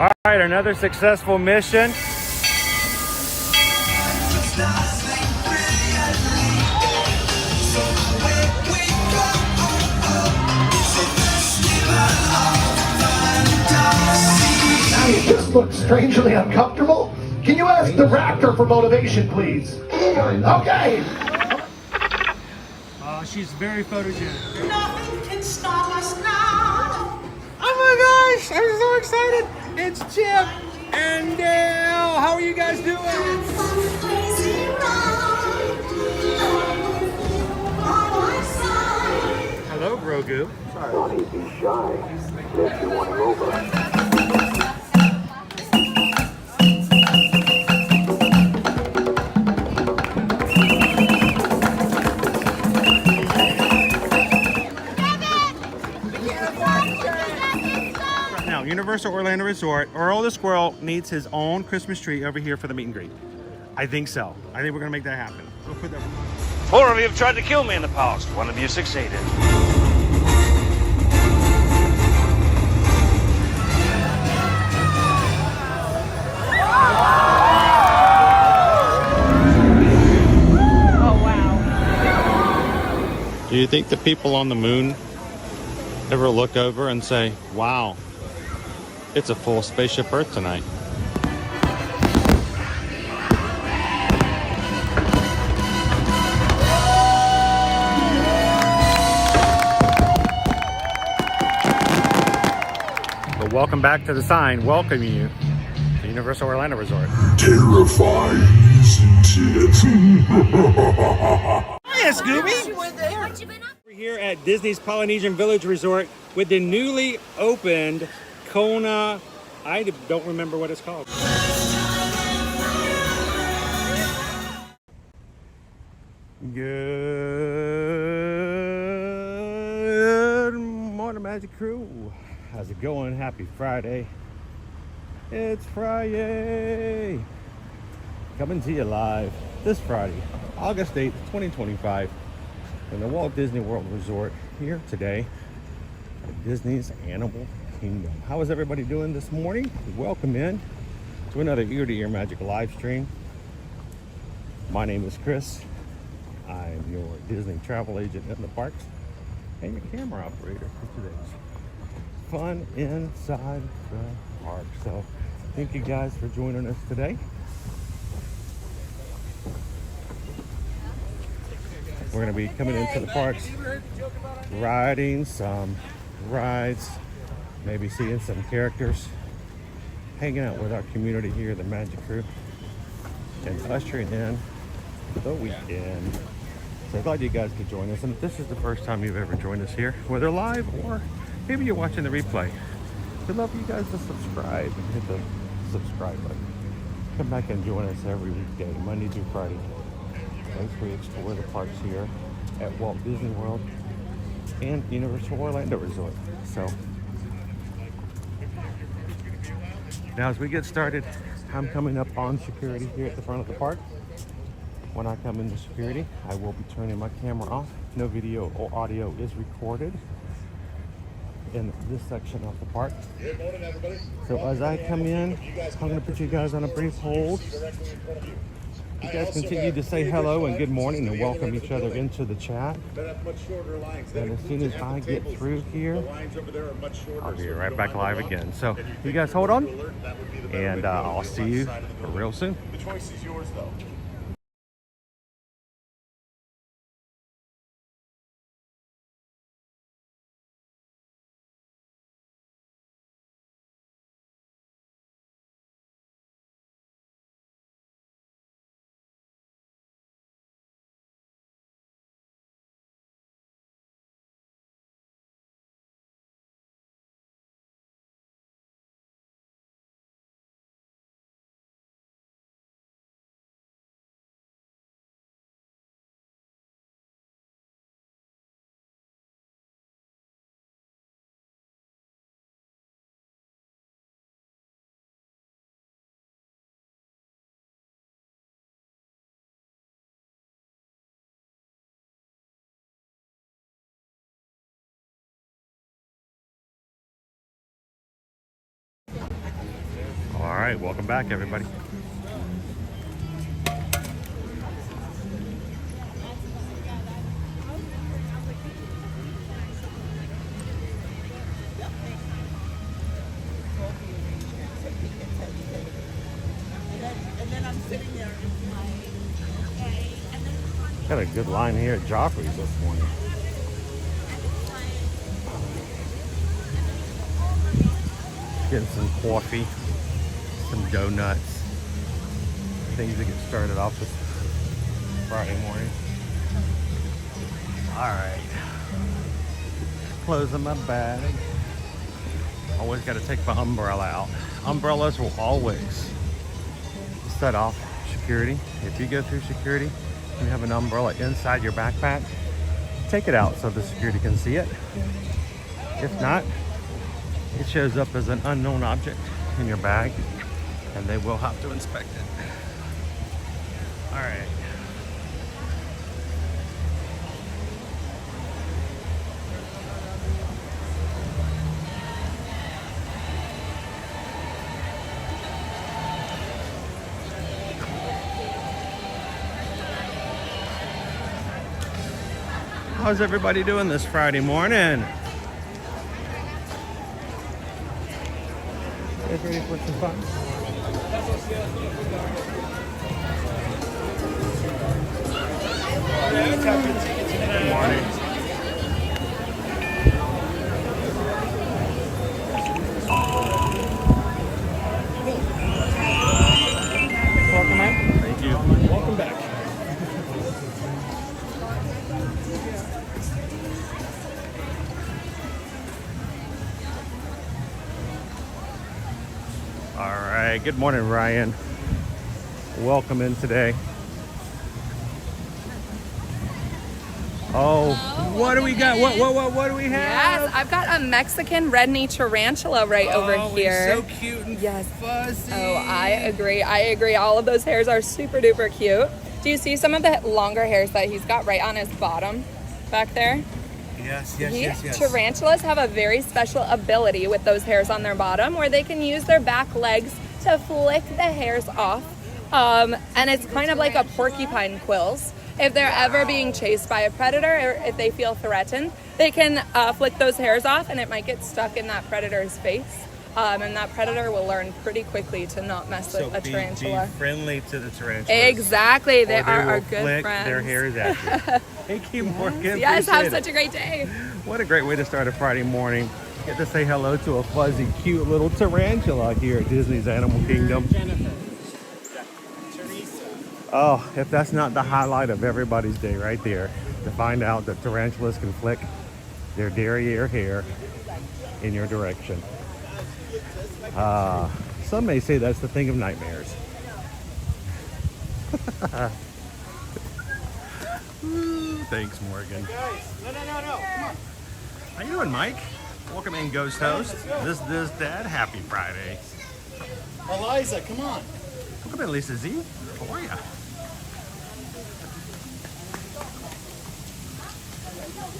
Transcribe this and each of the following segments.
All right, another successful mission. You just look strangely uncomfortable. Can you ask the raptor for motivation, please? Okay. She's very photogenic. Nothing can stop us now. Oh my gosh, I'm so excited. It's Chip and Dale. How are you guys doing? Hello, Grogu. Sorry. Don't be shy. If you want to go over. Now, Universal Orlando Resort, Earl the Squirrel needs his own Christmas tree over here for the meet and greet. I think so. I think we're gonna make that happen. We'll put that. 4 of you have tried to kill me in the past. 1 of you succeeded. Oh, wow. Do you think the people on the moon ever look over and say, wow, it's a full spaceship Earth tonight? But welcome back to the sign welcoming you to Universal Orlando Resort. Terrifying, isn't it? Hiya, Scooby! We're here at Disney's Polynesian Village Resort with the newly opened Kona. I don't remember what it's called. Good morning, Magic Crew. How's it going? Happy Friday. It's Friday. Coming to you live this Friday, August 8th, 2025, in the Walt Disney World Resort here today at Disney's Animal Kingdom. How is everybody doing this morning? Welcome in to another Ear to Ear Magic live stream. My name is Chris. I'm your Disney travel agent in the parks and your camera operator for today's fun inside the park. So thank you guys for joining us today. We're going to be coming into the parks, riding some rides, maybe seeing some characters, hanging out with our community here, the Magic Crew, and ushering in the weekend. So glad you guys could join us. And if this is the first time you've ever joined us here, whether live or maybe you're watching the replay, we'd love for you guys to subscribe and hit the subscribe button. Come back and join us every weekday, Monday through Friday, as we explore the parks here at Walt Disney World and Universal Orlando Resort. So now as we get started, I'm coming up on security here at the front of the park. When I come into security, I will be turning my camera off. No video or audio is recorded in this section of the park. Good morning, everybody. So as I come in, I'm going to put you guys on a brief hold. You guys continue to say hello and good morning and welcome each other into the chat. And as soon as I get through here, I'll be right back live again. So you guys hold on, and I'll see you real soon. The choice is yours, though. right, welcome back, everybody. Got a good line here at Joffrey's this morning. Getting some coffee, some donuts, things to get started off this Friday morning. All right, closing my bag. Always got to take my umbrella out. Umbrellas will always set off security. If you go through security, you have an umbrella inside your backpack, take it out so the security can see it. If not, it shows up as an unknown object in your bag and they will have to inspect it. All right. How's everybody doing this Friday morning? You guys ready for some fun? Good morning. Welcome in. Thank you. Welcome back. All right. Good morning, Ryan. Welcome in today. Oh, what do we got? What do we have? Yes, I've got a Mexican red knee tarantula right over here. Oh, he's so cute and fuzzy. Oh, I agree. All of those hairs are super duper cute. Do you see some of the longer hairs that he's got right on his bottom back there? Yes. Tarantulas have a very special ability with those hairs on their bottom where they can use their back legs to flick the hairs off. And it's kind of like a porcupine quills. If they're ever being chased by a predator or if they feel threatened, they can flick those hairs off and it might get stuck in that predator's face. And that predator will learn pretty quickly to not mess with a tarantula. Be friendly to the tarantulas. Exactly. They are will our good flick friends. their hairs at you. Hey, keep working. Yes, have Appreciate such a great day. What a great way to start a Friday morning. Get to say hello to a fuzzy, cute little tarantula here at Disney's Animal Kingdom. Oh, if that's not the highlight of everybody's day right there, to find out that tarantulas can flick their derriere hair in your direction. Some may say that's the thing of nightmares. Thanks, Morgan. Guys, no. Come on. How you doing, Mike? Welcome in, Ghost Host. This is Dad. Happy Friday. Eliza, come on. Welcome in, Lisa Z. How are ya?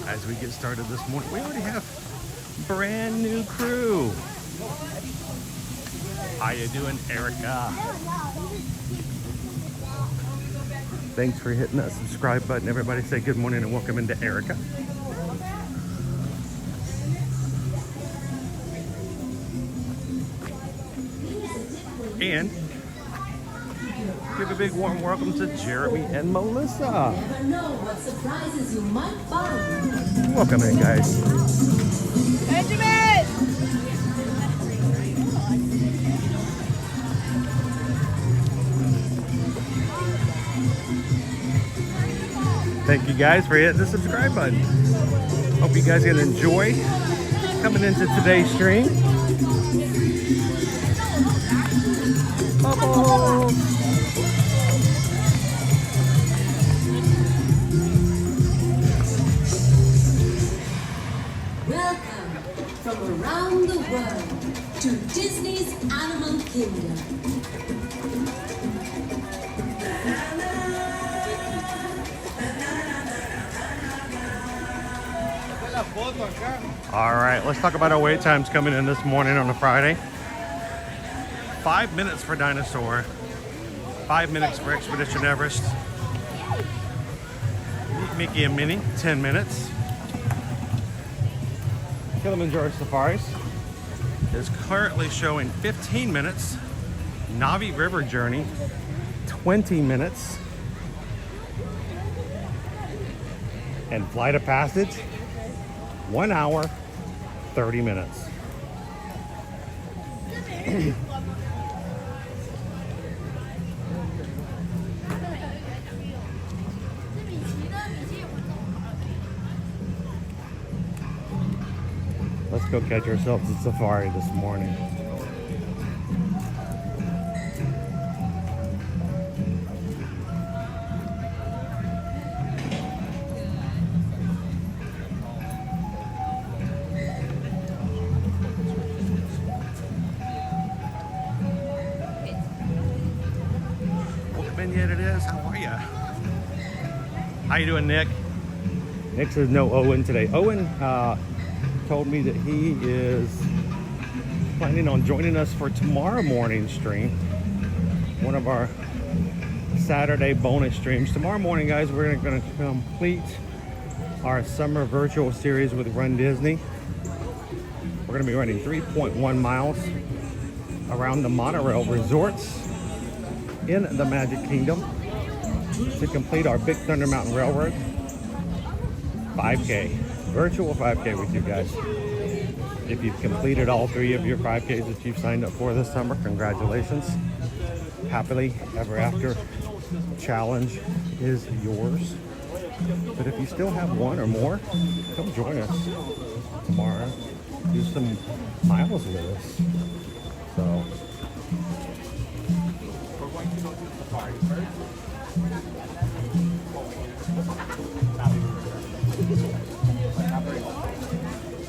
As we get started this morning, we already have brand new crew. How you doing, Erica? Thanks for hitting that subscribe button. Everybody say good morning and welcome into Erica. And give a big warm welcome to Jeremy and Melissa. Never know what surprises you might find. Welcome in, guys. Benjamin! Thank you guys for hitting the subscribe button. Hope you guys can enjoy coming into today's stream. Bubbles. Welcome from around the world to Disney's Animal Kingdom. All right, let's talk about our wait times coming in this morning on a Friday. 5 minutes for Dinosaur, 5 minutes for Expedition Everest. Mickey and Minnie, 10 minutes. Kilimanjaro Safaris is currently showing 15 minutes. Navi River Journey, 20 minutes. And Flight of Passage, 1 hour, 30 minutes. Let's go catch ourselves a safari this morning. What vignette it is? How are ya? How you doing, Nick? Nick says no Owen today. Owen told me that he is planning on joining us for tomorrow morning stream, one of our Saturday bonus streams. Tomorrow morning, guys, we're going to complete our summer virtual series with Run Disney. We're going to be running 3.1 miles around the monorail resorts in the Magic Kingdom to complete our Big Thunder Mountain Railroad 5K. Virtual 5K with you guys. If you've completed all 3 of your 5Ks that you've signed up for this summer, congratulations. Happily Ever After challenge is yours. But if you still have 1 or more, come join us tomorrow. Do some miles with us. So we're going to go to the safari first.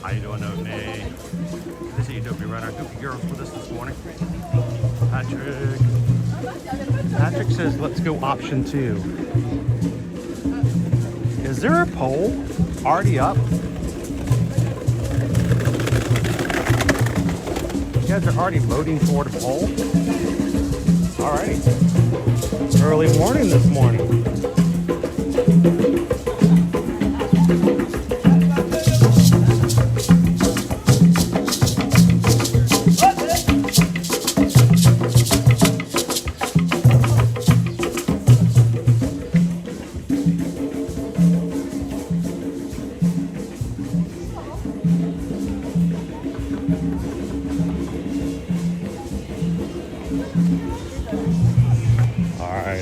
How you doing, Oatney? This is EW Runner. Goofy Girls with us this morning. Patrick says, let's go option 2. Is there a poll already up? You guys are already voting for the poll? Alrighty. Early morning this morning.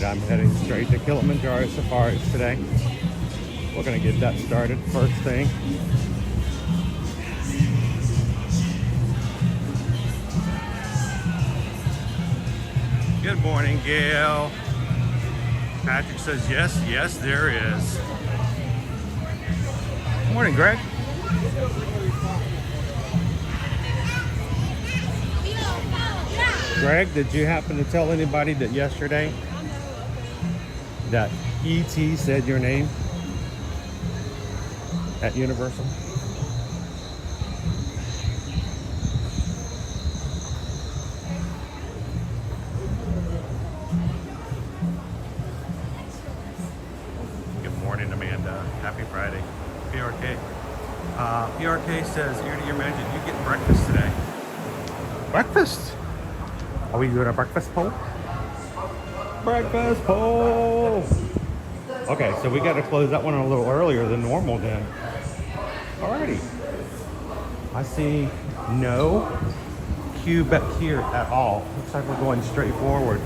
I'm heading straight to Kilimanjaro Safaris today. We're going to get that started first thing. Good morning, Gail. Patrick says yes, yes, there is. Good morning, Greg. Greg, did you happen to tell anybody that yesterday that E.T. said your name at Universal? Good morning, Amanda. Happy Friday. PRK. PRK says, ear to your magic, you get breakfast today. Breakfast? Are we doing a breakfast poll? Breakfast poll. Okay, so we got to close that one a little earlier than normal then. Alrighty. I see no queue back here at all. Looks like we're going straight forward.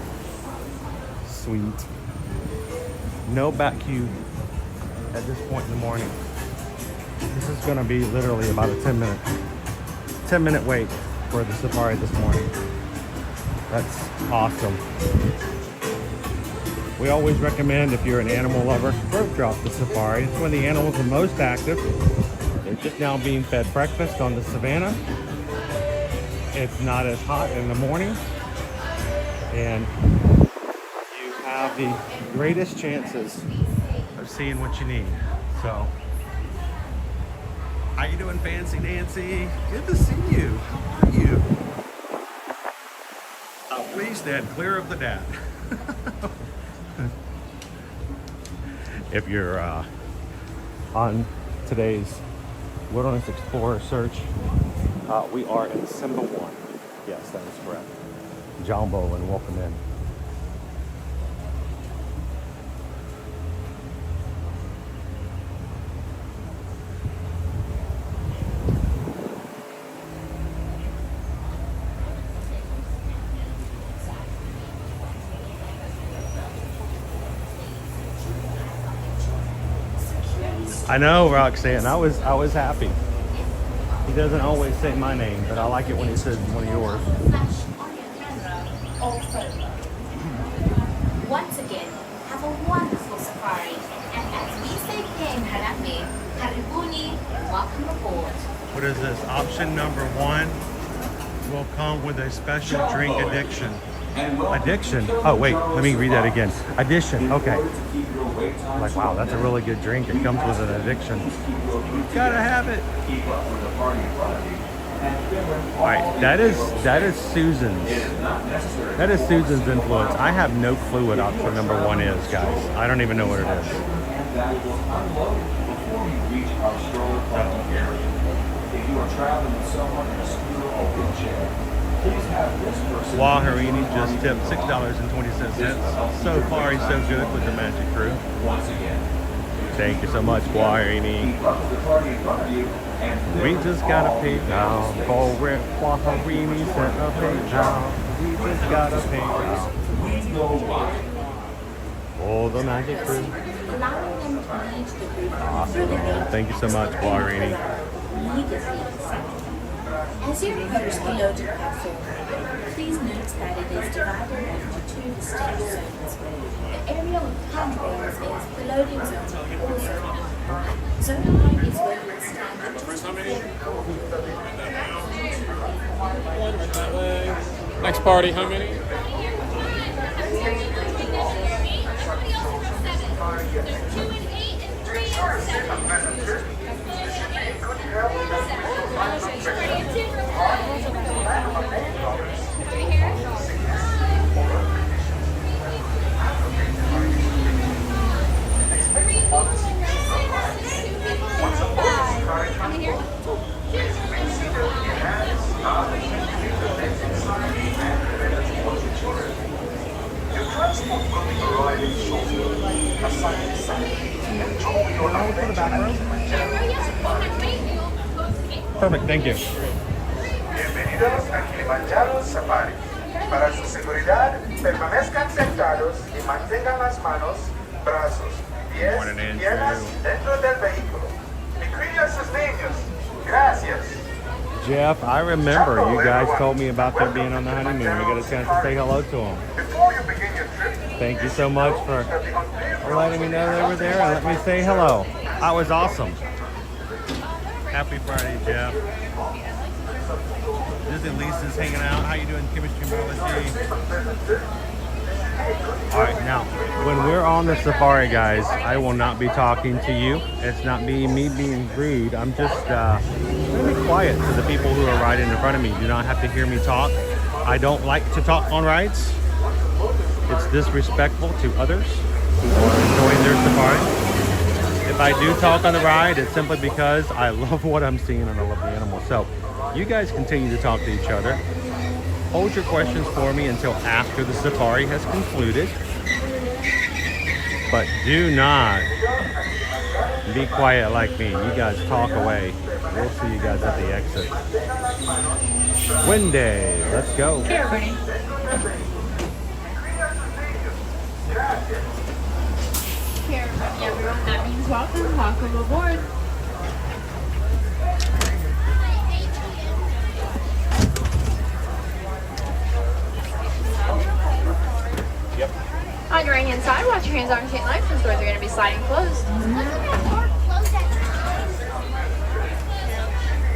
Sweet. No back queue at this point in the morning. This is going to be literally about a 10 minute wait for the safari this morning. That's awesome. We always recommend, if you're an animal lover, rope drop the safari. It's when the animals are most active. They're just now being fed breakfast on the savannah. It's not as hot in the morning, and you have the greatest chances of seeing what you need. So, how you doing, Fancy Nancy? Good to see you. How are you? Please stand clear of the dad. If you're on today's Wilderness Explorer search, we are in Simba 1. Yes, that is correct. John Boland, welcome in. I know, Roxanne. I was happy. He doesn't always say my name, but I like it when he says one of yours. Once again, have a wonderful safari. And as we say here in Harambee, karibuni, welcome aboard. What is this? Option number 1 will come with a special drink addiction. Addiction? Oh, wait. Let me read that again. Addition. Okay. Like, wow, that's a really good drink. It comes with an addiction. Gotta have it. All right. That is Susan's. That is Susan's influence. I have no clue what option number 1 is, guys. I don't even know what it is. If you are traveling with someone in a scooter or wheelchair, please have this person. Waharini just tipped $6.20. So far, he's so good with the Magic Crew. Once again, thank you so much, Waharini. We just got a pay now. Call Rick Waharini sent a pay now. We just got a pay now. Oh, the Magic Crew. Awesome. Thank you so much, Waharini. As you approach the loading platform, please note that it is divided into 2 distinct zones. The area with handrails is the loading zone or zone 1. Zone 1 is where you will stand at just Next party, how many? Perfect, thank you. Bienvenidos a Kilimanjaro Safaris. Para su seguridad, permanezcan sentados y mantengan las manos, brazos, pies y piernas dentro del vehículo. Y cuiden a sus niños. Gracias. Jeff, I remember you guys told me about them being on the honeymoon. We got a chance to say hello to them. Before you begin your trip, Thank you so much for letting me know they were there and let me say hello. That was awesome. Happy Friday, Jeff. Disney Lisa's hanging out. How you doing, chemistry biology? All right, now, when we're on the safari, guys, I will not be talking to you. It's not me being rude. I'm just going to be quiet to the people who are riding in front of me. You do not have to hear me talk. I don't like to talk on rides. It's disrespectful to others who are enjoying their safari. If I do talk on the ride, it's simply because I love what I'm seeing and I love the animals. So you guys continue to talk to each other. Hold your questions for me until after the safari has concluded. But do not be quiet like me. You guys talk away. We'll see you guys at the exit. Wendy, let's go. Here, Bernie. Here, everyone. That means welcome. Welcome aboard. Yep. On your right hand side, watch your hands on your seat lights. Those doors are going to be sliding closed.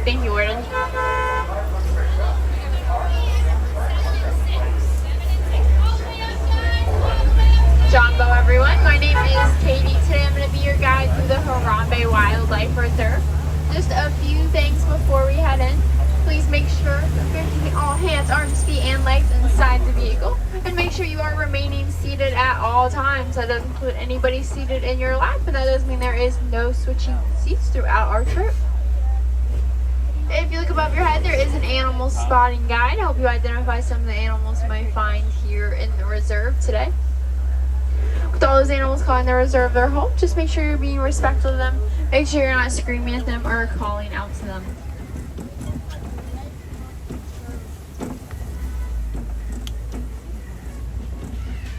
Thank you, Wardle. Jumbo, everyone. My name is Katie. Today I'm going to be your guide through the Harambe Wildlife Reserve. Just a few things before we head in. Please make sure you're keeping all hands, arms, feet, and legs inside the vehicle. sure you are remaining seated at all times. That doesn't include anybody seated in your lap, and that does mean there is no switching seats throughout our trip. If you look above your head, there is an animal spotting guide to help you identify some of the animals you might find here in the reserve today. With all those animals calling the reserve their home, just make sure you're being respectful of them. Make sure you're not screaming at them or calling out to them.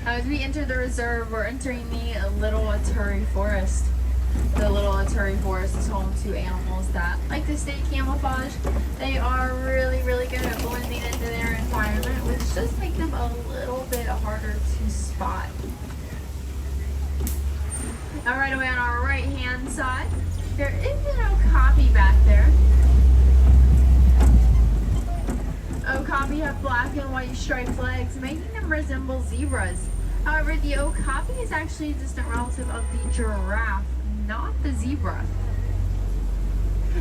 As we enter the reserve, we're entering the Little Aturi Forest. The Little Aturi Forest is home to animals that like to stay camouflaged. They are really, really good at blending into their environment, which does make them a little bit harder to spot. Now right away on our right hand side, there is an okapi back there. Okapi have black and white striped legs, making them resemble zebras. However, the okapi is actually a distant relative of the giraffe, not the zebra.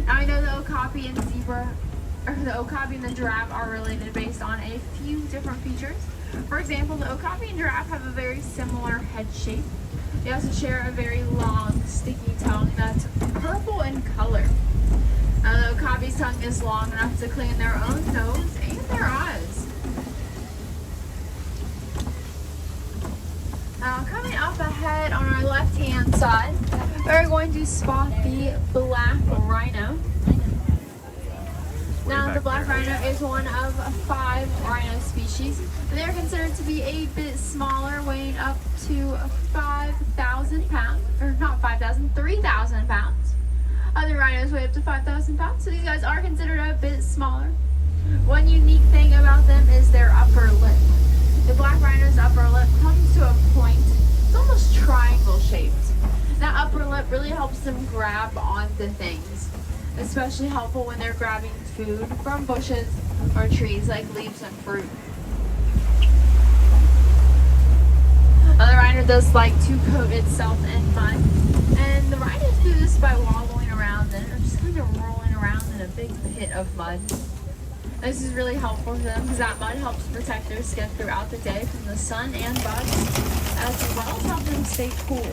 Now I know the okapi and the giraffe are related based on a few different features. For example, the okapi and giraffe have a very similar head shape. They also share a very long, sticky tongue that's purple in color. Now the okapi's tongue is long enough to clean their own nose and their eyes. Now coming up ahead on our left-hand side, we're going to spot the black rhino. Now the black rhino is one of 5 rhino species. They are considered to be a bit smaller, weighing up to 5,000 pounds, or not 5,000, 3,000 pounds. Other rhinos weigh up to 5,000 pounds, so these guys are considered a bit smaller. One unique thing about them is their upper lip. The black rhino's upper lip comes to a point, it's almost triangle shaped. That upper lip really helps them grab onto things, especially helpful when they're grabbing food from bushes or trees like leaves and fruit. The rhino does like to coat itself in mud, and the rhinos do this by wallowing around in it, or just kind of rolling around in a big pit of mud. This is really helpful for them because that mud helps protect their skin throughout the day from the sun and bugs, as well as help them stay cool.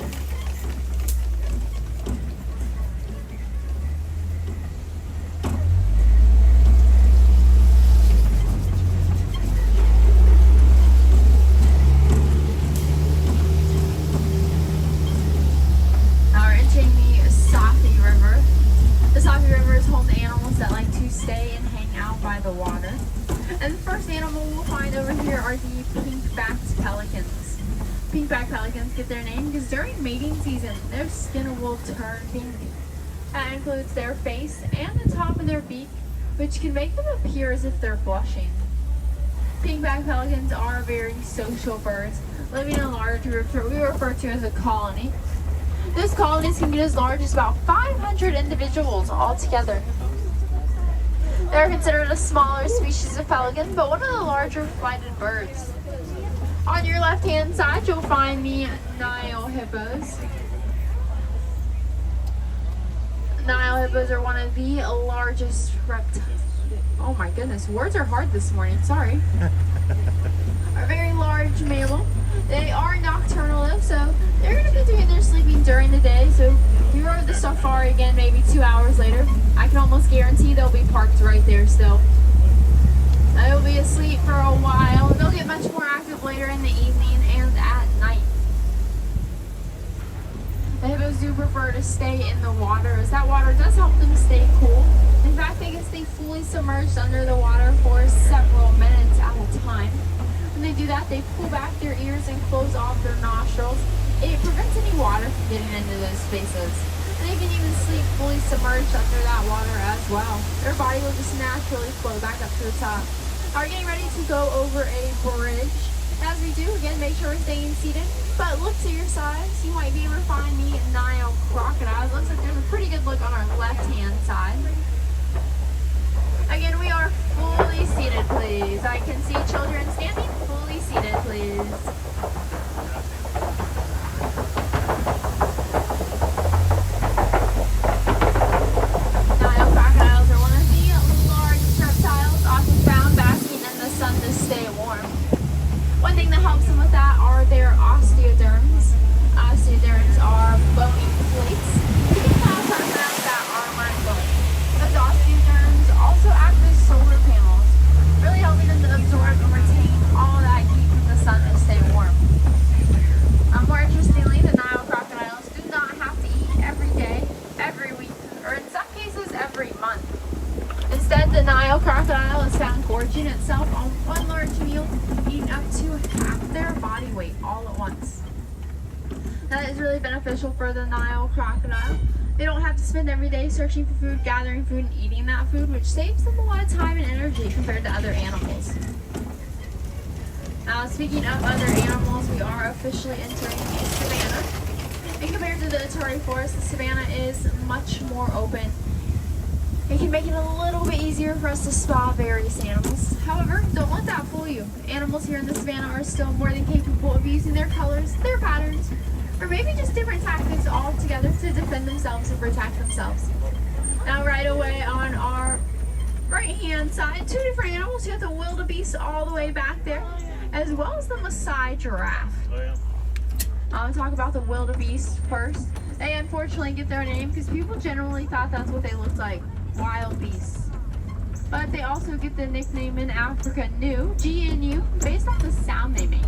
And the first animal we'll find over here are the pink-backed pelicans. Pink-backed pelicans get their name because during mating season, their skin will turn pink. That includes their face and the top of their beak, which can make them appear as if they're blushing. Pink-backed pelicans are very social birds, living in large groups, what we refer to as a colony. Those colonies can get as large as about 500 individuals altogether. They're considered a smaller species of pelican, but one of the larger flighted birds. On your left-hand side, you'll find the Nile hippos. Nile hippos are one of the largest reptiles. Oh my goodness, words are hard this morning, sorry. A very large mammal. They are nocturnal though, so they're going to be doing their sleeping during the day. So if you rode the safari again maybe 2 hours later, I can almost guarantee they'll be parked right there still. They'll be asleep for a while. They'll get much more active later in the evening and at night. The hippos do prefer to stay in the water, as that water does help them stay cool. In fact, they can stay fully submerged under the water for several minutes at a time. When they do that, they pull back their ears and close off their nostrils. It prevents any water from getting into those spaces. And they can even sleep fully submerged under that water as well. Their body will just naturally flow back up to the top. Are getting ready to go over a bridge. As we do, again, make sure we're staying seated. But look to your sides. You might be able to find the Nile crocodiles. Looks like there's a pretty good look on our left-hand side. Again, we are fully seated, please. I can see children standing. Fully seated, please. Nile crocodiles are one of the largest reptiles, often found basking in the sun to stay warm. One thing that helps them with weight all at once. That is really beneficial for the Nile crocodile. They don't have to spend every day searching for food, gathering food, and eating that food, which saves them a lot of time and energy compared to other animals. Now, speaking of other animals, we are officially entering the savanna. And compared to the Atari forest, the savanna is much more open. It can make it a little bit easier for us to spot various animals. However, don't let that fool you. Animals here in the savanna are still more than capable of using their colors, their patterns, or maybe just different tactics altogether to defend themselves and protect themselves. Now, right away on our right-hand side, two different animals. You have the wildebeest all the way back there, as well as the Maasai giraffe. I'll talk about the wildebeest first. They unfortunately get their name because people generally thought that's what they looked like, wild beasts. But they also get the nickname in Africa, GNU, G-N-U, based on the sound they make.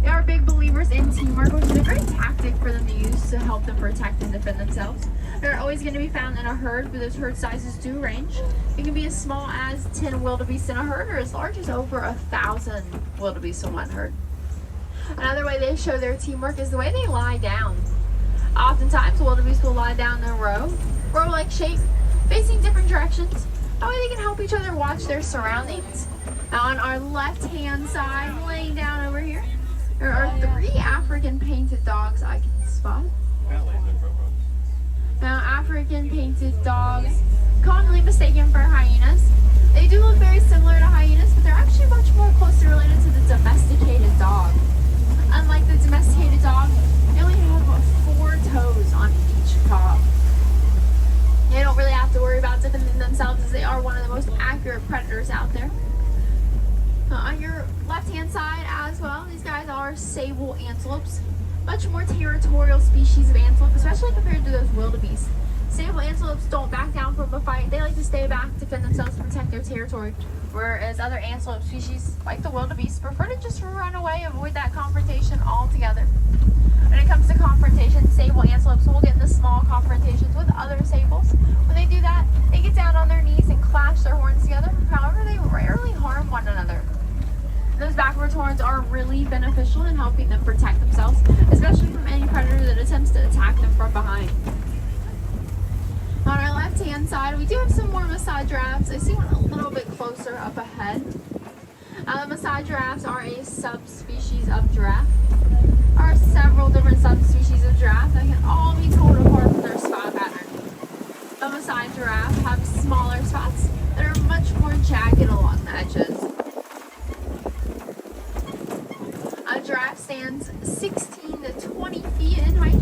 They are big believers in teamwork, which is a great tactic for them to use to help them protect and defend themselves. They're always going to be found in a herd, but those herd sizes do range. It can be as small as 10 wildebeest in a herd, or as large as over 1,000 wildebeest in one herd. Another way they show their teamwork is the way they lie down. Oftentimes, wildebeest will lie down in a row-like shape, facing different directions. That way they can help each other watch their surroundings. Now, on our left-hand side, laying down over here, there are 3 African painted dogs I can spot. Now, African painted dogs, commonly mistaken for hyenas. They do look very similar to hyenas, but they're actually much more closely related to the domesticated dog. Unlike the domesticated dog, they only have 4 toes on each paw. They don't really have to worry about defending themselves, as they are one of the most accurate predators out there. On your left-hand side as well, these guys are sable antelopes. Much more territorial species of antelope, especially compared to those wildebeest. Sable antelopes don't back down from a fight. They like to stay back, defend themselves, and protect their territory. Whereas other antelope species, like the wildebeest, prefer to just run away and avoid that confrontation altogether. When it comes to confrontation, sable antelopes will get into small confrontations with other sables. When they do that, they get down on their knees and clash their horns together. However, they rarely harm one another. Those backwards horns are really beneficial in helping them protect themselves, especially from any predator that attempts to attack them from behind. On our left-hand side, we do have some more Maasai giraffes. I see one a little bit closer up ahead. The Maasai giraffes are a subspecies of giraffe. There are several different subspecies of giraffe that can all be told apart from their spot pattern. The Maasai giraffe have smaller spots that are much more jagged along the edges. A giraffe stands 16 to 20 feet in height.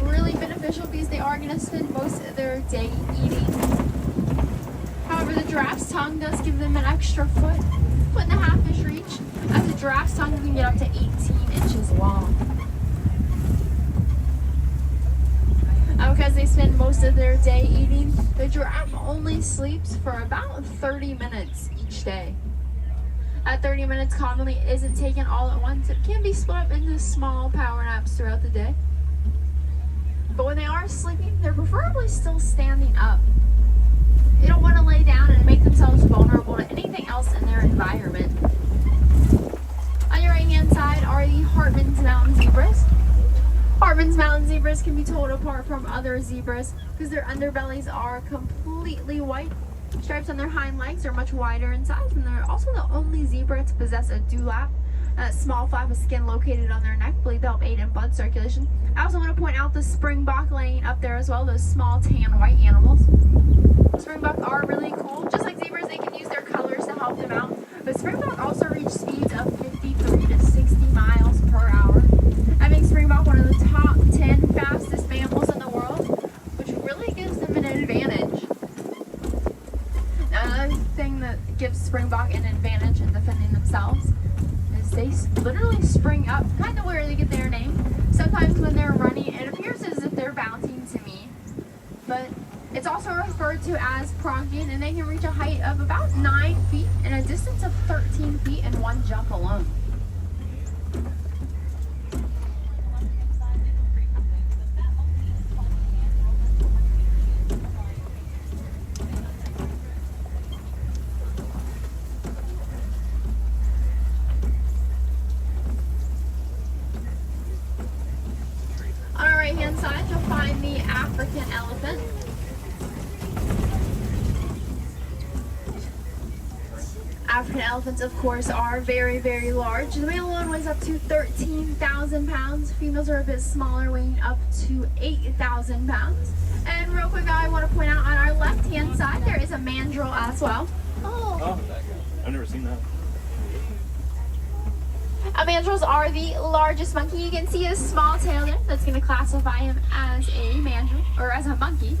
Really beneficial because they are going to spend most of their day eating. However, the giraffe's tongue does give them an extra foot and a half-ish reach, as the giraffe's tongue can get up to 18 inches long. Because they spend most of their day eating, the giraffe only sleeps for about 30 minutes each day. That 30 minutes commonly isn't taken all at once. It can be split up into small power naps throughout the day. But when they are sleeping, they're preferably still standing up. They don't want to lay down and make themselves vulnerable to anything else in their environment. On your right-hand side are the Hartmann's mountain zebras. Hartmann's mountain zebras can be told apart from other zebras because their underbellies are completely white. Stripes on their hind legs are much wider in size, and they're also the only zebra to possess a dewlap, a small flap of skin located on their neck, believed to help aid in blood circulation. I also want to point out the springbok laying up there as well, those small tan white animals. Springbok are really cool. Just like zebras, they can use their colors to help them out, but springbok also reach speeds of 53 to 60 miles per hour. That makes springbok one of the top 10 fastest mammals in the world, which really gives them an advantage. Another thing that gives springbok an advantage in defending themselves is they literally spring up, kind of where they get their name. Sometimes when they're running, it appears as if they're bouncing to me, but it's also referred to as pronking, and they can reach a height of about 9 feet and a distance of 13 feet in one jump alone. inside, you'll find the African elephant. African elephants, of course, are very, very large. The male alone weighs up to 13,000 pounds. Females are a bit smaller, weighing up to 8,000 pounds. And real quick, I want to point out on our left-hand side, there is a mandrill as well. Oh, I've never seen that. Mandrills are the largest monkey. You can see his small tail there. That's going to classify him as a mandrill, or as a monkey.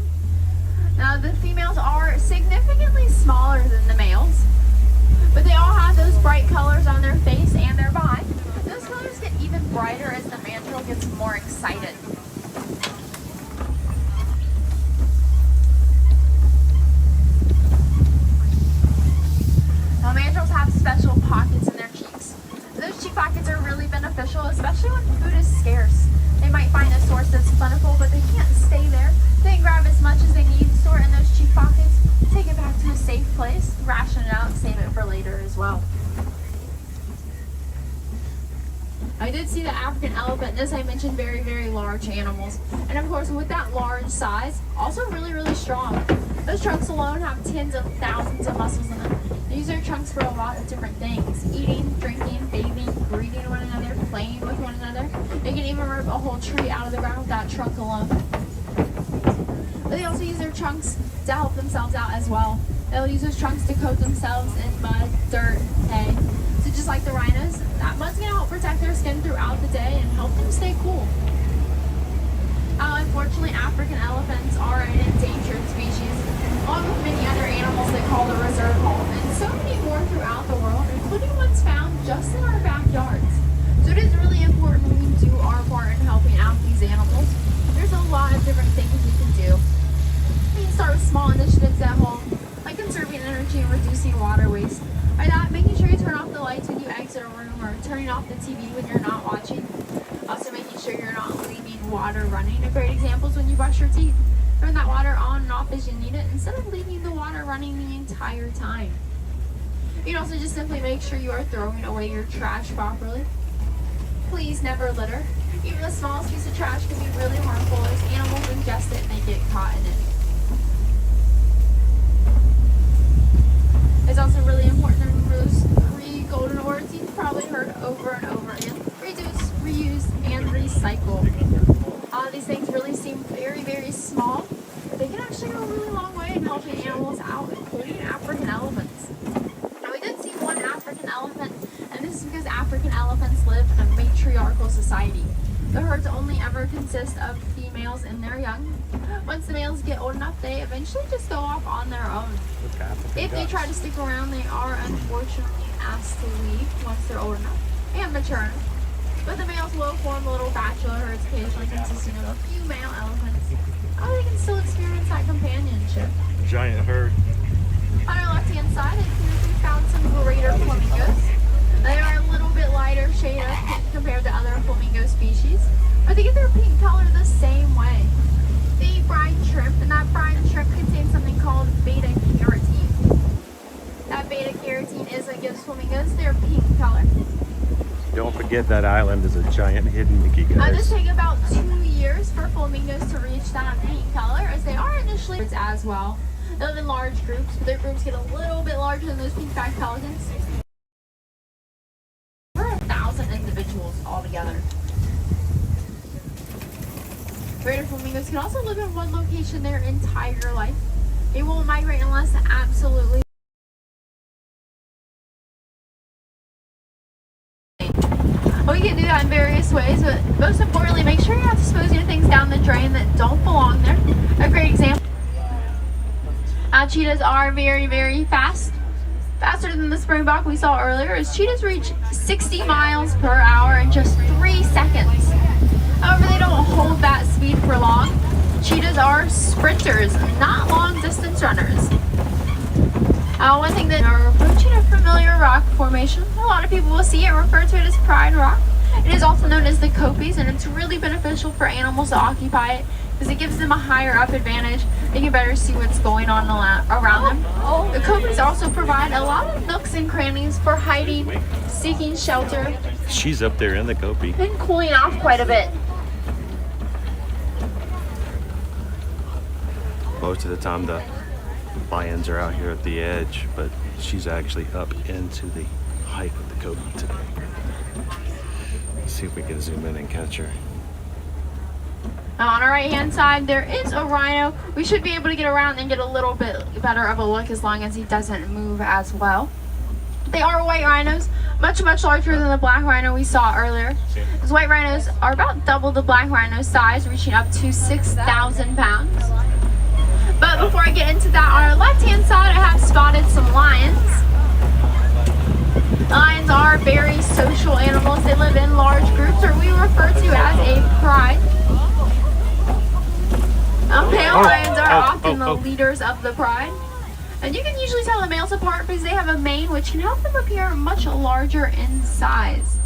Now, the females are significantly smaller than the males, but they all have those bright colors on their face and their body. Those colors get even brighter as the mandrill gets more excited. Now, mandrills have special pockets in their cheeks. Those cheek pockets are really beneficial, especially when food is scarce. They might find a source that's plentiful, but they can't stay there. They can grab as much as they need, store it in those cheek pockets, take it back to a safe place, ration it out, and save it for later as well. I did see the African elephant. As I mentioned, very, very large animals. And of course, with that large size, also really, really strong. Those trunks alone have tens of thousands of muscles in them. They use their trunks for a lot of different things. Eating, drinking, bathing, breathing one another, playing with one another. They can even rip a whole tree out of the ground with that trunk alone. But they also use their trunks to help themselves out as well. They'll use those trunks to coat themselves in mud, dirt, hay. So just like the rhinos, that mud's going to help protect their skin throughout the day and help them stay cool. Unfortunately, African elephants are an endangered species, along with many other animals that call the reserve home, and so many more throughout the world, including ones found just in our backyards. So it is really important we do our part in helping out these animals. There's a lot of different things we can do. We can start with small initiatives at home, like conserving energy and reducing water waste. By that, making sure you turn off the lights when you exit a room, or turning off the TV when you're not watching. Also making sure you're not leaving water running. A great example is when you brush your teeth. Turn that water on and off as you need it, instead of leaving the water running the entire time. You can also just simply make sure you are throwing away your trash properly. Please never litter. Even the smallest piece of trash can be really harmful as animals ingest it and they get caught in it. It's also really important to remember those 3 golden words you've probably heard over and over again. Reduce, reuse, and recycle. These things really seem very, very small, but they can actually go a really long way in helping animals out, including African elephants. Now, we did see one African elephant, and this is because African elephants live in a matriarchal society. The herds only ever consist of females and their young. Once the males get old enough, they eventually just go off on their own. If they try to stick around, they are unfortunately asked to leave once they're old enough and mature enough. But the males will form little bachelor herds, occasionally consisting of a few male elephants. They can still experience that companionship. Giant herd. On our left-hand side, it appears we found some greater flamingos. They are a little bit lighter shade of pink compared to other flamingo species, but they get their pink color the same way. They eat brine shrimp, and that brine shrimp contains something called beta-carotene. That beta-carotene is what gives flamingos their pink color. Don't forget that island is a giant hidden Mickey, guys. It does take about 2 years for flamingos to reach that pink color, as they are initially as well. They live in large groups, but their groups get a little bit larger than those pink-backed pelicans. Over 1,000 individuals altogether. Greater flamingos can also live in one location their entire life. They won't migrate unless absolutely. Well, you can do that in various ways, but most importantly, make sure you're not disposing of things down the drain that don't belong there. A great example. Cheetahs are very, very fast. Faster than the springbok we saw earlier, as cheetahs reach 60 miles per hour in just 3 seconds. However, they don't hold that speed for long. Cheetahs are sprinters, not long distance runners. One thing that are approaching a familiar rock formation, a lot of people will see it, refer to it as Pride Rock. It is also known as the Kopis, and it's really beneficial for animals to occupy it because it gives them a higher up advantage. They can better see what's going on around them. The Kopis also provide a lot of nooks and crannies for hiding, seeking shelter. She's up there in the Kopi. And cooling off quite a bit. Most of the time the lions are out here at the edge, but she's actually up into the height of the coconut today. Let's see if we can zoom in and catch her. On our right hand side there is a rhino. We should be able to get around and get a little bit better of a look as long as he doesn't move as well. They are white rhinos, much larger than the black rhino we saw earlier. These white rhinos are about double the black rhino size, reaching up to 6,000 pounds. But before I get into that, on our left hand side I have spotted some lions. Lions are very social animals. They live in large groups, or we refer to as a pride. Male lions are often the leaders of the pride. And you can usually tell the males apart because they have a mane which can help them appear much larger in size.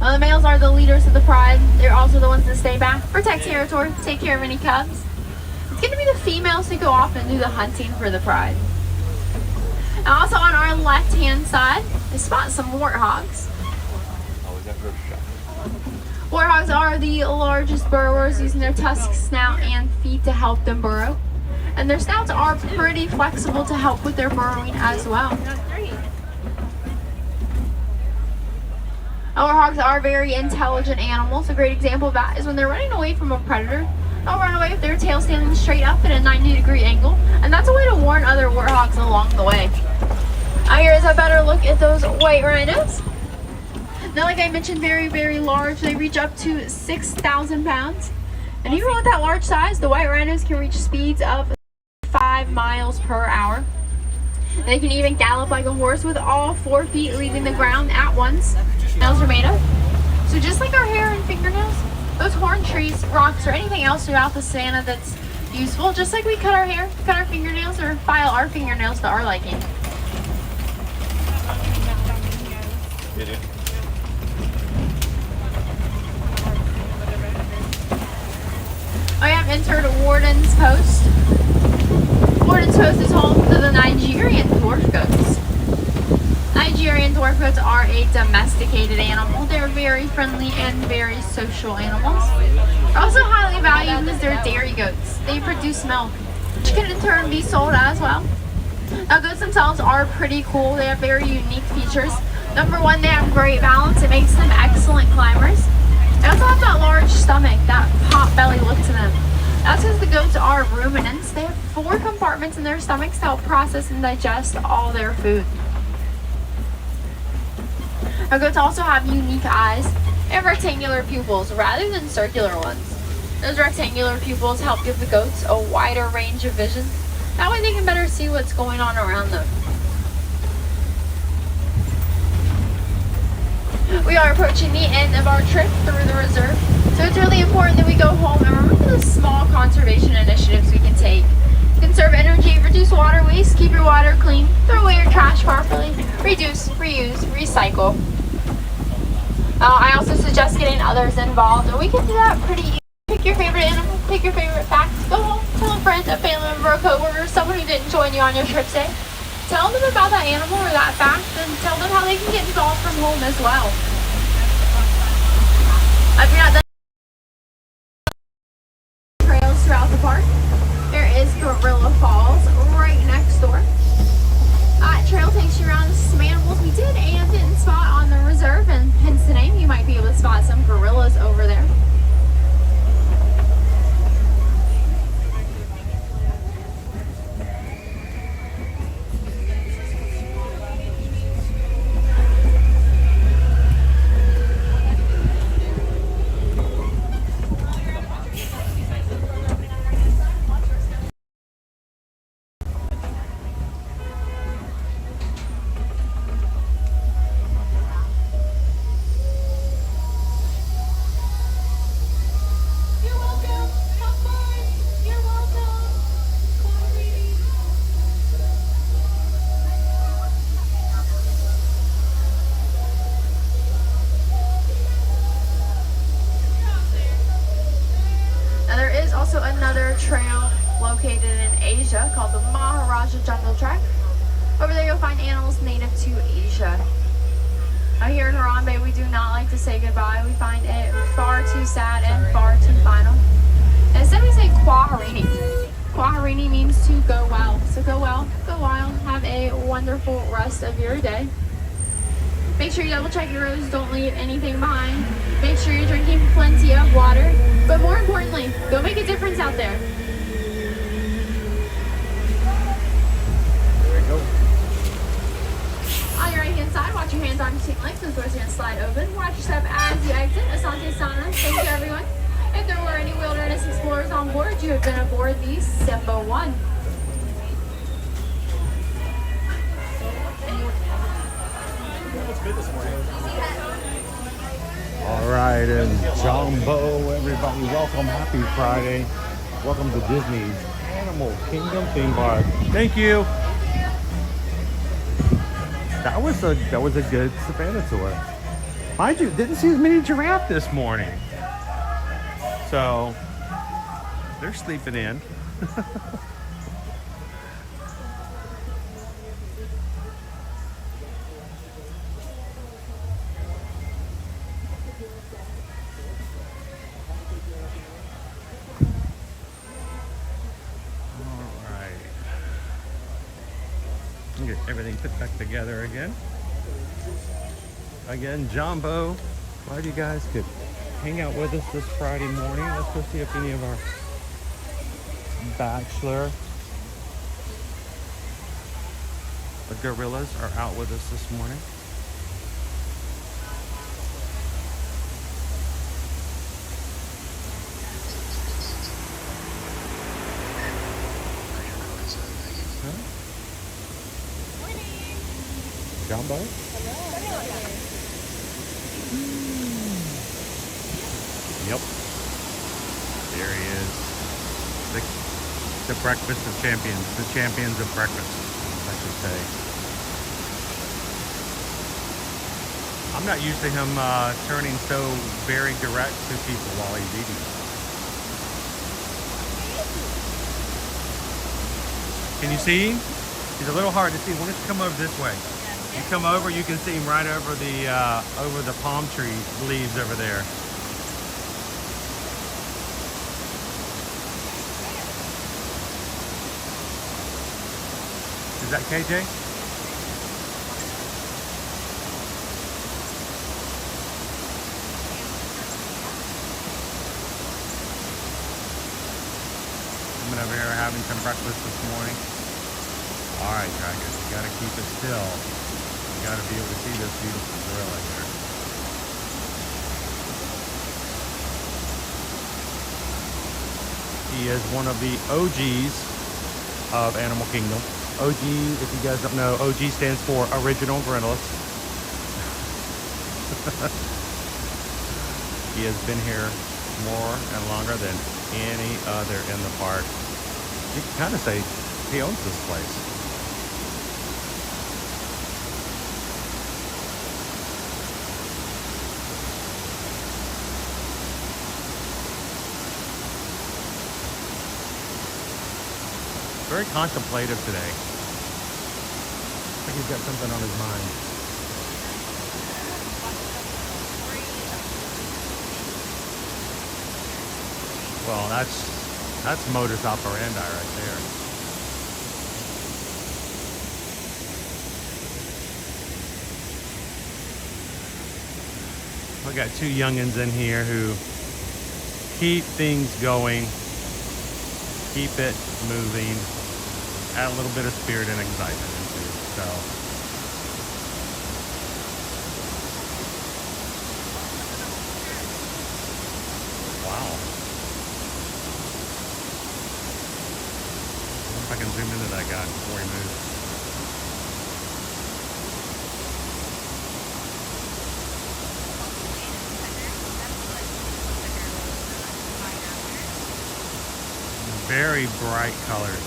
Well, the males are the leaders of the pride. They're also the ones that stay back, protect territory, take care of any cubs. It's going to be the females who go off and do the hunting for the pride. And also on our left hand side, we spot some warthogs. Warthogs are the largest burrowers, using their tusks, snout, and feet to help them burrow. And their snouts are pretty flexible to help with their burrowing as well. Warthogs are very intelligent animals. A great example of that is when they're running away from a predator. They'll run away with their tail standing straight up at a 90-degree angle, and that's a way to warn other warthogs along the way. Here is a better look at those white rhinos. Now, like I mentioned, very large. They reach up to 6,000 pounds. And even with that large size, the white rhinos can reach speeds of 5 miles per hour. And they can even gallop like a horse with all 4 feet leaving the ground at once. Nails are made of. So just like our hair and fingernails, those horn trees, rocks, or anything else throughout the savanna that's useful, just like we cut our hair, cut our fingernails, or file our fingernails to our liking. I have entered Warden's Post. Warden's Post is home to the Nigerian dwarf goats. Nigerian dwarf goats are a domesticated animal. They're very friendly and very social animals. They're also highly valued because they're dairy goats. They produce milk, which can in turn be sold as well. Now, goats themselves are pretty cool. They have very unique features. Number one, they have great balance. It makes them excellent climbers. They also have that large stomach, that pot belly look to them. That's because the goats are ruminants. They have 4 compartments in their stomachs to help process and digest all their food. Now, goats also have unique eyes. They have rectangular pupils rather than circular ones. Those rectangular pupils help give the goats a wider range of vision. That way they can better see what's going on around them. We are approaching the end of our trip through the reserve, so it's really important that we go home and remember the small conservation initiatives we can take. Conserve energy, reduce water waste, keep your water clean, throw away your trash properly, reduce, reuse, recycle. I also suggest getting others involved, and we can do that pretty easily. Pick your favorite animal, pick your favorite fact, go home, tell a friend, a family member, a coworker, someone who didn't join you on your trip today. Tell them about that animal or that fact, and tell them how they can get involved from home as well. If you're not done trails throughout the park, there is Gorilla Falls right next door. That trail takes you around some animals we did and didn't spot on the reserve, and hence the name. You might be able to spot some gorillas over there. Trail located in Asia called the Maharaja Jungle Trek. Over there you'll find animals native to Asia. Here in Harambe, we do not like to say goodbye. We find it far too sad and far too final. Instead, we say Kwaharini. Kwaharini means to go well. So go well, go wild, have a wonderful rest of your day. Make sure you double check your rows, don't leave anything behind. Make sure you're drinking plenty of water. But more importantly, go make a difference out there. There we go. On your right hand side, watch your hands on your seat length. Those doors are going to slide open. Watch your step as you exit. Asante Sana. Thank you, everyone. If there were any wilderness explorers on board, you have been aboard the Simba 1. All right, and Jumbo, everybody, welcome. Happy Friday. Welcome to Disney's Animal Kingdom theme park. Thank you. That was a good savannah tour. Mind you, didn't see as many giraffe this morning. So they're sleeping in. Get everything put back together again. Again, Jumbo, glad you guys could hang out with us this Friday morning. Let's go see if any of our bachelor gorillas are out with us this morning. Jumbo? Yep. There he is. The breakfast of champions. The champions of breakfast, I should say. I'm not used to him turning so very direct to people while he's eating. Can you see him? He's a little hard to see. Why don't you come over this way? You come over, you can see him right over the palm tree leaves over there. Is that KJ? Coming over here having some breakfast this morning. All right, Tiger, you gotta keep it still. You gotta be able to see this beautiful gorilla here. He is one of the OGs of Animal Kingdom. OG, if you guys don't know, OG stands for Original Gorillas. He has been here more and longer than any other in the park. You can kind of say he owns this place. Very contemplative today. I think he's got something on his mind. Well, that's modus operandi right there. We got two youngins in here who keep things going, keep it moving, add a little bit of spirit and excitement into it. So wow. I wonder if I can zoom into that guy before he moves. Very bright colors.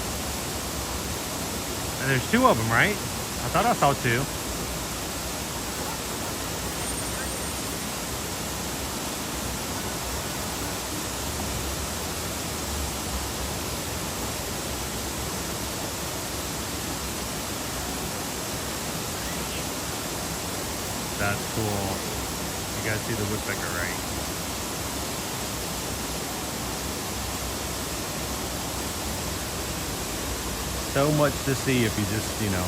And there's two of them, right? I thought I saw two. That's cool. You guys see the woodpecker, right? So much to see if you just, you know,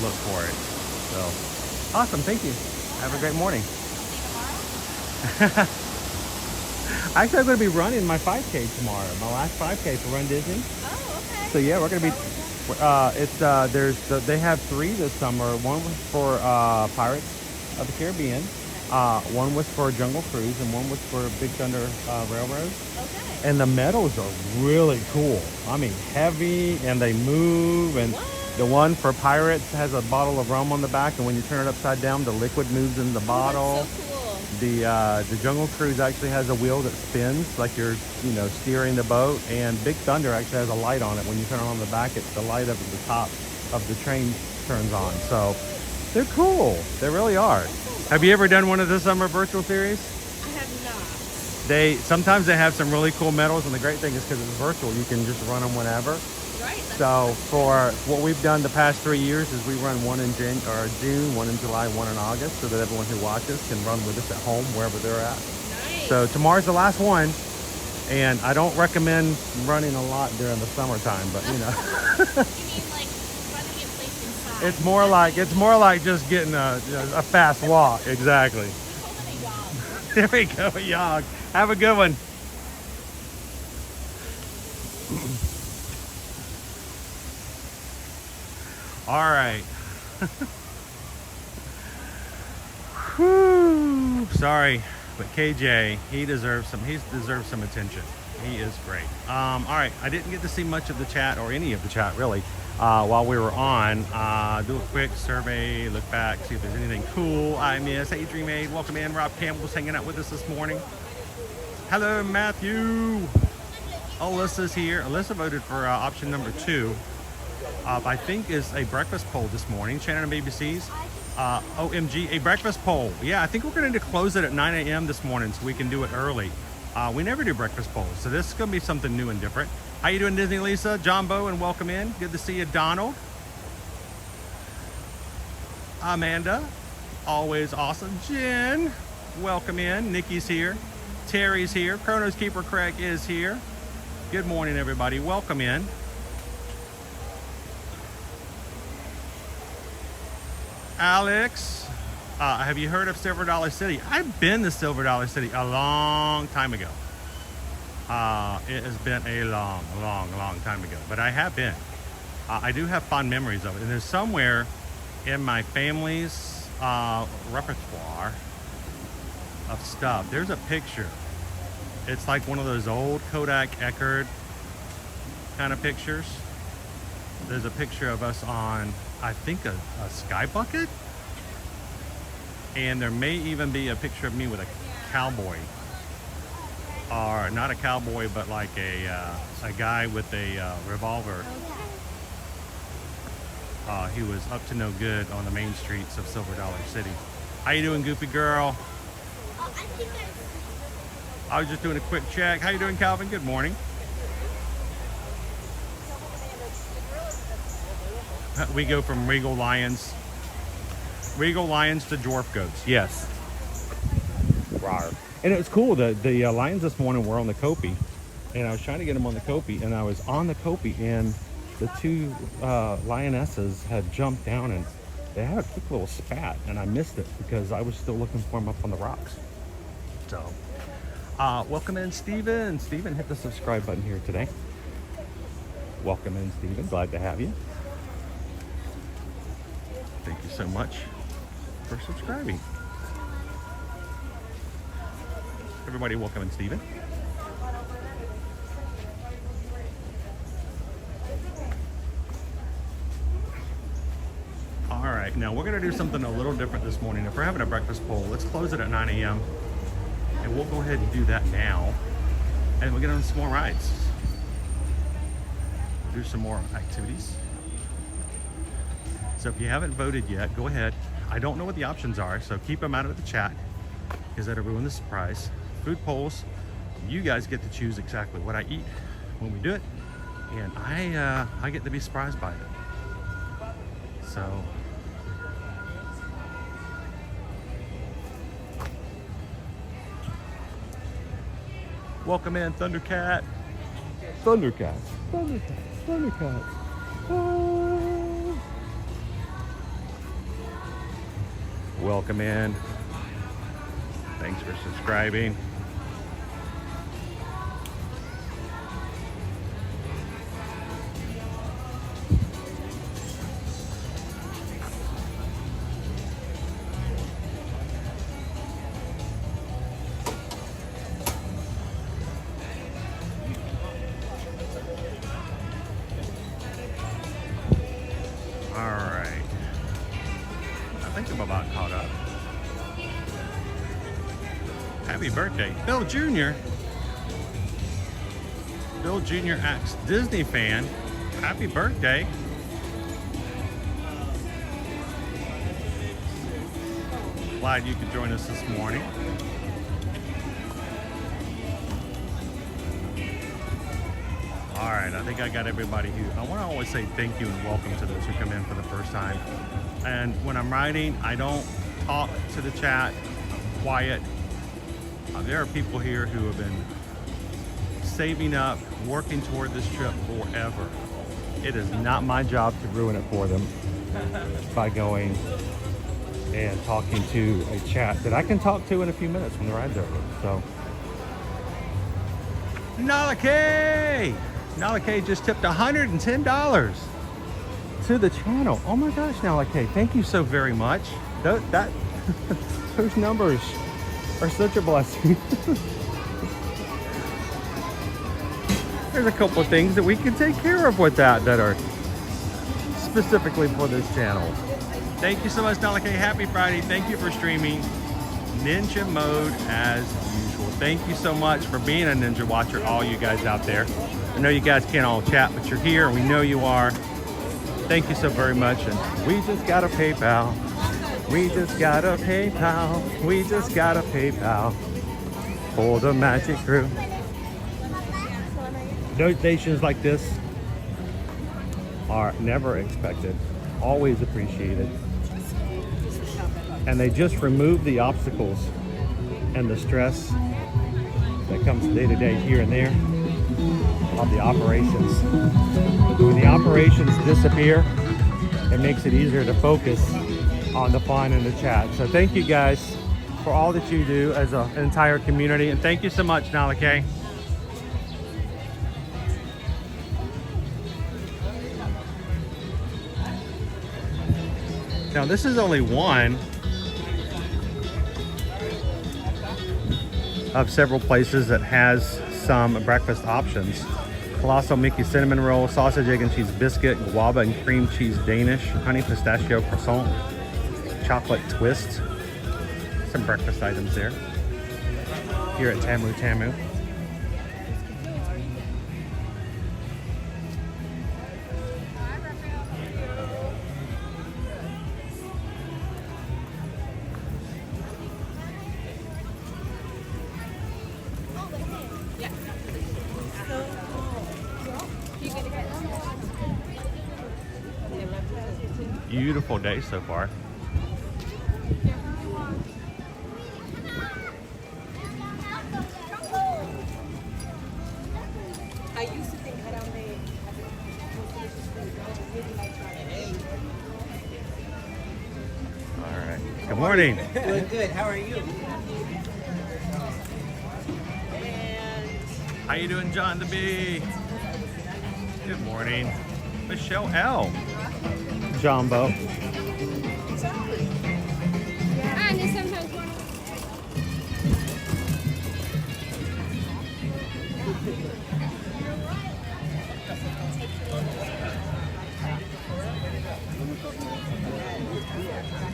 look for it. So, awesome. Thank you. Have a great morning. Actually, I'm going to be running my 5K tomorrow. My last 5K for Run Disney. Oh, okay. So yeah, we're going to be. They have 3 this summer. One was for Pirates of the Caribbean. One was for Jungle Cruise, and one was for Big Thunder Railroad. Okay. And the medals are really cool. I mean, heavy, and they move. And the one for Pirates has a bottle of rum on the back, and when you turn it upside down, the liquid moves in the bottle. That's so cool. The Jungle Cruise actually has a wheel that spins like you're, you know, steering the boat. And Big Thunder actually has a light on it. When you turn it on the back, it's the light up at the top of the train turns on. So they're cool. They really are. Have you ever done one of the summer virtual series? I have not. Sometimes they have some really cool medals, and the great thing is because it's virtual, you can just run them whenever. Right. So for what we've done the past 3 years is we run one in June, one in July, one in August, so that everyone who watches can run with us at home wherever they're at. Nice. So tomorrow's the last one, and I don't recommend running a lot during the summertime, but you know. You mean like running in place inside? It's more like just getting a fast walk. Exactly. There we go, Yog. Have a good one. All right. Whew. Sorry, but KJ, he deserves some attention. He is great. All right, I didn't get to see much of the chat, or any of the chat really, while we were on. Do a quick survey, look back, see if there's anything cool I missed. Hey, Dream Aid, welcome in. Rob Campbell's hanging out with us this morning. Hello, Matthew. Alyssa's here. Alyssa voted for option number 2. I think is a breakfast poll this morning. Shannon and BBC's. OMG, a breakfast poll. Yeah, I think we're going to close it at 9 a.m. this morning so we can do it early. We never do breakfast polls, so this is going to be something new and different. How you doing, Disney Lisa? John Bow, and welcome in. Good to see you, Donald. Amanda, always awesome. Jen, welcome in. Nikki's here. Terry's here. Chronos Keeper Craig is here. Good morning, everybody. Welcome in. Alex, have you heard of Silver Dollar City? I've been to Silver Dollar City a long time ago. It has been a long time ago, but I have been. I do have fond memories of it, and there's somewhere in my family's repertoire of stuff. There's a picture. It's like one of those old Kodak Eckerd kind of pictures. There's a picture of us on, I think, a sky bucket, and there may even be a picture of me with a cowboy, or not a cowboy, but like a guy with a revolver. He was up to no good on the main streets of Silver Dollar City. How you doing, Goofy Girl? I was just doing a quick check. How you doing, Calvin? Good morning. We go from Regal Lions to Dwarf Goats. Yes. Rawr. And it was cool. The lions this morning were on the Kopi, and I was trying to get them on the Kopi, and I was on the Kopi, and the 2 lionesses had jumped down, and they had a quick little spat, and I missed it because I was still looking for them up on the rocks. So, welcome in, Steven. Steven, hit the subscribe button here today. Welcome in, Steven. Glad to have you. Thank you so much for subscribing. Everybody, welcome in, Steven. All right, now we're gonna do something a little different this morning. If we're having a breakfast poll, let's close it at 9 a.m. and we'll go ahead and do that now. And we'll get on some more rides. Do some more activities. So if you haven't voted yet, go ahead. I don't know what the options are, so keep them out of the chat because that'll ruin the surprise. Food polls, you guys get to choose exactly what I eat when we do it, and I get to be surprised by it. So Welcome in, Thundercat. Thundercats. Thundercats. Thundercats. Ah. Welcome in. Thanks for subscribing. I'm about caught up. Happy birthday, Bill Jr. Bill Jr. acts Disney fan. Happy birthday. Glad you could join us this morning. All right, I think I got everybody who, I want to always say thank you and welcome to those who come in for the first time. And when I'm writing, I don't talk to the chat, quiet. There are people here who have been saving up, working toward this trip forever. It is not my job to ruin it for them by going and talking to a chat that I can talk to in a few minutes when the ride's over. So, Nala K just tipped $110 to the channel. Oh my gosh, Nala K, thank you so very much. Those numbers are such a blessing. There's a couple of things that we can take care of with that are specifically for this channel. Thank you so much, Nala K. Happy Friday. Thank you for streaming Ninja Mode as usual. Thank you so much for being a Ninja Watcher, all you guys out there. I know you guys can't all chat, but you're here. We know you are. Thank you so very much. And we just got a PayPal. We just got a PayPal. We just got a PayPal for the Magic Crew. Donations like this are never expected, always appreciated. And they just remove the obstacles and the stress that comes day to day here and there of the operations. When the operations disappear, it makes it easier to focus on the fun and the chat. So thank you guys for all that you do as an entire community. And thank you so much, Nala K. Now this is only one of several places that has some breakfast options. Colossal Mickey cinnamon roll, sausage, egg and cheese biscuit, guava and cream cheese Danish, honey pistachio croissant, chocolate twist. Some breakfast items there. Here at Tamu Tamu. Beautiful day so far. I used to think Harambe All right. Good morning. Doing good. How are you? How you doing, John the B? Good morning. Michelle L. Jumbo.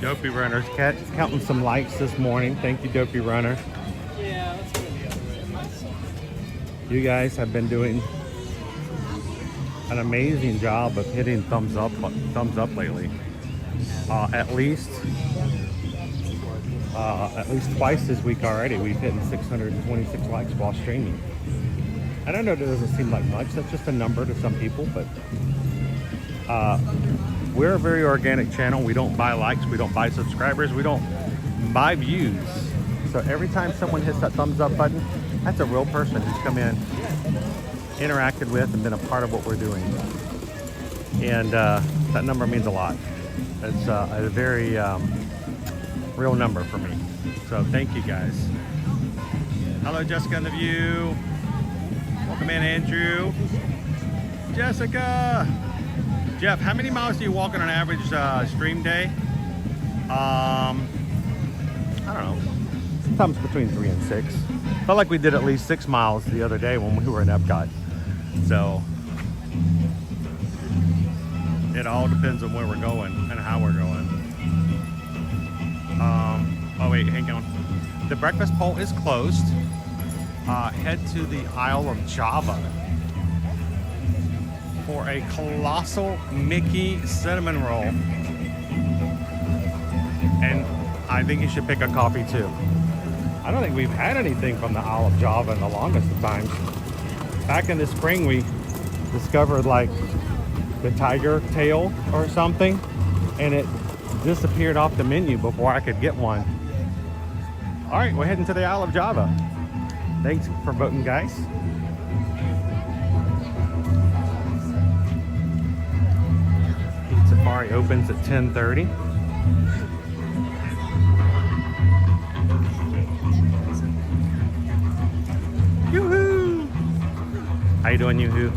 Dopey Runner's counting some likes this morning. Thank you, Dopey Runner. You guys have been doing an amazing job of hitting thumbs up lately. At least twice this week already, we've hit 626 likes while streaming. And I know that doesn't seem like much. That's just a number to some people, but we're a very organic channel. We don't buy likes, we don't buy subscribers, we don't buy views. So every time someone hits that thumbs up button, That's a real person who's come in, interacted with, and been a part of what we're doing. And that number means a lot. It's a very real number for me. So thank you guys. Hello, Jessica in the view. Welcome in, Andrew. Jessica. Jeff, how many miles do you walk on an average stream day? I don't know. Sometimes between 3 and 6. Felt like we did at least 6 miles the other day when we were in Epcot. So it all depends on where we're going and how we're going. Oh wait, hang on. The breakfast pole is closed. Head to the Isle of Java for a colossal Mickey cinnamon roll. And I think you should pick a coffee too. I don't think we've had anything from the Isle of Java in the longest of times. Back in the spring, we discovered like the tiger tail or something, and it disappeared off the menu before I could get one. All right, we're heading to the Isle of Java. Thanks for voting, guys. Peak Safari opens at 10:30. Yoo-hoo! How you doing, Yoo-hoo?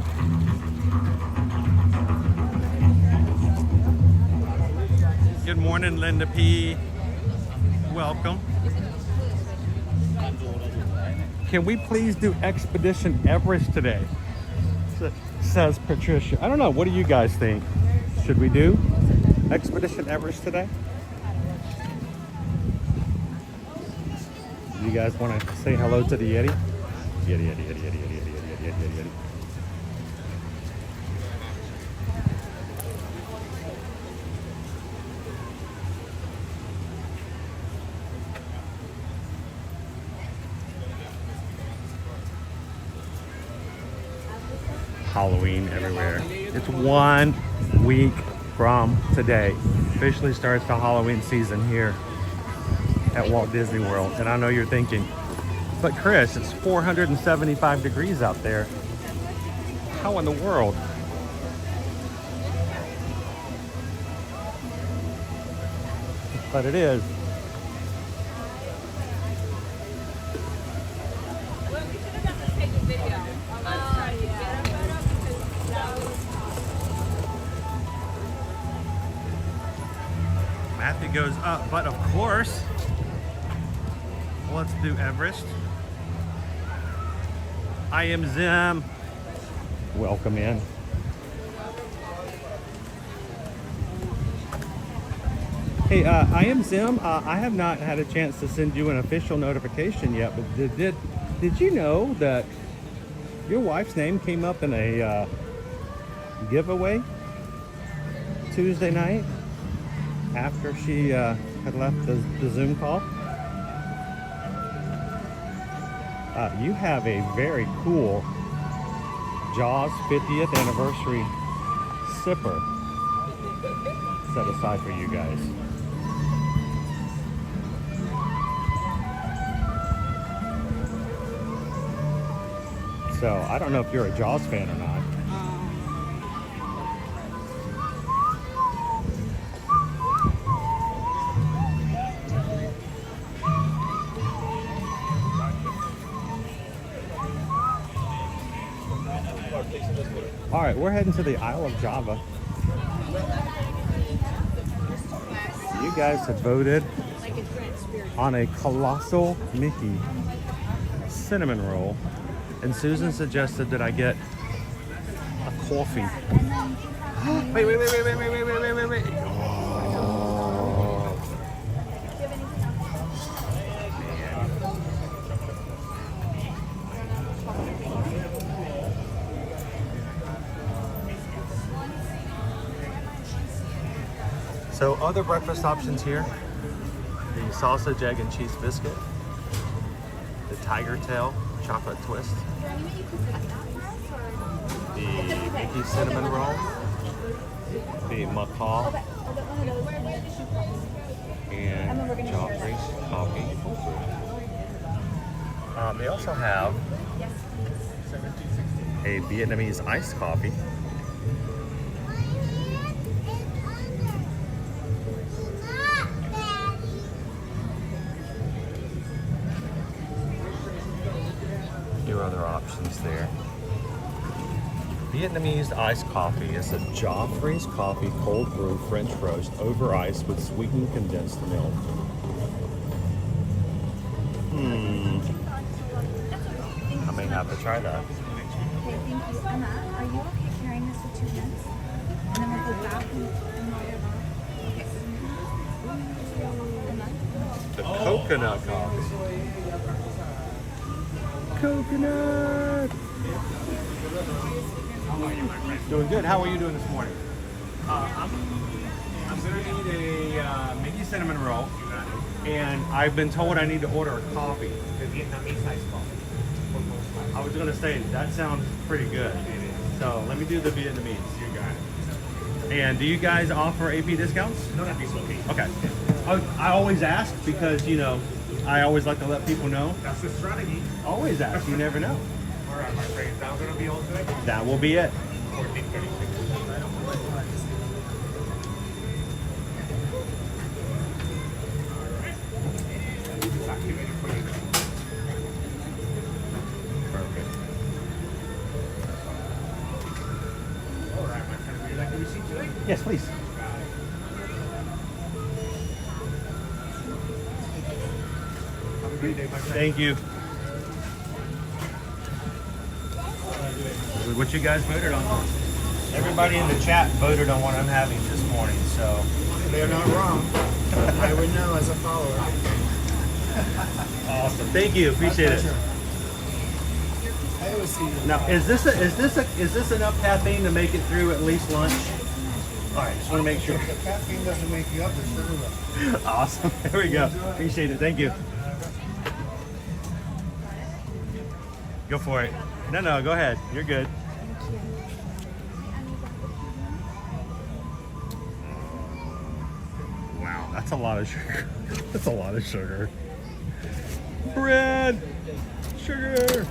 Good morning, Linda P. Welcome. Can we please do Expedition Everest today? Says Patricia. I don't know. What do you guys think? Should we do Expedition Everest today? You guys want to say hello to the Yeti? Yeti, Yeti, Yeti, Yeti, Yeti, Yeti, Yeti, Yeti, Yeti, Yeti. Halloween everywhere. It's 1 week from today. Officially starts the Halloween season here at Walt Disney World. And I know you're thinking, but Chris, it's 475 degrees out there. How in the world? But it is. Matthew goes up, but of course, let's do Everest. I am Zim. Welcome in. Hey, I am Zim. I have not had a chance to send you an official notification yet, but did you know that your wife's name came up in a giveaway Tuesday night after she had left the Zoom call? You have a very cool Jaws 50th anniversary sipper set aside for you guys. So I don't know if you're a Jaws fan or not. All right, we're heading to the Isle of Java. You guys have voted on a colossal Mickey cinnamon roll, and Susan suggested that I get a coffee. Wait. Oh. So other breakfast options here, the sausage, egg, and cheese biscuit, the tiger tail chocolate twist, the Mickey cinnamon roll, the macaw, and Joffrey's coffee. They also have a Vietnamese iced coffee. Few other options there. Vietnamese iced coffee is a Joffrey's coffee cold brew French roast over ice with sweetened condensed milk. I may have to try that. Okay, thank you. Emma, are you okay carrying this for 2 minutes? And then we'll go back and The coconut coffee. Coconut! Doing good. How are you doing this morning? I'm gonna need a Mickey cinnamon roll, and I've been told I need to order a coffee, a Vietnamese iced coffee. I was gonna say that sounds pretty good. So let me do the Vietnamese. You got it. And do you guys offer AP discounts? No, not this one. Okay. I always ask because I always like to let people know. That's the strategy. Always ask. You never know. All right, my friend. Is that going to be all today? That will be it. 1436. Perfect. All right, my friend. Would you like the receipt today? Yes, please. Have a great day, my friend. Thank you. What you guys voted on? Everybody in the chat voted on what I'm having this morning, so. They're not wrong. I would know as a follower. Awesome. Thank you. Appreciate it. I always see you. Now, is this enough caffeine to make it through at least lunch? All right, just want to make sure. If the caffeine doesn't wake you up, the sugar will. Awesome. There we go. Appreciate it. Thank you. Go for it. No, go ahead. You're good. Wow, that's a lot of sugar. That's a lot of sugar. Bread, sugar.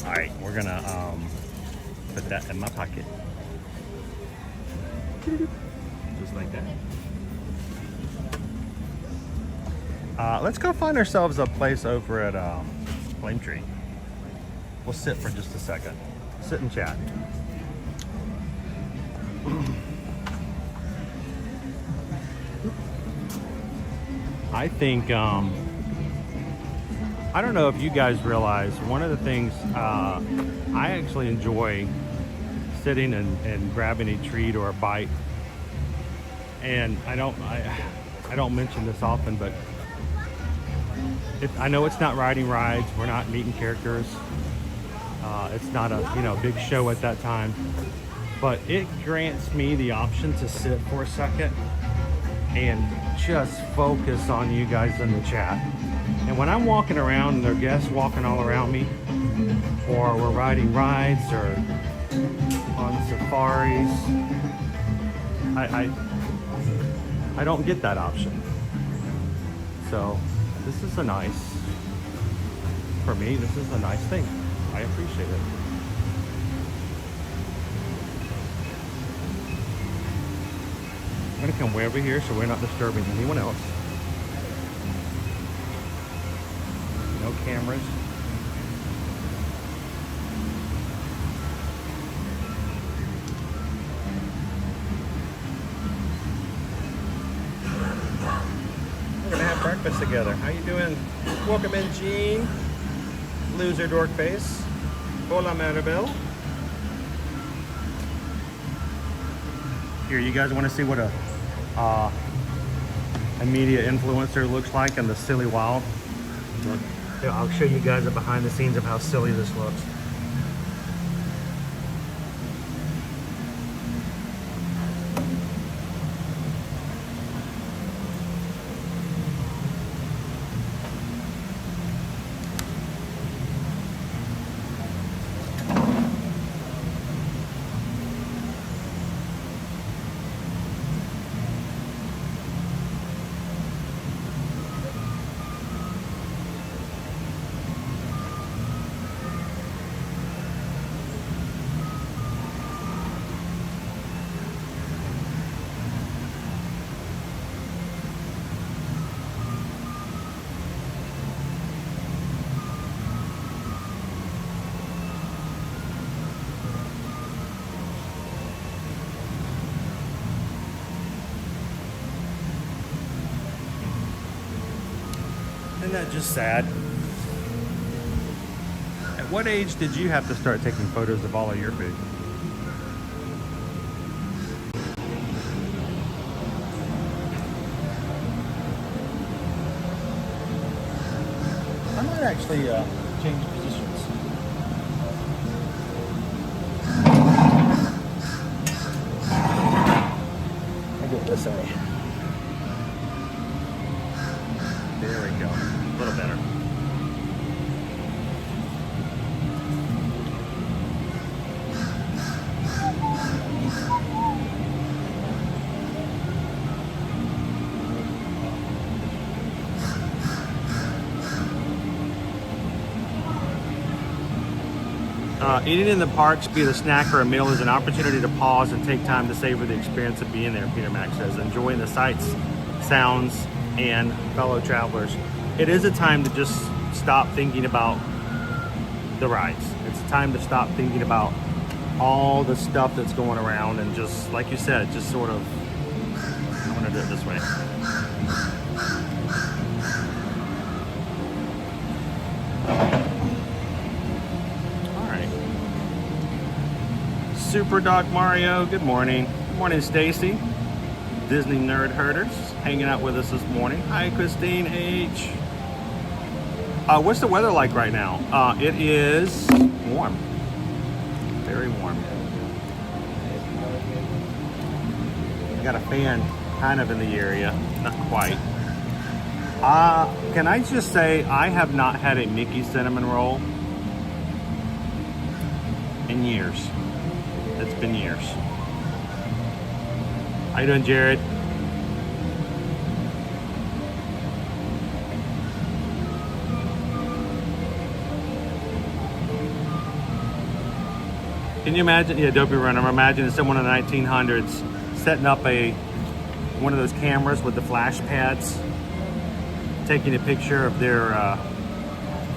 All right, we're gonna put that in my pocket. Just like that. Let's go find ourselves a place over at Flame Tree. We'll sit for just a second. Sit and chat. I think, I don't know if you guys realize, one of the things I actually enjoy sitting and grabbing a treat or a bite. And I don't mention this often, but I know it's not riding rides. We're not meeting characters. It's not a big show at that time, but it grants me the option to sit for a second and just focus on you guys in the chat. And when I'm walking around and there are guests walking all around me, or we're riding rides or on safaris, I don't get that option. So this is for me, this is a nice thing. I appreciate it. I'm gonna come way over here so we're not disturbing anyone else. No cameras. We're gonna have breakfast together. How you doing? Welcome in, Gene. Loser dork face. Hola, Maribel. Here, you guys want to see what a media influencer looks like in the silly wild? Look, I'll show you guys a behind the scenes of how silly this looks. Isn't that just sad? At what age did you have to start taking photos of all of your food? I might actually change positions. I'll do it this way. There we go. A little better. Eating in the parks, be it a snack or a meal, is an opportunity to pause and take time to savor the experience of being there, Peter Mack says, enjoying the sights, sounds, and fellow travelers. It is a time to just stop thinking about the rides. It's a time to stop thinking about all the stuff that's going around and just, like you said, just sort of, I'm gonna do it this way. Super Doc Mario, good morning. Good morning, Stacy. Disney Nerd Herders hanging out with us this morning. Hi, Christine H. What's the weather like right now? It is warm. Very warm. I got a fan kind of in the area, not quite. Can I just say I have not had a Mickey cinnamon roll in years. It's been years. How you doing, Jared? Can you imagine? Yeah, Dopey Runner. I'm imagining someone in the 1900s setting up one of those cameras with the flash pads, taking a picture of their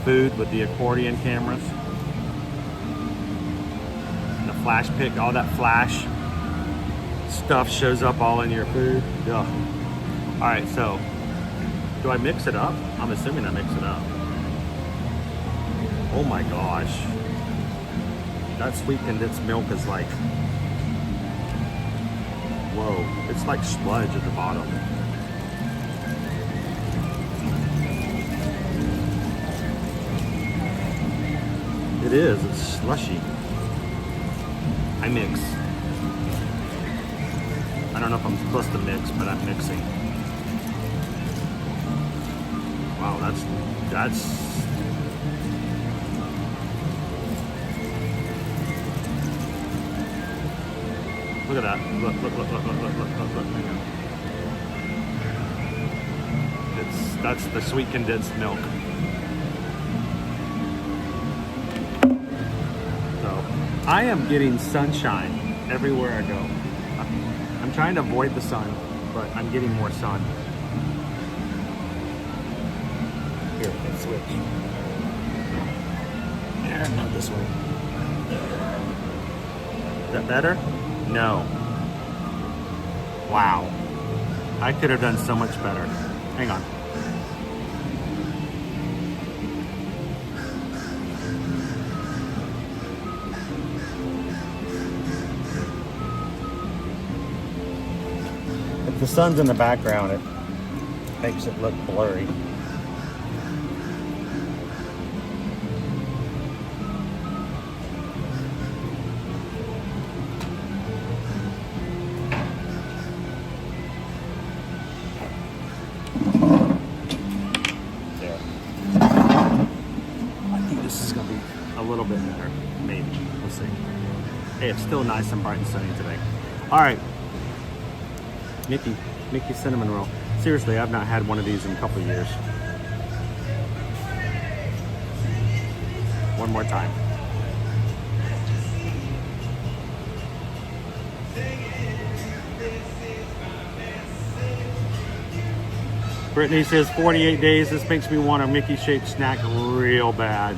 food with the accordion cameras. Flash pick, all that flash stuff shows up all in your food. Ugh. All right, so do I mix it up? I'm assuming I mix it up. Oh my gosh, that sweet condensed milk is like, whoa, it's like sludge at the bottom. It is, it's slushy. I mix. I don't know if I'm supposed to mix, but I'm mixing. Wow, that's look at that. Look. That's the sweet condensed milk. I am getting sunshine everywhere I go. I'm trying to avoid the sun, but I'm getting more sun. Here, let's switch. Yeah, not this way. Is that better? No. Wow. I could have done so much better. Hang on. If the sun's in the background, it makes it look blurry. There. I think this is going to be a little bit better. Maybe. We'll see. Hey, it's still nice and bright and sunny today. All right. Mickey cinnamon roll. Seriously, I've not had one of these in a couple of years. One more time. Brittany says 48 days. This makes me want a Mickey shaped snack real bad.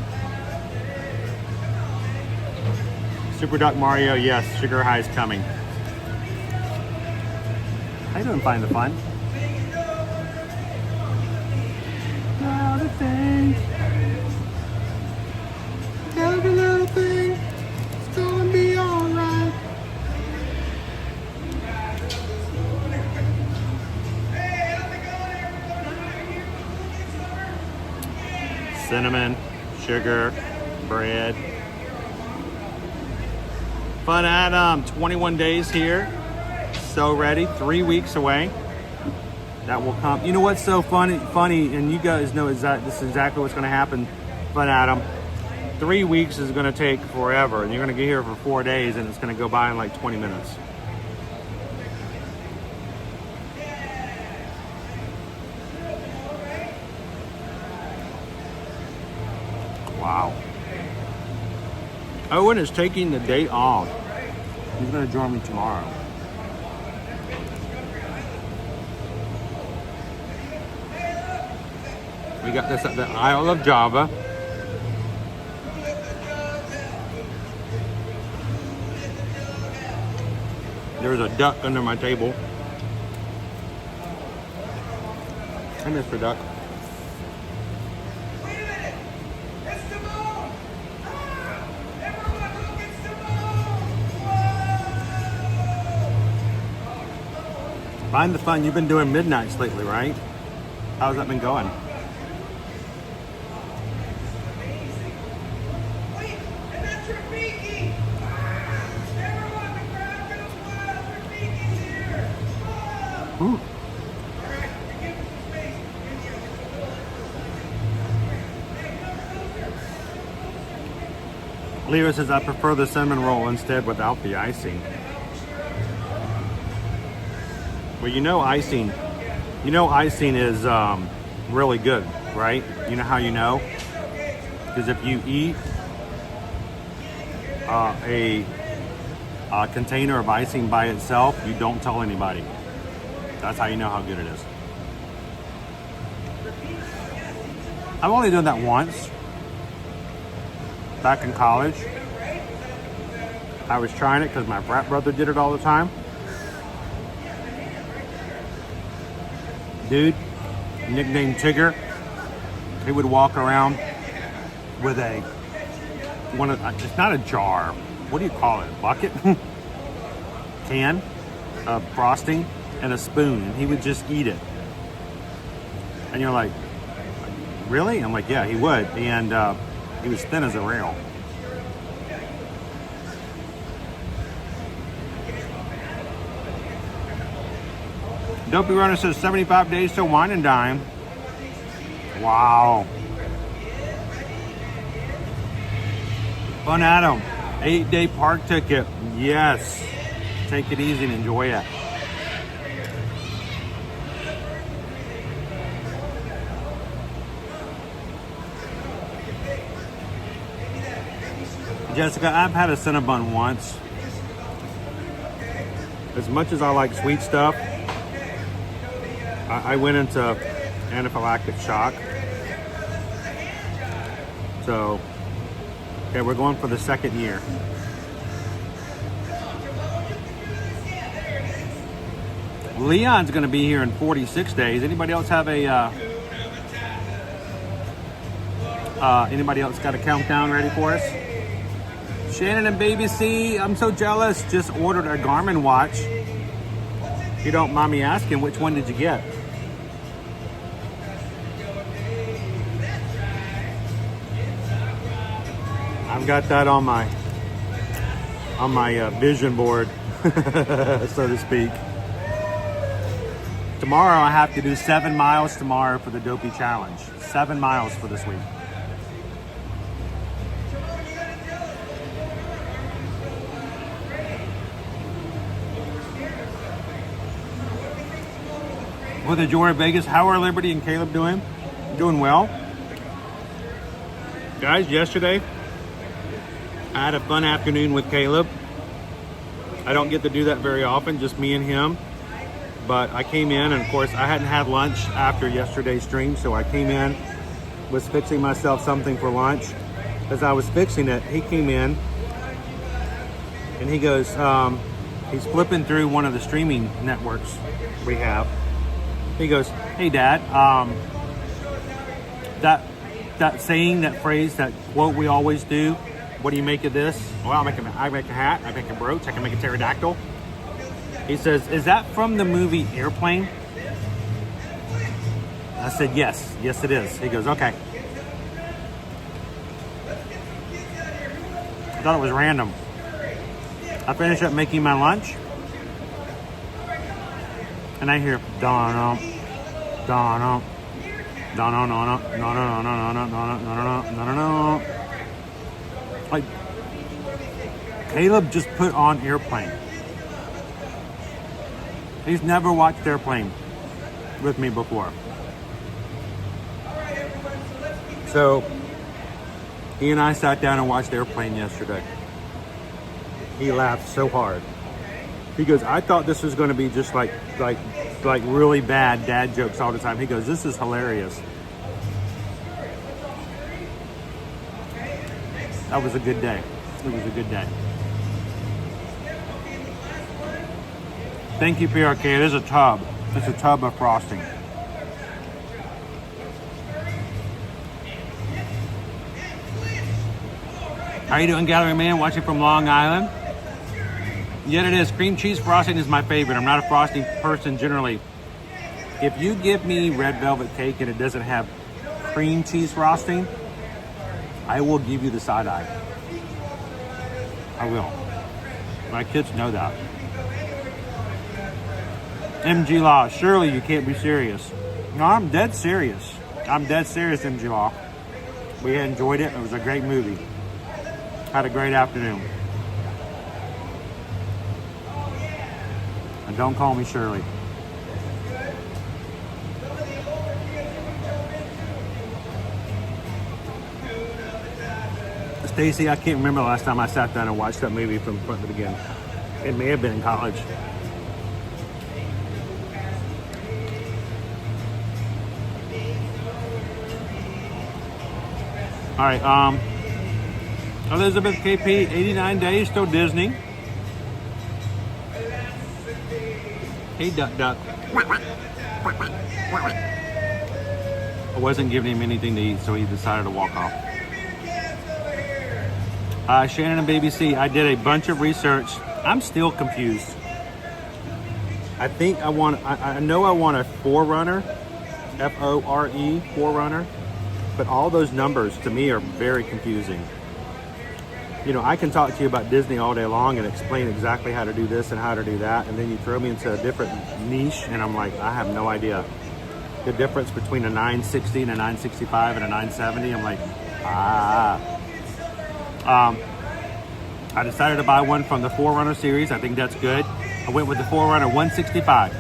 Super Duck Mario, yes, Sugar High is coming. How you doing, Find the Fun? all the things. Every little thing is gonna be alright. Cinnamon, sugar, bread. Fun Adam, 21 days here. So ready, 3 weeks away. That will come. You know what's so funny, and you guys know this is exactly what's gonna happen, Fun Adam. 3 weeks is gonna take forever, and you're gonna get here for 4 days, and it's gonna go by in like 20 minutes. Wow. Owen is taking the day off. He's gonna join me tomorrow. We got this at the Isle of Java. There's a duck under my table. Hi, Mr. Duck. Find the fun. You've been doing midnights lately, right? How's that been going? Ooh. Leo says, I prefer the cinnamon roll instead without the icing. Well, you know icing is really good, right? You know how you know? Because if you eat a container of icing by itself, you don't tell anybody. That's how you know how good it is. I've only done that once. Back in college. I was trying it because my frat brother did it all the time. Dude, nicknamed Tigger, he would walk around with it's not a jar. What do you call it? A bucket? Can of frosting and a spoon, and he would just eat it. And you're like, really? I'm like, yeah, he would. And he was thin as a rail. Dopey Runner says 75 days to wine and dine. Wow. Fun Adam, 8-day park ticket. Yes. Take it easy and enjoy it. Jessica, I've had a Cinnabon once. As much as I like sweet stuff, I went into anaphylactic shock. So, okay, we're going for the second year. Leon's going to be here in 46 days. Anybody else have anybody else got a countdown ready for us? Shannon and Baby C, I'm so jealous. Just ordered a Garmin watch. If you don't mind me asking, which one did you get? I've got that on my vision board, so to speak. Tomorrow I have to do 7 miles tomorrow for the Dopey Challenge. 7 miles for this week. With the joy of Vegas, how are Liberty and Caleb doing? Doing well. Guys, yesterday I had a fun afternoon with Caleb. I don't get to do that very often, just me and him. But I came in, and of course I hadn't had lunch after yesterday's stream, so I came in, was fixing myself something for lunch. As I was fixing it, he came in and he goes, he's flipping through one of the streaming networks we have. He goes, hey Dad, that saying, that phrase, that quote we always do. What do you make of this? Well, I make a hat, I make a brooch, I can make a pterodactyl. He says, is that from the movie Airplane? I said, yes it is. He goes, okay. I thought it was random. I finished up making my lunch, and I hear Donna. Like, Caleb just put on Airplane. He's never watched Airplane with me before. So he and I sat down and watched Airplane yesterday. He laughed so hard. He goes, I thought this was going to be just like really bad dad jokes all the time. He goes, this is hilarious. That was a good day. It was a good day. Thank you, PRK. It is a tub. It's a tub of frosting. How you doing, Gallery Man? Watching from Long Island. Yet it is. Cream cheese frosting is my favorite. I'm not a frosting person generally. If you give me red velvet cake and it doesn't have cream cheese frosting, I will give you the side eye. I will. My kids know that. MG Law, surely you can't be serious. No, I'm dead serious. I'm dead serious, MG Law. We enjoyed it. It was a great movie. Had a great afternoon. And don't call me Shirley. Stacy, I can't remember the last time I sat down and watched that movie from front to beginning. It may have been in college. All right, Elizabeth KP, 89 days till Disney. Hey, Duck Duck. I wasn't giving him anything to eat, so he decided to walk off. Shannon and Baby C, I did a bunch of research. I'm still confused. I think I know I want a Forerunner, F-O-R-E, Forerunner, but all those numbers to me are very confusing. You know, I can talk to you about Disney all day long and explain exactly how to do this and how to do that, and then you throw me into a different niche, and I'm like, I have no idea. The difference between a 960 and a 965 and a 970, I'm like, I decided to buy one from the Forerunner series. I think that's good. I went with the Forerunner 165.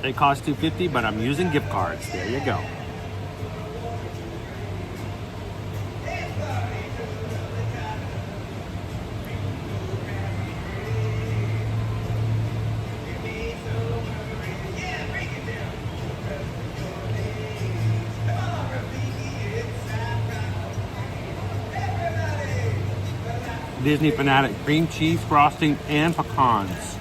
It costs $250, but I'm using gift cards. There you go. Disney Fanatic, cream cheese frosting and pecans.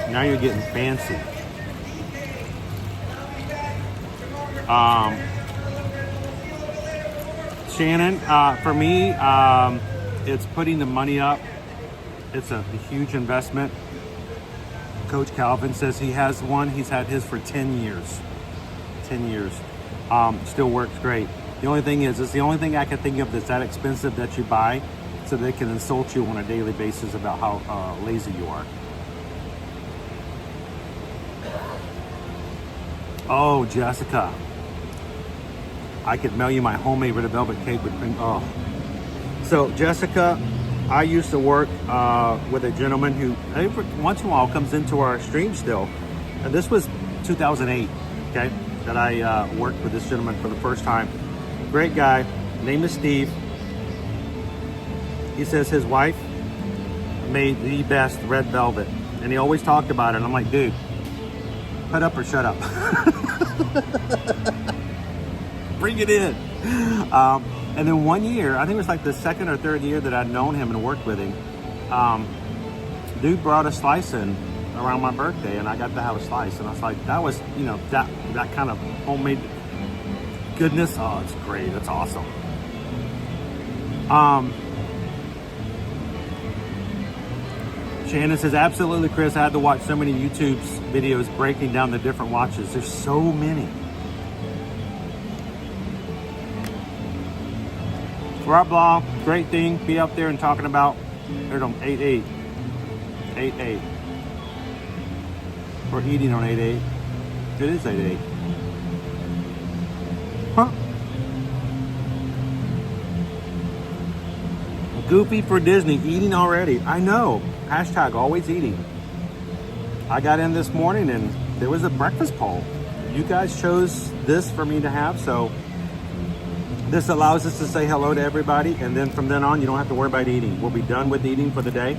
Now you're getting fancy. Shannon, for me, it's putting the money up. It's a huge investment. Coach Calvin says he has one. He's had his for 10 years. 10 years. Still works great. The only thing is, it's the only thing I can think of that's that expensive that you buy so they can insult you on a daily basis about how lazy you are. Oh, Jessica. I could mail you my homemade red velvet cake with cream. Oh. So, Jessica, I used to work with a gentleman who every once in a while comes into our stream still. And this was 2008, okay, that I worked with this gentleman for the first time. Great guy, name is Steve. He says his wife made the best red velvet, and he always talked about it. And I'm like, dude, put up or shut up. Bring it in. And then one year, I think it was like the second or third year that I'd known him and worked with him, dude brought a slice in around my birthday, and I got to have a slice, and I was like, that was, you know, that kind of homemade goodness. Oh, it's great. It's awesome. Shannon says, absolutely, Chris. I had to watch so many YouTube videos breaking down the different watches. There's so many. Rob Law, great thing. Be up there and talking about, there's on 8.8. 8.8. We're eating on 8.8. It is 8.8. Huh? Goofy for Disney, eating already. I know. Hashtag always eating. I got in this morning and there was a breakfast poll. You guys chose this for me to have, so this allows us to say hello to everybody, and then from then on, you don't have to worry about eating. We'll be done with eating for the day.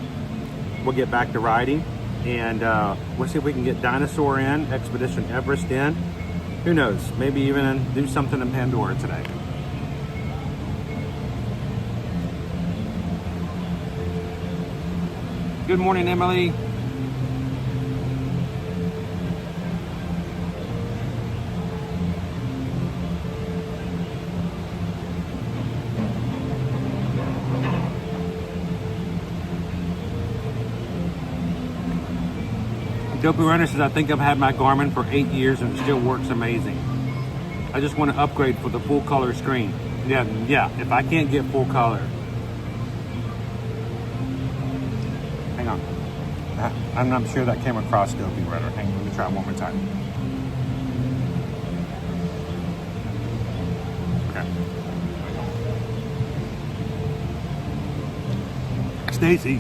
We'll get back to riding, and we'll see if we can get Dinosaur in, Expedition Everest in. Who knows? Maybe even do something in Pandora today. Good morning, Emily. Dopey Runner says, I think I've had my Garmin for 8 years and it still works amazing. I just want to upgrade for the full color screen. Yeah, if I can't get full color. Hang on. I'm not sure that came across, Dopey Runner. Hang on, let me try it one more time. Okay. Stacy,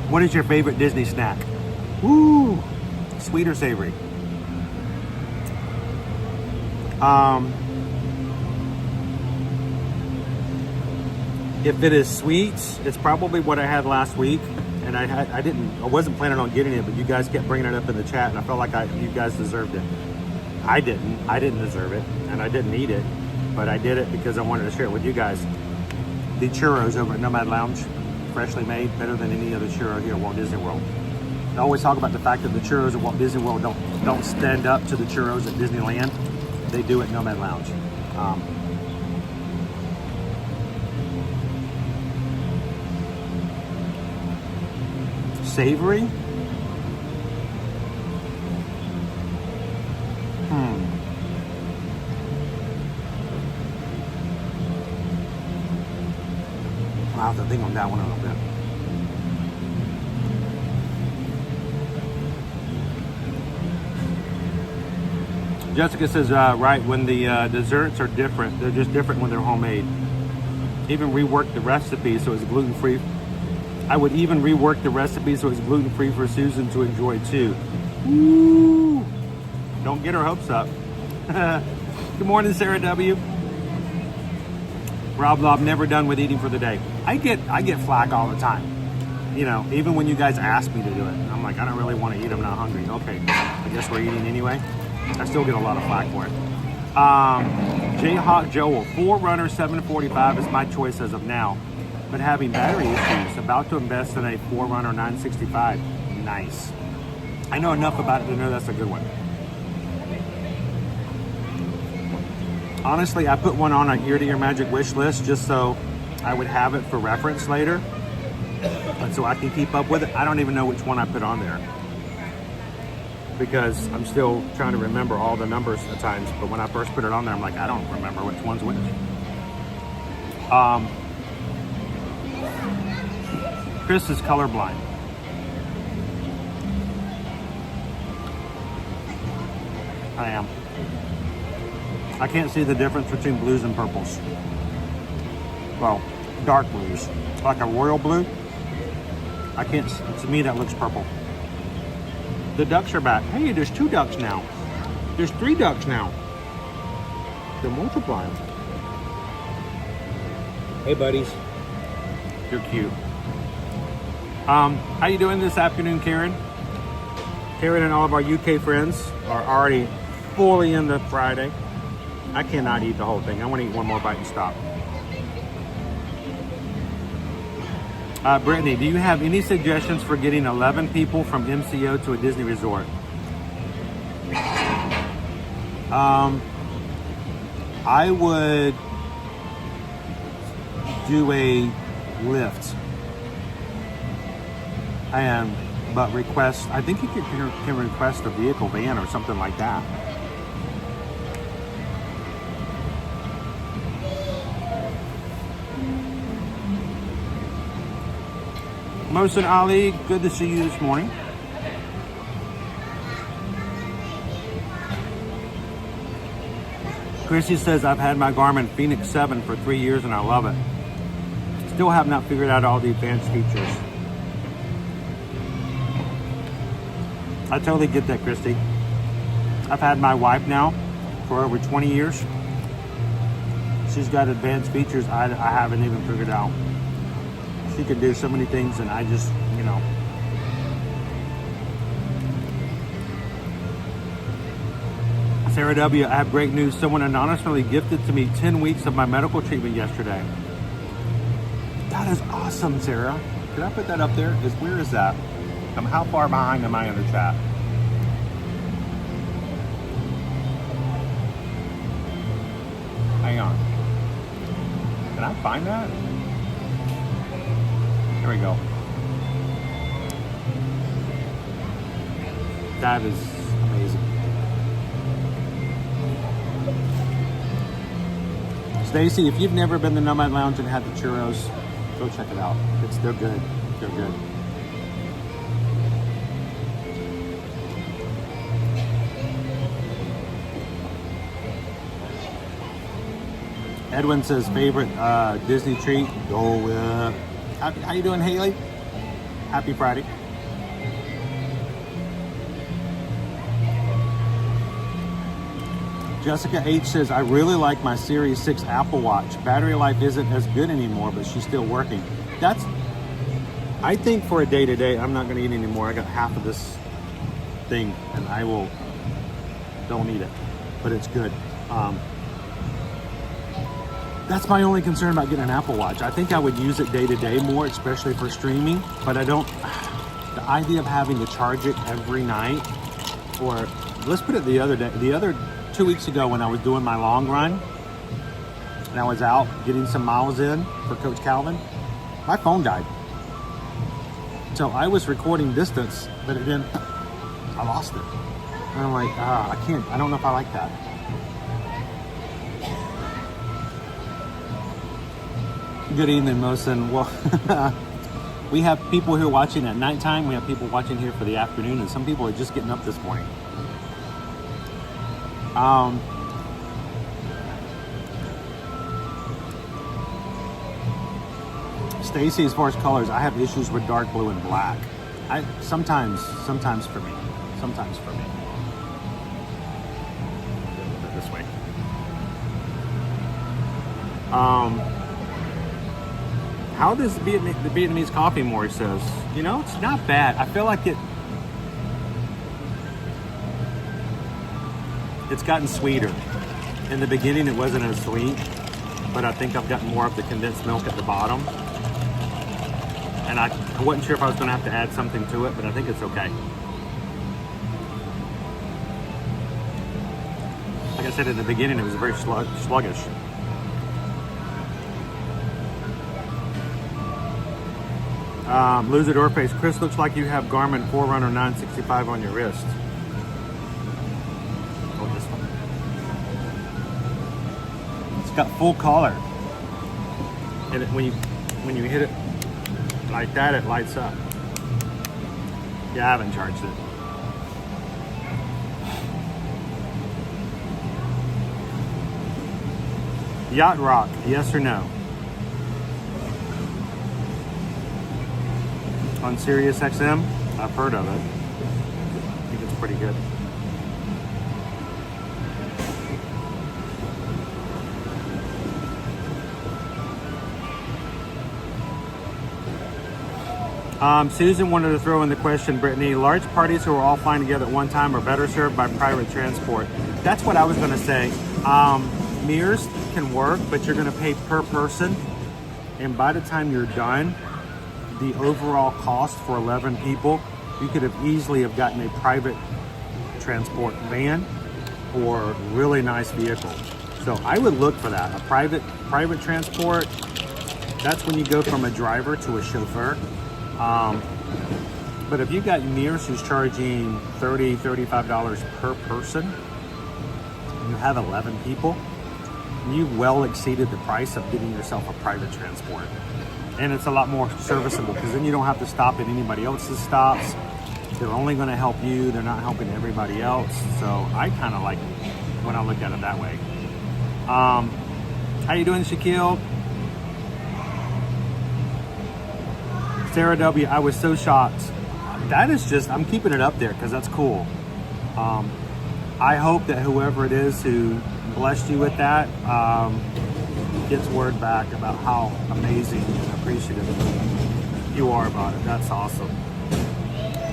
what is your favorite Disney snack? Woo! Sweet or savory? If it is sweet, it's probably what I had last week, and I wasn't planning on getting it, but you guys kept bringing it up in the chat, and I felt like you guys deserved it. I didn't deserve it, and I didn't eat it, but I did it because I wanted to share it with you guys. The churros over at Nomad Lounge, freshly made, better than any other churro here at Walt Disney World. I always talk about the fact that the churros at Walt Disney World don't stand up to the churros at Disneyland. They do at Nomad Lounge. Savory? I'll have to think on that one a little bit. Jessica says, right, when the desserts are different, they're just different when they're homemade. Even rework the recipe so it's gluten-free. I would even rework the recipe so it's gluten-free for Susan to enjoy too. Woo! Don't get her hopes up. Good morning, Sarah W. Rob Lob, never done with eating for the day. I get flack all the time. You know, even when you guys ask me to do it. I'm like, I don't really want to eat, I'm not hungry. Okay, I guess we're eating anyway. I still get a lot of flack for it. J-Hawk Joel, 4Runner 745 is my choice as of now, but having battery issues, about to invest in a 4Runner 965. Nice. I know enough about it to know that's a good one. Honestly, I put one on an ear-to-ear magic wish list just so I would have it for reference later, and so I can keep up with it. I don't even know which one I put on there, because I'm still trying to remember all the numbers at times. But when I first put it on there, I'm like, I don't remember which one's which. Chris is colorblind. I am. I can't see the difference between blues and purples. Well, dark blues. Like a royal blue. I can't, to me that looks purple. The ducks are back. Hey, there's 2 ducks now. There's 3 ducks now. They're multiplying. Hey, buddies. You're cute. How you doing this afternoon, Karen? Karen and all of our UK friends are already fully into Friday. I cannot eat the whole thing. I want to eat one more bite and stop. Brittany, do you have any suggestions for getting 11 people from MCO to a Disney resort? I would do a lift, but request. I think you can request a vehicle van or something like that. Mohsen Ali, good to see you this morning. Chrissy says, I've had my Garmin Fenix 7 for 3 years and I love it. Still have not figured out all the advanced features. I totally get that, Christy. I've had my wife now for over 20 years. She's got advanced features I haven't even figured out. She can do so many things and I just, you know. Sarah W., I have great news. Someone anonymously gifted to me 10 weeks of my medical treatment yesterday. That is awesome, Sarah. Can I put that up there? Where is that? How far behind am I in the chat? Hang on. Can I find that? There we go. That is amazing. Stacy, if you've never been to Nomad Lounge and had the churros, go check it out. They're good. They're good. Edwin says favorite Disney treat. How you doing, Haley? Happy Friday. Jessica H says, I really like my Series 6 Apple Watch. Battery life isn't as good anymore, but she's still working. I think for a day-to-day, I'm not going to eat anymore. I got half of this thing, and don't eat it, but it's good. That's my only concern about getting an Apple Watch. I think I would use it day-to-day more, especially for streaming, but I don't, the idea of having to charge it every night, or let's put it the other 2 weeks ago when I was doing my long run, and I was out getting some miles in for Coach Calvin, my phone died. So I was recording distance, but then I lost it. And I'm like, I don't know if I like that. Good evening, Mohsen. Well, we have people here watching at nighttime. We have people watching here for the afternoon, and some people are just getting up this morning. Stacy, as far as colors, I have issues with dark blue and black. Sometimes for me. Put it this way. How does the Vietnamese coffee, Maury says? You know, it's not bad. I feel like it's gotten sweeter. In the beginning, it wasn't as sweet, but I think I've gotten more of the condensed milk at the bottom. And I wasn't sure if I was going to have to add something to it, but I think it's okay. Like I said, in the beginning, it was very sluggish. Loser Doorface, Chris, looks like you have Garmin Forerunner 965 on your wrist. Oh, this one. It's got full color, and when you hit it like that, it lights up. Yeah, I haven't charged it. Yacht Rock, yes or no? On Sirius XM, I've heard of it. I think it's pretty good. Susan wanted to throw in the question, Brittany, large parties who are all flying together at one time are better served by private transport. That's what I was going to say. Mirrors can work, but you're going to pay per person. And by the time you're done, the overall cost for 11 people, you could have easily have gotten a private transport van or really nice vehicle. So I would look for that. A private transport, that's when you go from a driver to a chauffeur. But if you got Mears who's charging $30, $35 per person, and you have 11 people, you well exceeded the price of getting yourself a private transport. And it's a lot more serviceable because then you don't have to stop at anybody else's stops. They're only going to help you. They're not helping everybody else. So I kind of like it when I look at it that way. How you doing, Shaquille? Sarah W., I was so shocked. That is just, I'm keeping it up there because that's cool. I hope that whoever it is who blessed you with that gets word back about how amazing and appreciative you are about it. That's awesome.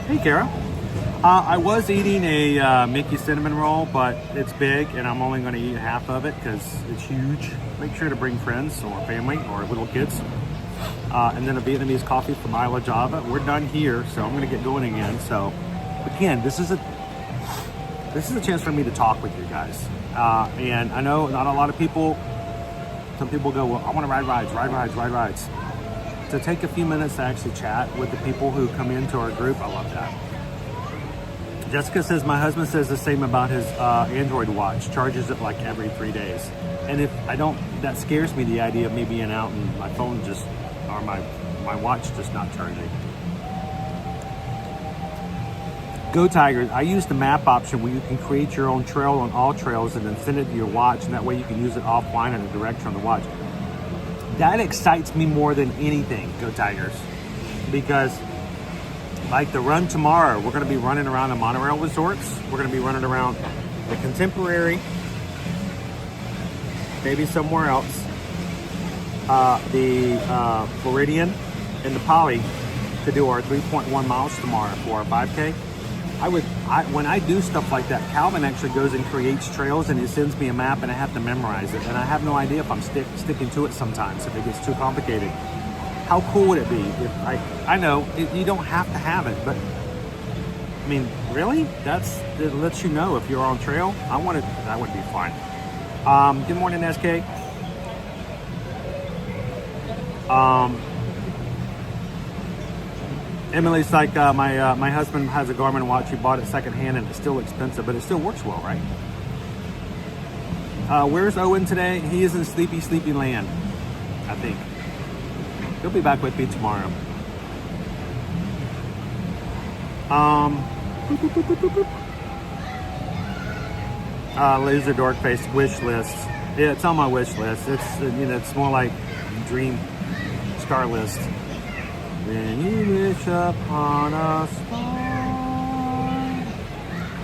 Hey, Kara. I was eating a Mickey cinnamon roll, but it's big and I'm only going to eat half of it because it's huge. Make sure to bring friends or family or little kids. And then a Vietnamese coffee from Isla Java. We're done here, so I'm going to get going again. So, again, this is a chance for me to talk with you guys. And I know not a lot of people, some people go, well, I want to ride rides. To take a few minutes to actually chat with the people who come into our group, I love that. Jessica says, my husband says the same about his Android watch, charges it like every 3 days. And if I don't, that scares me, the idea of me being out and my phone just, or my watch just not charging. Go Tigers. I use the map option where you can create your own trail on all trails and then send it to your watch, and that way you can use it offline in the direction on the watch. That excites me more than anything, Go Tigers, because like the run tomorrow, we're going to be running around the monorail resorts. We're going to be running around the Contemporary, maybe somewhere else, the Floridian, and the Poly to do our 3.1 miles tomorrow for our 5K. When I do stuff like that, Calvin actually goes and creates trails and he sends me a map and I have to memorize it. And I have no idea if I'm sticking to it sometimes, if it gets too complicated. How cool would it be if I know you don't have to have it, but I mean, really? It lets you know if you're on trail. That would be fun. Good morning, SK. Emily's like, my husband has a Garmin watch. He bought it secondhand and it's still expensive, but it still works well, right? Where's Owen today? He is in Sleepy Land, I think. He'll be back with me tomorrow. Laser Dork Face wish list. Yeah, it's on my wish list. It's it's more like dream star list. When you wish upon a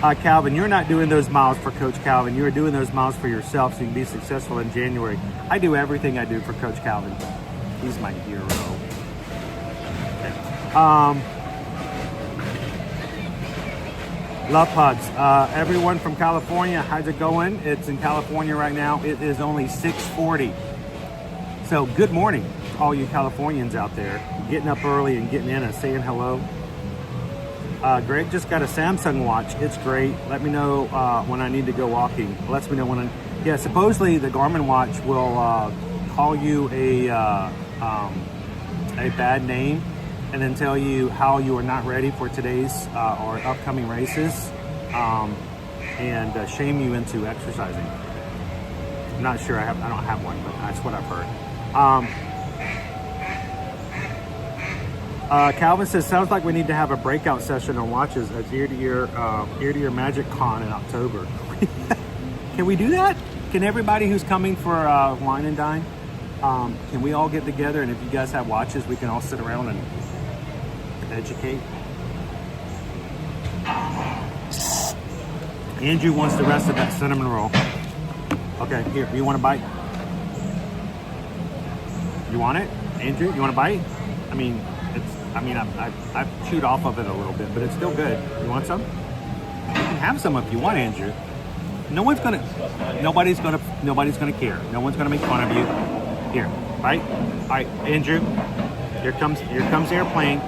star. Calvin, you're not doing those miles for Coach Calvin. You're doing those miles for yourself so you can be successful in January. I do everything I do for Coach Calvin. He's my hero. Okay. Love Pods. Everyone from California, how's it going? It's in California right now. It is only 6:40. So good morning to all you Californians out there. Getting up early and getting in and saying hello. Greg just got a Samsung watch. It's great. Let me know when I need to go walking. Lets me know when yeah, supposedly the Garmin watch will call you a bad name and then tell you how you are not ready for today's or upcoming races and shame you into exercising. I'm not sure. I don't have one, but that's what I've heard. Calvin says, sounds like we need to have a breakout session on watches at Ear to Ear Magic Con in October. Can we do that? Can everybody who's coming for Wine and Dine, can we all get together, and if you guys have watches, we can all sit around and educate? Andrew wants the rest of that cinnamon roll. Okay, here, you want a bite? You want it? Andrew, you want a bite? I've chewed off of it a little bit, but it's still good. You want some? You can have some if you want, Andrew. Nobody's gonna care. No one's gonna make fun of you. Here, bite. All right, Andrew. Here comes the airplane.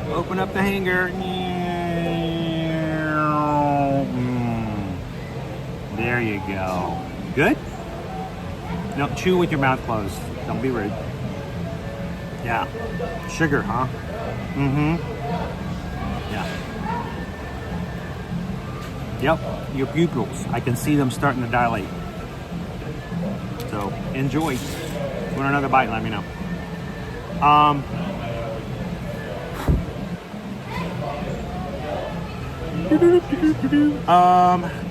Open up the hangar. There you go. Good? No, chew with your mouth closed. Don't be rude. Yeah. Sugar, huh? Mm-hmm. Yeah. Yep, your pupils. I can see them starting to dilate. So, enjoy. If you want another bite, let me know.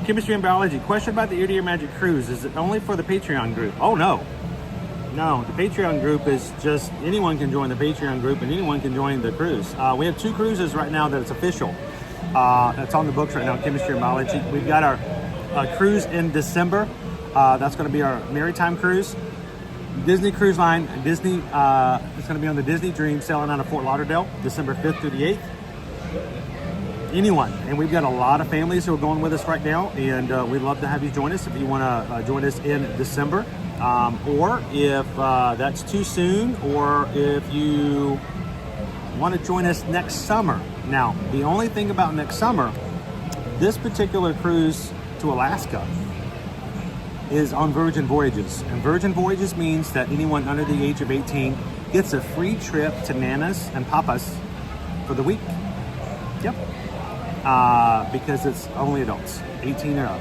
Chemistry and biology. Question about the Ear to Ear Magic Cruise. Is it only for the Patreon group? Oh, no. No, the Patreon group is just, anyone can join the Patreon group and anyone can join the cruise. We have 2 cruises right now that it's official. That's on the books right now, Chemistry and Biology. We've got our cruise in December. That's going to be our Maritime cruise. Disney Cruise Line, Disney, it's going to be on the Disney Dream sailing out of Fort Lauderdale, December 5th through the 8th. Anyone, and we've got a lot of families who are going with us right now, and we'd love to have you join us if you want to join us in December, or if that's too soon, or if you want to join us next summer. Now, the only thing about next summer, this particular cruise to Alaska is on Virgin Voyages, and Virgin Voyages means that anyone under the age of 18 gets a free trip to Nana's and Papa's for the week. Yep. Because it's only adults, 18 or up.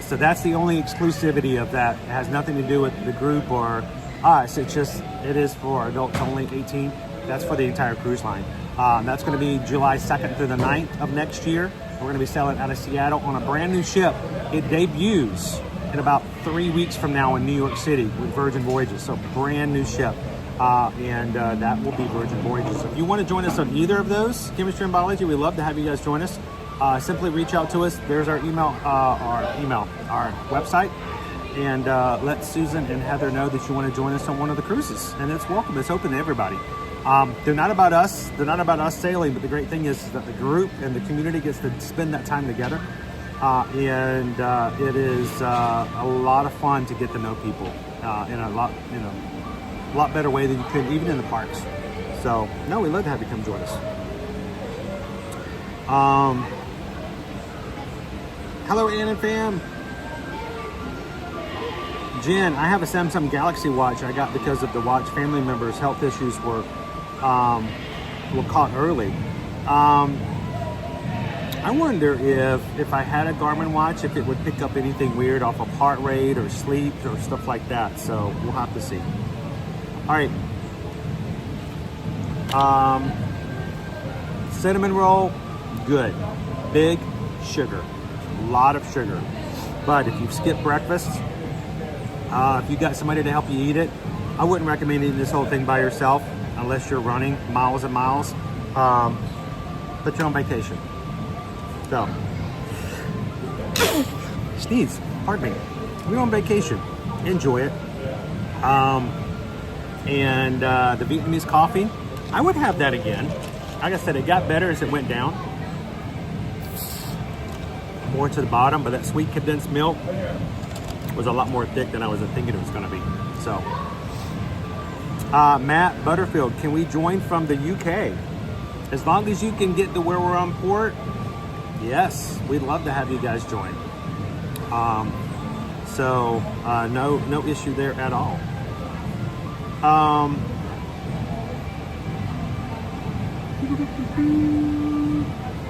So that's the only exclusivity of that. It has nothing to do with the group or us. It is for adults only 18. That's for the entire cruise line. That's going to be July 2nd through the 9th of next year. We're going to be sailing out of Seattle on a brand new ship. It debuts in about 3 weeks from now in New York City with Virgin Voyages. So brand new ship. That will be Virgin Voyages. So if you want to join us on either of those, Chemistry and Biology, we'd love to have you guys join us. Simply reach out to us. There's our email, our website, and let Susan and Heather know that you want to join us on one of the cruises. And it's welcome. It's open to everybody. They're not about us. They're not about us sailing. But the great thing is that the group and the community gets to spend that time together. It is a lot of fun to get to know people in a lot better way than you could even in the parks. So no, we'd love to have you come join us. Hello, Ann and fam. Jen, I have a Samsung Galaxy watch I got because of the watch family members' health issues were caught early. I wonder if I had a Garmin watch, if it would pick up anything weird off of heart rate or sleep or stuff like that. So we'll have to see. All right. Cinnamon roll, good. Big sugar, a lot of sugar. But if you've skipped breakfast, if you got somebody to help you eat it, I wouldn't recommend eating this whole thing by yourself unless you're running miles and miles. But you're on vacation. So, sneeze, pardon me. We're on vacation. Enjoy it. The Vietnamese coffee, I would have that again. Like I said, it got better as it went down. More to the bottom, but that sweet condensed milk was a lot more thick than I was thinking it was going to be. So, Matt Butterfield, can we join from the UK? As long as you can get to where we're on port, yes, we'd love to have you guys join. No issue there at all.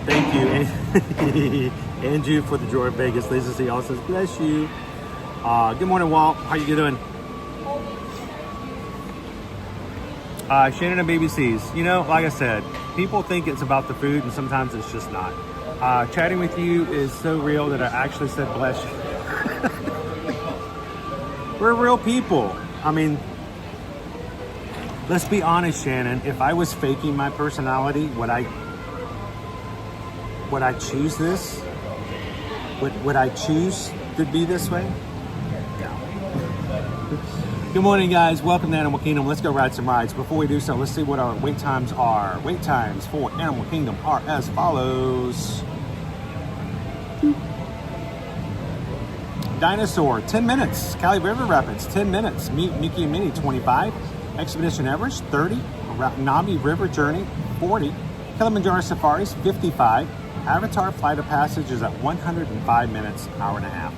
Thank you, Andrew, for the joy of Vegas. Lisa C. also says, bless you. Good morning, Walt. How you doing? Shannon and BBC's. You know, like I said, people think it's about the food, and sometimes it's just not. Chatting with you is so real that I actually said bless you. We're real people. I mean, let's be honest, Shannon. If I was faking my personality, would I choose this? Would I choose to be this way? No. Good morning, guys. Welcome to Animal Kingdom. Let's go ride some rides. Before we do so, let's see what our wait times are. Wait times for Animal Kingdom are as follows. Dinosaur, 10 minutes. Cali River Rapids, 10 minutes. Meet Mickey and Minnie, 25. Expedition Everest, 30. Navi River Journey, 40. Kilimanjaro Safaris, 55. Avatar Flight of Passage is at 105 minutes, hour and a half.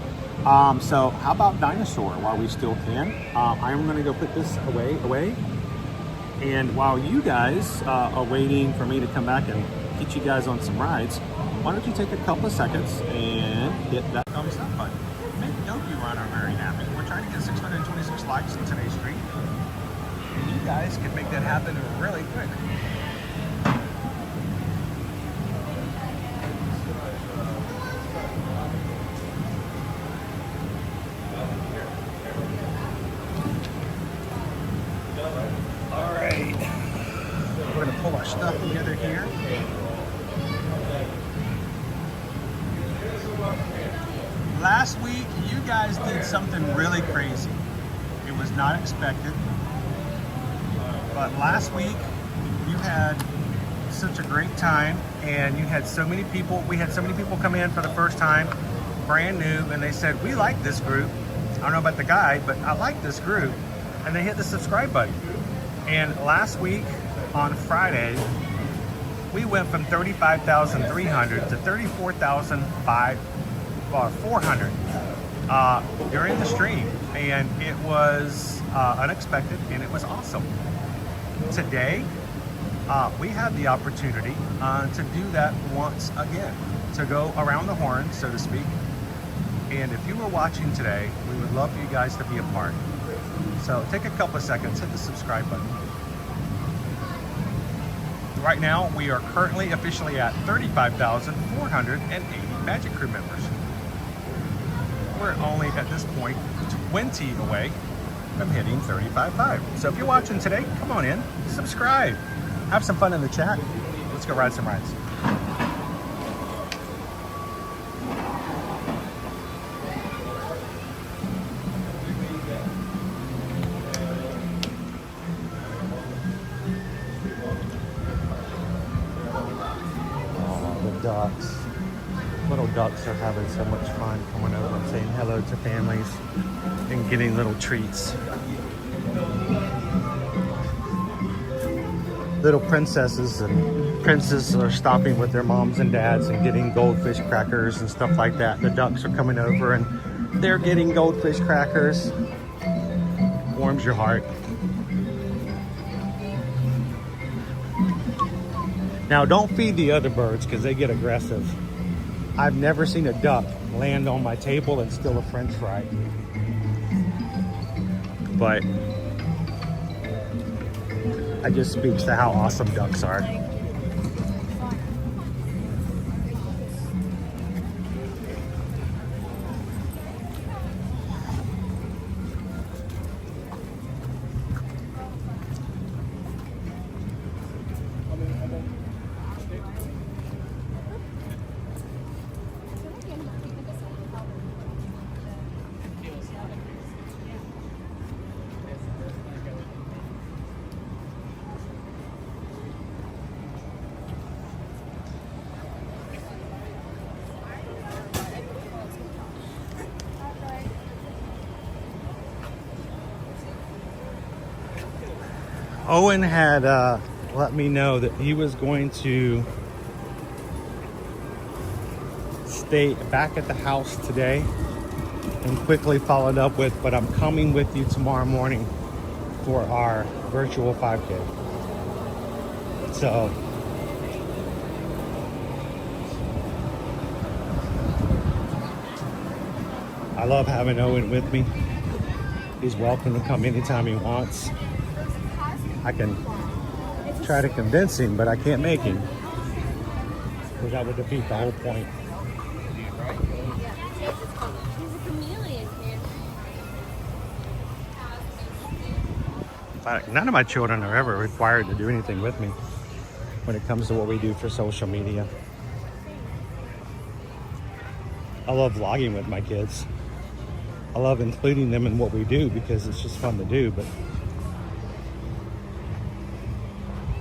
So how about Dinosaur while we still can? I'm gonna go put this away. And while you guys are waiting for me to come back and get you guys on some rides, why don't you take a couple of seconds and hit that thumbs up button. Make Yogi Runner very happy. We're trying to get 626 likes on today's stream. And you guys can make that happen really quick. We're gonna pull our stuff together here. Last week, you guys did something really crazy. It was not expected. But last week, you had such a great time, and you had so many people. We had so many people come in for the first time, brand new, and they said, we like this group. I don't know about the guide, but I like this group. And they hit the subscribe button. And last week, on Friday, we went from 35,300 to 34,400 during the stream, and it was unexpected and it was awesome. Today, we had the opportunity to do that once again, to go around the horn, so to speak. And if you were watching today, we would love for you guys to be a part. So take a couple of seconds, hit the subscribe button. Right now, we are currently officially at 35,480 Magic Crew members. We're only at this point 20 away from hitting 35.5. So if you're watching today, come on in, subscribe, have some fun in the chat. Let's go ride some rides. Ducks. Little ducks are having so much fun coming over and saying hello to families and getting little treats. Little princesses and princes are stopping with their moms and dads and getting goldfish crackers and stuff like that. The ducks are coming over and they're getting goldfish crackers. Warms your heart. Now, don't feed the other birds because they get aggressive. I've never seen a duck land on my table and steal a French fry. But it just speaks to how awesome ducks are. Owen had let me know that he was going to stay back at the house today, and quickly followed up with, but I'm coming with you tomorrow morning for our virtual 5K. So I love having Owen with me. He's welcome to come anytime he wants. I can try to convince him, but I can't make him, because that would defeat the whole point. None of my children are ever required to do anything with me when it comes to what we do for social media. I love vlogging with my kids. I love including them in what we do because it's just fun to do, but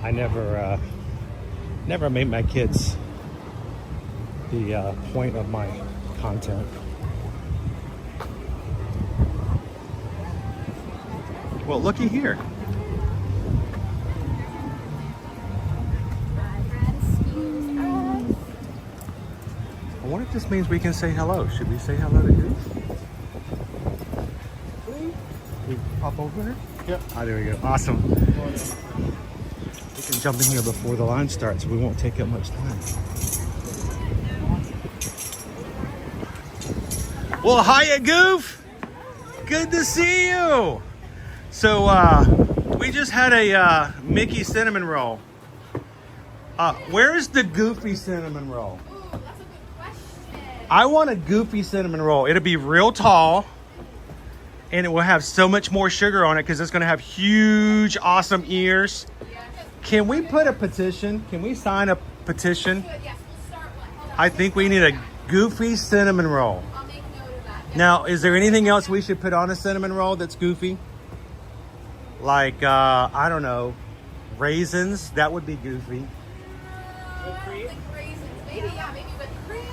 I never made my kids the point of my content. Well, looky here. I wonder if this means we can say hello. Should we say hello to Goof? We pop over here? Yep. Oh, there we go. Awesome. We can jump in here before the line starts. We won't take up much time. Well, hiya, Goof. Good to see you. So, we just had a Mickey cinnamon roll. Where's the Goofy cinnamon roll? I want a Goofy cinnamon roll. It'll be real tall, and it will have so much more sugar on it because it's going to have huge, awesome ears. Can we put a petition? Can we sign a petition? I think we need a Goofy cinnamon roll. Now, is there anything else we should put on a cinnamon roll that's goofy? Like, I don't know, raisins. That would be goofy.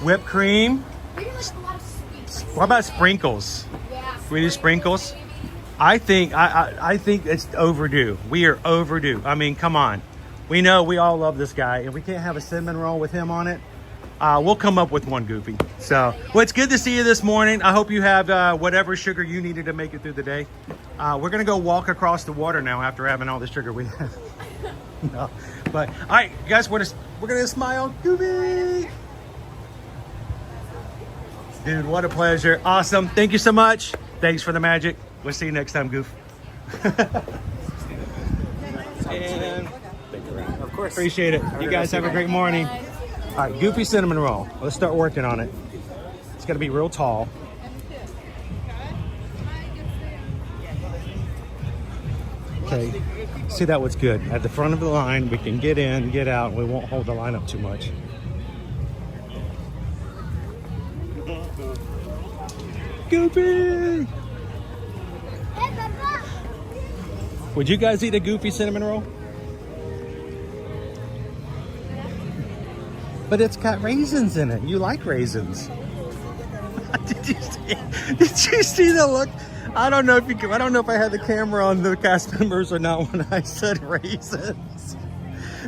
Whipped cream. Maybe like a lot of sweets. What about sprinkles? Yeah. We do sprinkles. I think it's overdue. We are overdue. I mean, come on. We know we all love this guy, and we can't have a cinnamon roll with him on it. We'll come up with one, Goofy. So, well, it's good to see you this morning. I hope you have whatever sugar you needed to make it through the day. We're gonna go walk across the water now after having all the sugar we have. No, but all right, guys, we're gonna smile, Goofy. Dude, what a pleasure. Awesome. Thank you so much. Thanks for the magic. We'll see you next time, Goof. And of course, appreciate it. You guys have a great morning. All right, Goofy cinnamon roll. Let's start working on it. It's got to be real tall. Okay, see, that was good. At the front of the line, we can get in, get out, and we won't hold the line up too much. Goofy! Would you guys eat a Goofy cinnamon roll? But it's got raisins in it. You like raisins. Did you see the look? I don't know if I had the camera on the cast members or not when I said raisins.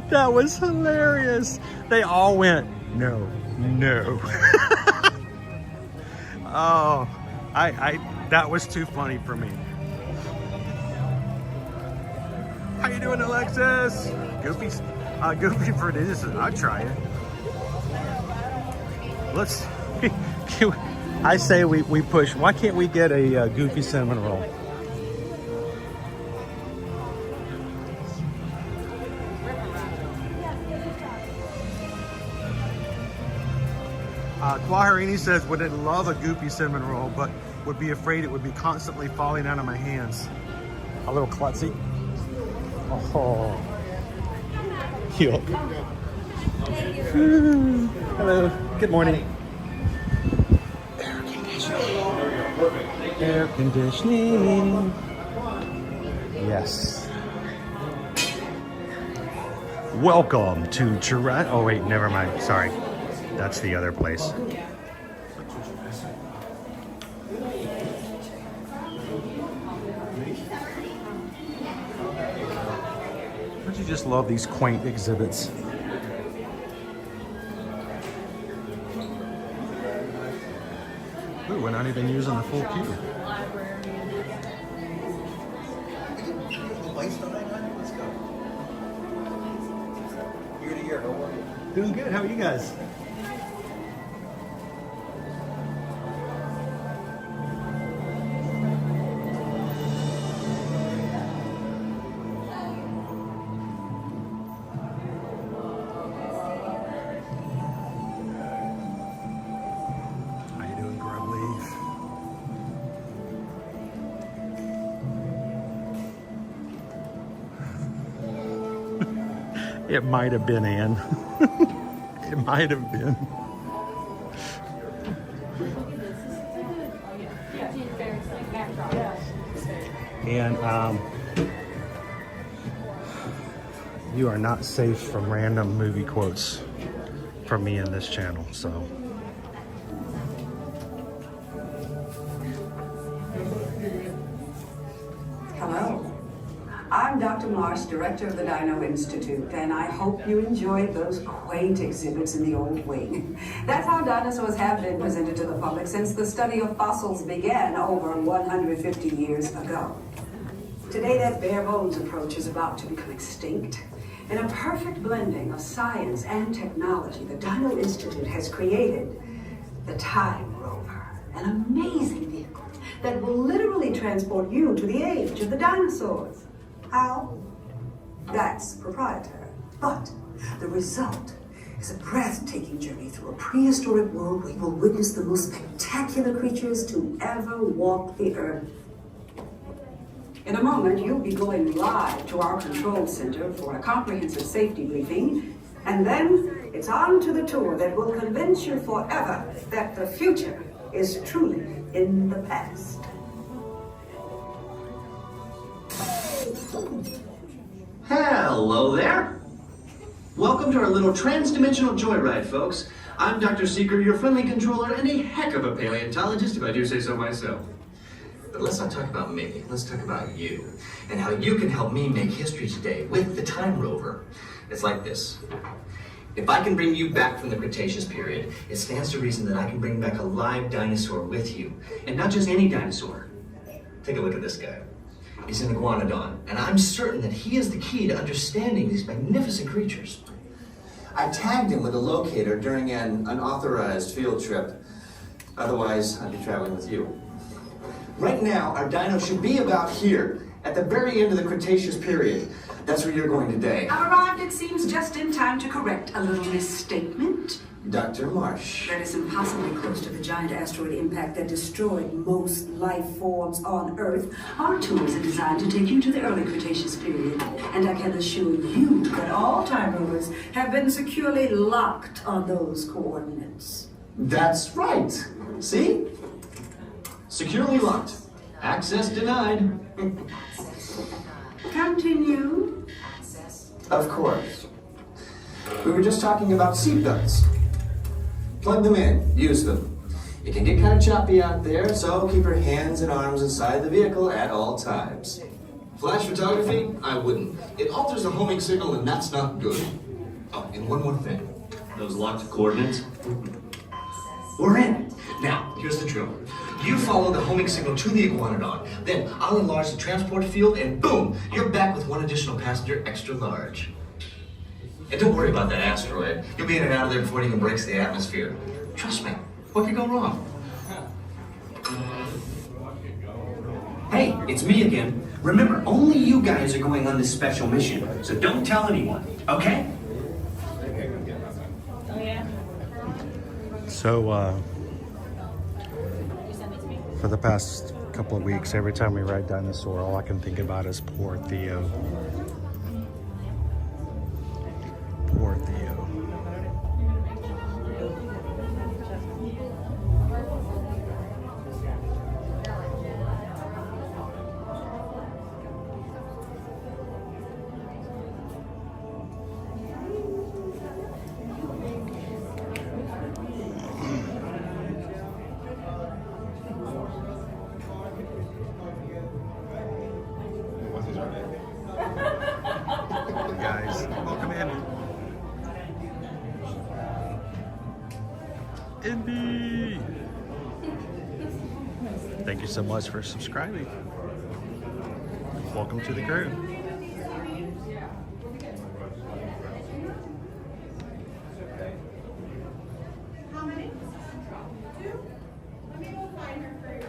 That was hilarious. They all went, no. Oh, that was too funny for me. How you doing, Alexis? Goofy for this. I'll try it. I say we push. Why can't we get a Goofy cinnamon roll? Quaharini says, would love a Goofy cinnamon roll, but would be afraid it would be constantly falling out of my hands. A little klutzy. Oh, cute. Hello. Good morning. Air conditioning. Yes. Welcome to Toronto. Oh wait, never mind. Sorry. That's the other place. Don't you just love these quaint exhibits? Ooh, we're not even using the full pew. Let's go. Year to year, how are you? Doing good. How are you guys? It might have been Ann. It might have been. And you are not safe from random movie quotes from me in this channel, so. Hello. I'm Dr. Marsh, director of the Dino Institute, and I hope you enjoyed those quaint exhibits in the old wing. That's how dinosaurs have been presented to the public since the study of fossils began over 150 years ago. Today, that bare bones approach is about to become extinct. In a perfect blending of science and technology, the Dino Institute has created the Time Rover, an amazing vehicle that will literally transport you to the age of the dinosaurs. How? That's proprietary. But the result is a breathtaking journey through a prehistoric world where you will witness the most spectacular creatures to ever walk the earth. In a moment, you'll be going live to our control center for a comprehensive safety briefing, and then it's on to the tour that will convince you forever that the future is truly in the past. Hello there. Welcome to our little trans-dimensional joyride, folks. I'm Dr. Seeker, your friendly controller, and a heck of a paleontologist, if I do say so myself. But let's not talk about me. Let's talk about you, and how you can help me make history today with the Time Rover. It's like this. If I can bring you back from the Cretaceous period, it stands to reason that I can bring back a live dinosaur with you. And not just any dinosaur. Take a look at this guy. He's an iguanodon, and I'm certain that he is the key to understanding these magnificent creatures. I tagged him with a locator during an unauthorized field trip. Otherwise, I'd be traveling with you. Right now, our dino should be about here, at the very end of the Cretaceous period. That's where you're going today. I've arrived, it seems, just in time to correct a little misstatement. Dr. Marsh. That is impossibly close to the giant asteroid impact that destroyed most life forms on Earth. Our tours are designed to take you to the early Cretaceous period, and I can assure you that all time rovers have been securely locked on those coordinates. That's right. See? Securely locked. Access denied. Continue. Of course. We were just talking about seatbelts. Plug them in, use them. It can get kind of choppy out there, so keep your hands and arms inside the vehicle at all times. Flash photography? I wouldn't. It alters the homing signal, and that's not good. Oh, and one more thing. Those locked coordinates? We're in. Now, here's the drill. You follow the homing signal to the iguanodon, then I'll enlarge the transport field, and boom, you're back with one additional passenger extra large. And don't worry about that asteroid. You'll be in and out of there before it even breaks the atmosphere. Trust me, what could go wrong? Hey, it's me again. Remember, only you guys are going on this special mission, so don't tell anyone, okay? Oh, yeah? So, for the past couple of weeks, every time we ride Dinosaur, all I can think about is poor Theo. Poor Theo. Guys, welcome in. Indy! Thank you so much for subscribing. Welcome to the crew. How many? 2? Let me go find her for you.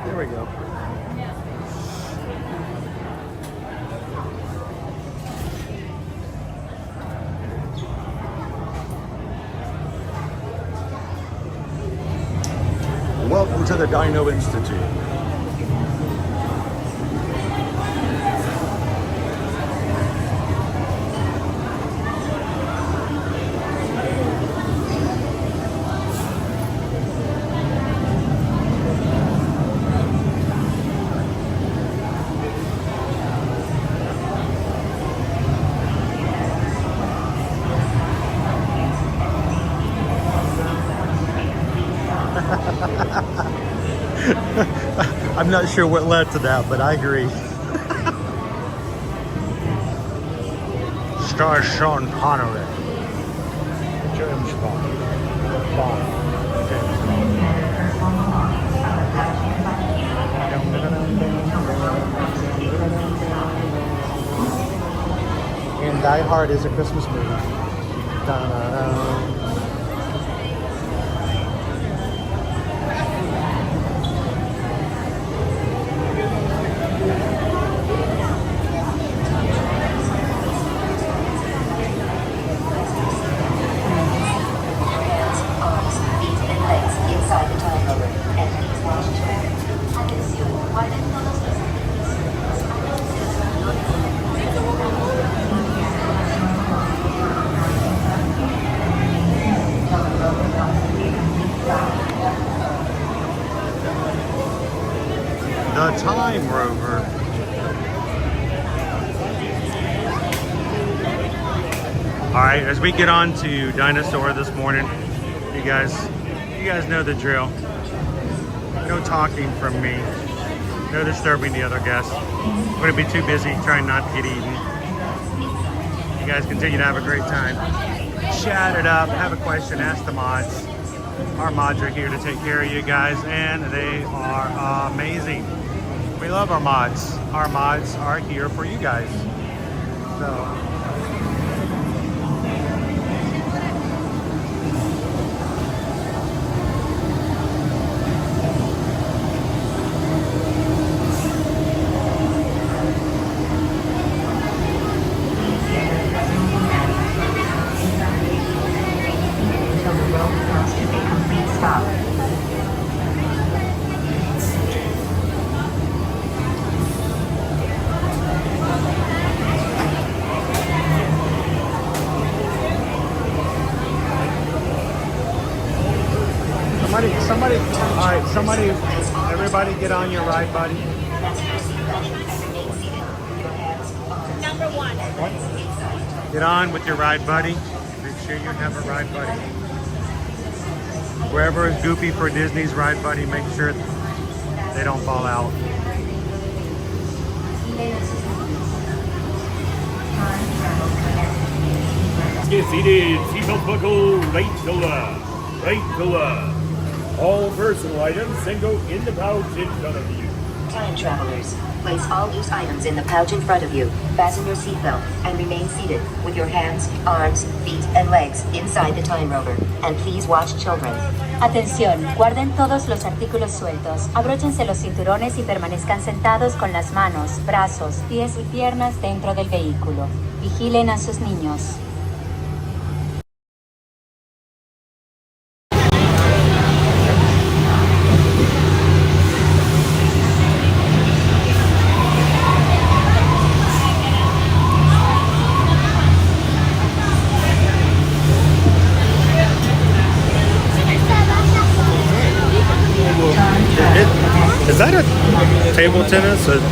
There we go. Welcome to the Dino Institute. I'm not sure what led to that, but I agree. Star Sean Connery. James Bond. James Bond. And Die Hard is a Christmas movie. Da-da-da. The Time Rover. All right, as we get on to Dinosaur this morning, you guys know the drill. No talking from me. No disturbing the other guests. I'm going to be too busy trying not to get eaten. You guys continue to have a great time. Chat it up, have a question, ask the mods. Our mods are here to take care of you guys, and they are amazing. We love our mods. Our mods are here for you guys. So. Everybody get on your ride, buddy. Number one. Get on with your ride, buddy. Make sure you have a ride, buddy. Wherever is goofy for Disney's ride, buddy, make sure they don't fall out. Get seated, seatbelt buckle, right to left, right to left. All personal items then go in the pouch in front of you. Time travelers, place all loose items in the pouch in front of you, fasten your seatbelt, and remain seated with your hands, arms, feet, and legs inside the Time Rover. And please watch children. Atención, guarden todos los artículos sueltos, abróchense los cinturones y permanezcan sentados con las manos, brazos, pies y piernas dentro del vehículo. Vigilen a sus niños. Is that a table tennis? Front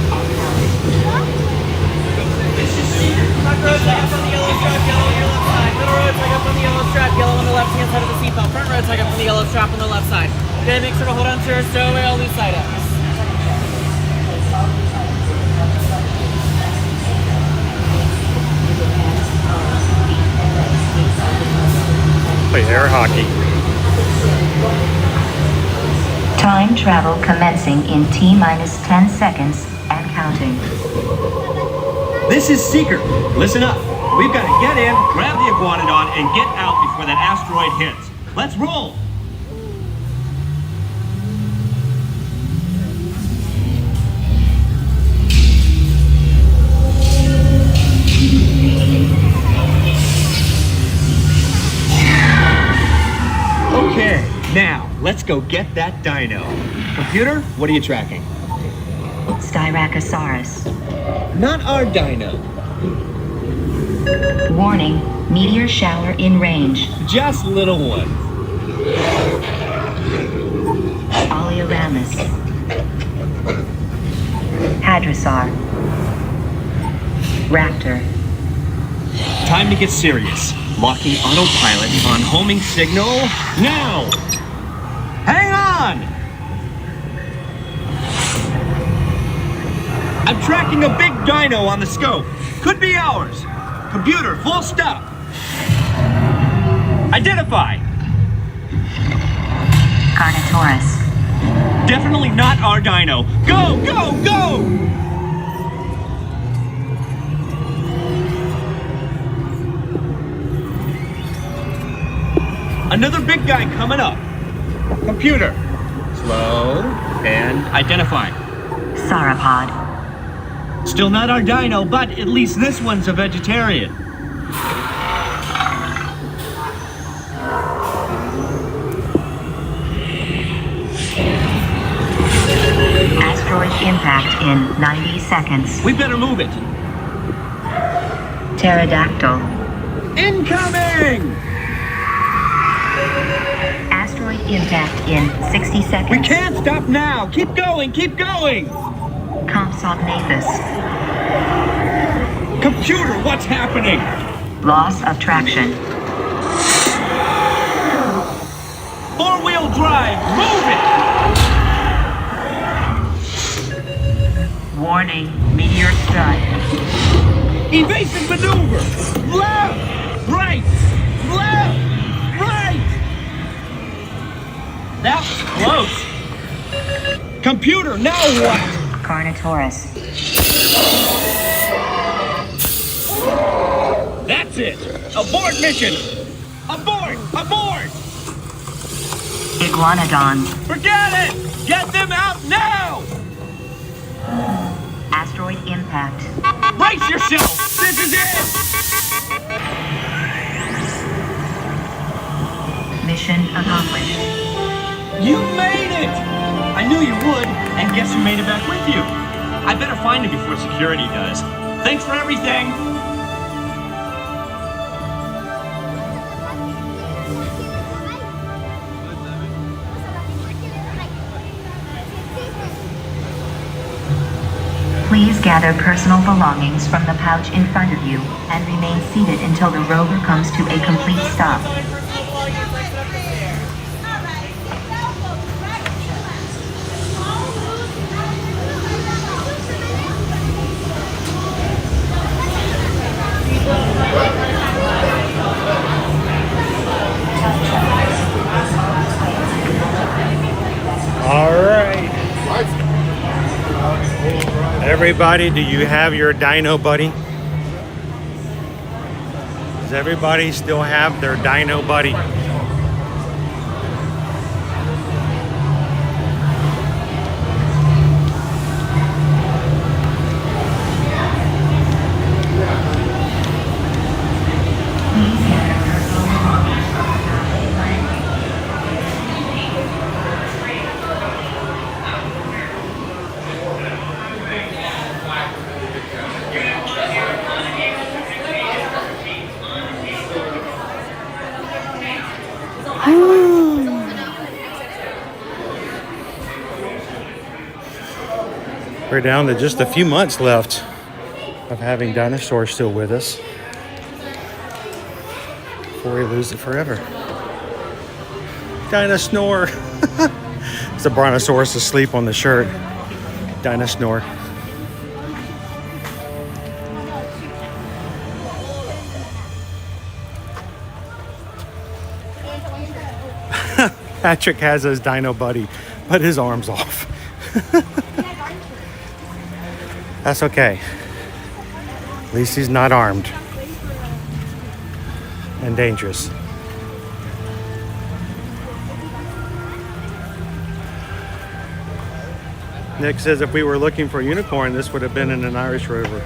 row, take up on the yellow strap, yellow on your left side. Middle row, take up on the yellow strap, yellow on the left-hand side of the seatbelt. Front row, take up on the yellow strap on the left side. Okay, make sure to hold on to your stowaway all loose items. Play air hockey. Time travel commencing in T-minus 10 seconds and counting. This is Seeker. Listen up. We've got to get in, grab the iguanodon, and get out before that asteroid hits. Let's roll! Okay, now, let's go. go get that dino. Computer, what are you tracking? Styracosaurus. Not our dino. Warning, meteor shower in range. Just little one. Oleoramus. Hadrosaur. Raptor. Time to get serious. Locking autopilot on homing signal now. Hang on! I'm tracking a big dino on the scope. Could be ours. Computer, full stop. Identify. Carnotaurus. Definitely not our dino. Go, go, go! Another big guy coming up. Computer. Slow and identify. Sauropod. Still not our dino, but at least this one's a vegetarian. Asteroid impact in 90 seconds. We better move it. Pterodactyl. Incoming! Asteroid impact in 60 seconds. We can't stop now. Keep going, keep going. Compsognathus. Computer, what's happening? Loss of traction. Four-wheel drive, move it! Warning, meteor strike. Evasive maneuver! Left! Right! Left! Right! That was close. Computer, now what? Carnotaurus. That's it! Abort mission! Abort! Abort! Iguanodon. Forget it! Get them out now! Asteroid impact. Brace yourself! This is it! Mission accomplished. You made it! I knew you would, and guess who made it back with you? I better find it before security does. Thanks for everything! Please gather personal belongings from the pouch in front of you and remain seated until the rover comes to a complete stop. All right. Everybody, do you have your dino buddy? Does everybody still have their dino buddy? We're down to just a few months left of having Dinosaur still with us before we lose it forever. Dinosaur. It's a brontosaurus asleep on the shirt. Dinosaur. Patrick has his dino buddy, but his arm's off. That's okay. At least he's not armed and dangerous. Nick says if we were looking for a unicorn, this would have been in an Irish Rover.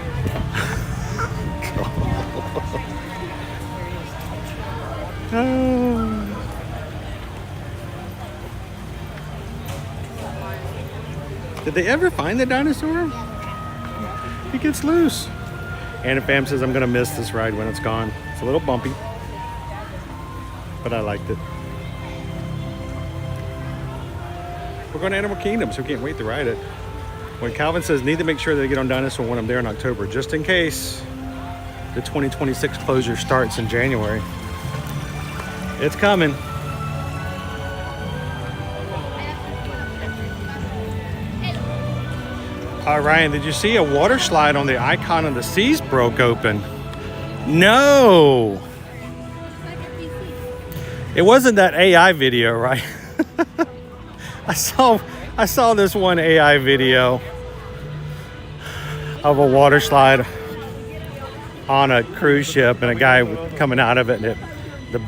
Did they ever find the dinosaur? He gets loose. Anna Pham says I'm gonna miss this ride when it's gone. It's a little bumpy, but I liked it. We're going to Animal Kingdom, so we can't wait to ride it. When Calvin says need to make sure they get on Dinosaur when I'm there in October, just in case the 2026 closure starts in January. It's coming. Ryan, did you see a water slide on the Icon of the Seas broke open? No. It wasn't that AI video, right? I saw this one AI video of a water slide on a cruise ship and a guy coming out of it, and the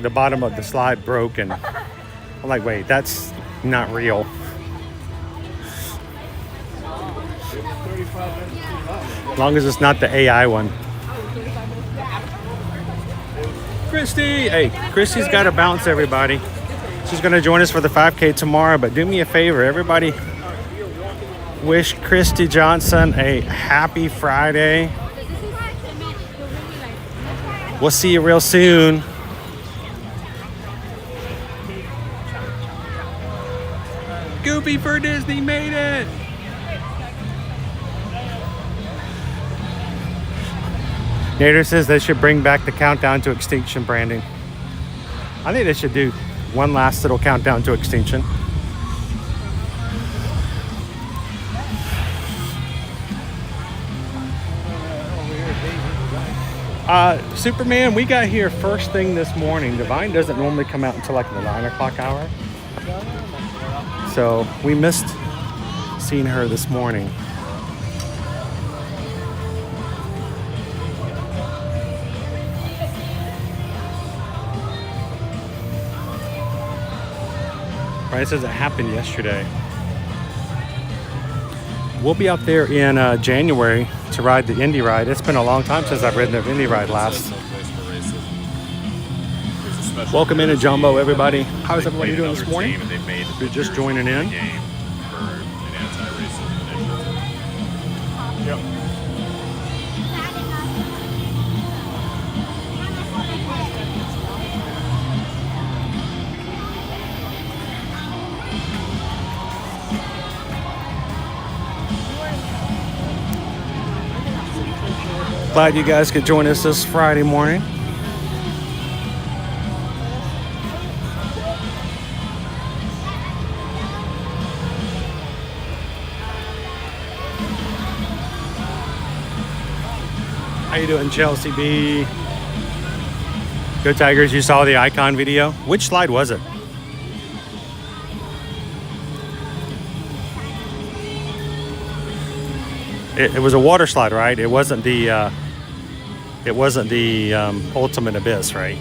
bottom of the slide broke, and I'm like, wait, that's not real. As long as it's not the AI one. Christy! Hey, Christy's got to bounce, everybody. She's going to join us for the 5K tomorrow, but do me a favor, everybody. Wish Christy Johnson a happy Friday. We'll see you real soon. Goofy for Disney made it! Nader says they should bring back the countdown to extinction branding. I think they should do one last little countdown to extinction. Superman, we got here first thing this morning. Divine doesn't normally come out until like the 9 o'clock hour. So we missed seeing her this morning. Brian says it happened yesterday. We'll be out there in January to ride the Indy ride. It's been a long time since I've ridden the Indy ride last. Welcome into Jumbo, everybody. How's everybody doing this morning? If you're just joining in. Glad you guys could join us this Friday morning. How you doing, Chelsea B? Go Tigers, you saw the Icon video? Which slide was it? It was a water slide, right? It wasn't the Ultimate Abyss, right?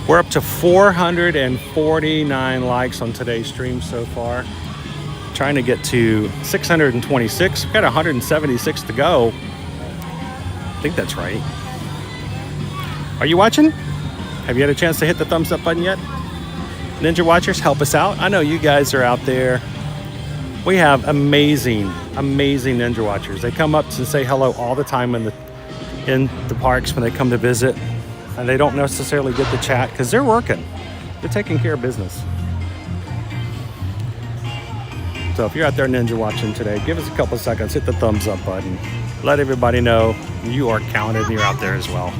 We're up to 449 likes on today's stream so far. Trying to get to 626. We've got 176 to go. I think that's right. Are you watching? Have you had a chance to hit the thumbs up button yet? Ninja Watchers, help us out. I know you guys are out there. We have amazing Ninja Watchers. They come up to say hello all the time in the parks when they come to visit. And they don't necessarily get the chat because they're working. They're taking care of business. So if you're out there Ninja watching today, give us a couple seconds, hit the thumbs up button. Let everybody know you are counted and you're out there as well.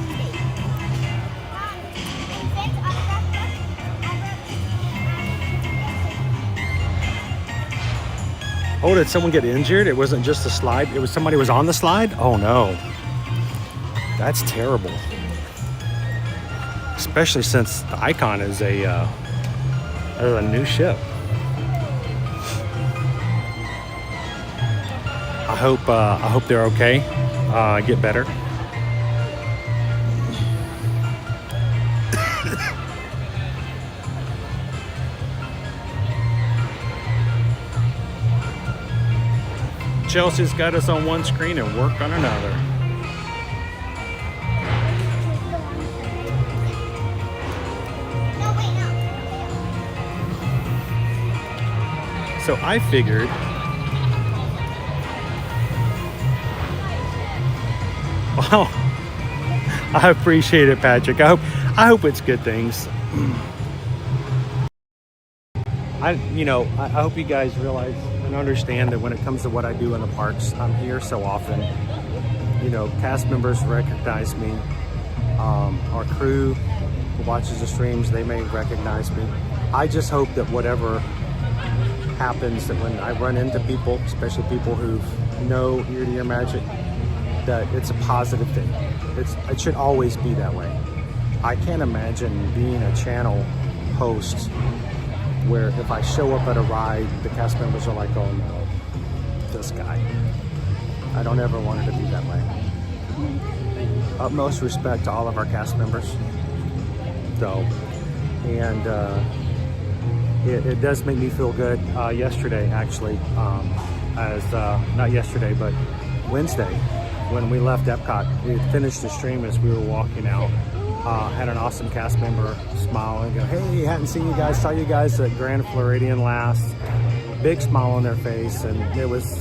Oh, did someone get injured? It wasn't just a slide. It was somebody was on the slide? Oh no. That's terrible. Especially since the Icon is a new ship. I hope they're okay. Get better. Chelsea's got us on one screen and work on another. So I figured, wow, I appreciate it, Patrick. I hope it's good things. I hope you guys realize and understand that when it comes to what I do in the parks, I'm here so often. You know, cast members recognize me. Our crew who watches the streams, they may recognize me. I just hope that whatever happens, that when I run into people, especially people who know ear-to-ear magic, that it's a positive thing. It should always be that way. I can't imagine being a channel host where if I show up at a ride, the cast members are like, oh no, this guy. I don't ever want it to be that way. Utmost respect to all of our cast members, though. And it does make me feel good. Yesterday, actually, not yesterday, but Wednesday, when we left Epcot, we had finished the stream as we were walking out. Had an awesome cast member smile and go, hey, hadn't seen you guys, saw you guys at Grand Floridian last. Big smile on their face, and it was,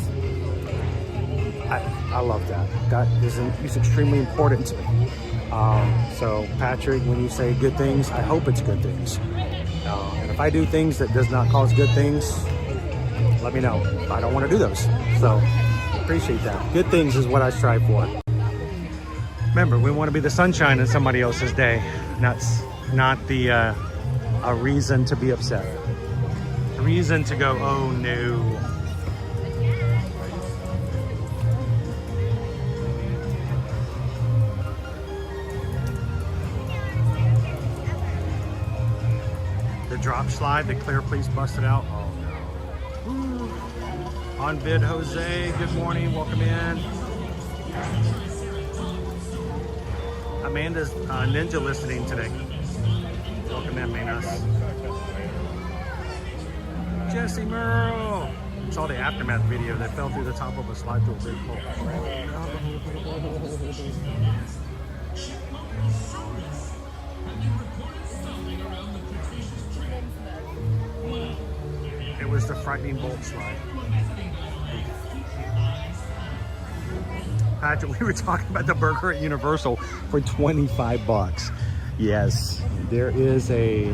I love that. That is extremely important to me. So Patrick, when you say good things, I hope it's good things. And if I do things that does not cause good things, let me know. I don't want to do those. So appreciate that. Good things is what I strive for. Remember, we want to be the sunshine in somebody else's day. That's not the a reason to be upset. A reason to go, oh no. The drop slide, the clear please busted out. Oh no. Ooh. On vid, Jose, good morning, welcome in. Amanda's ninja listening today. Welcome in, Manos. Jesse Merle. Saw the aftermath video that fell through the top of a slide through a big hole. It was the frightening bolt slide. Patrick, we were talking about the burger at Universal for 25 bucks. Yes, there is a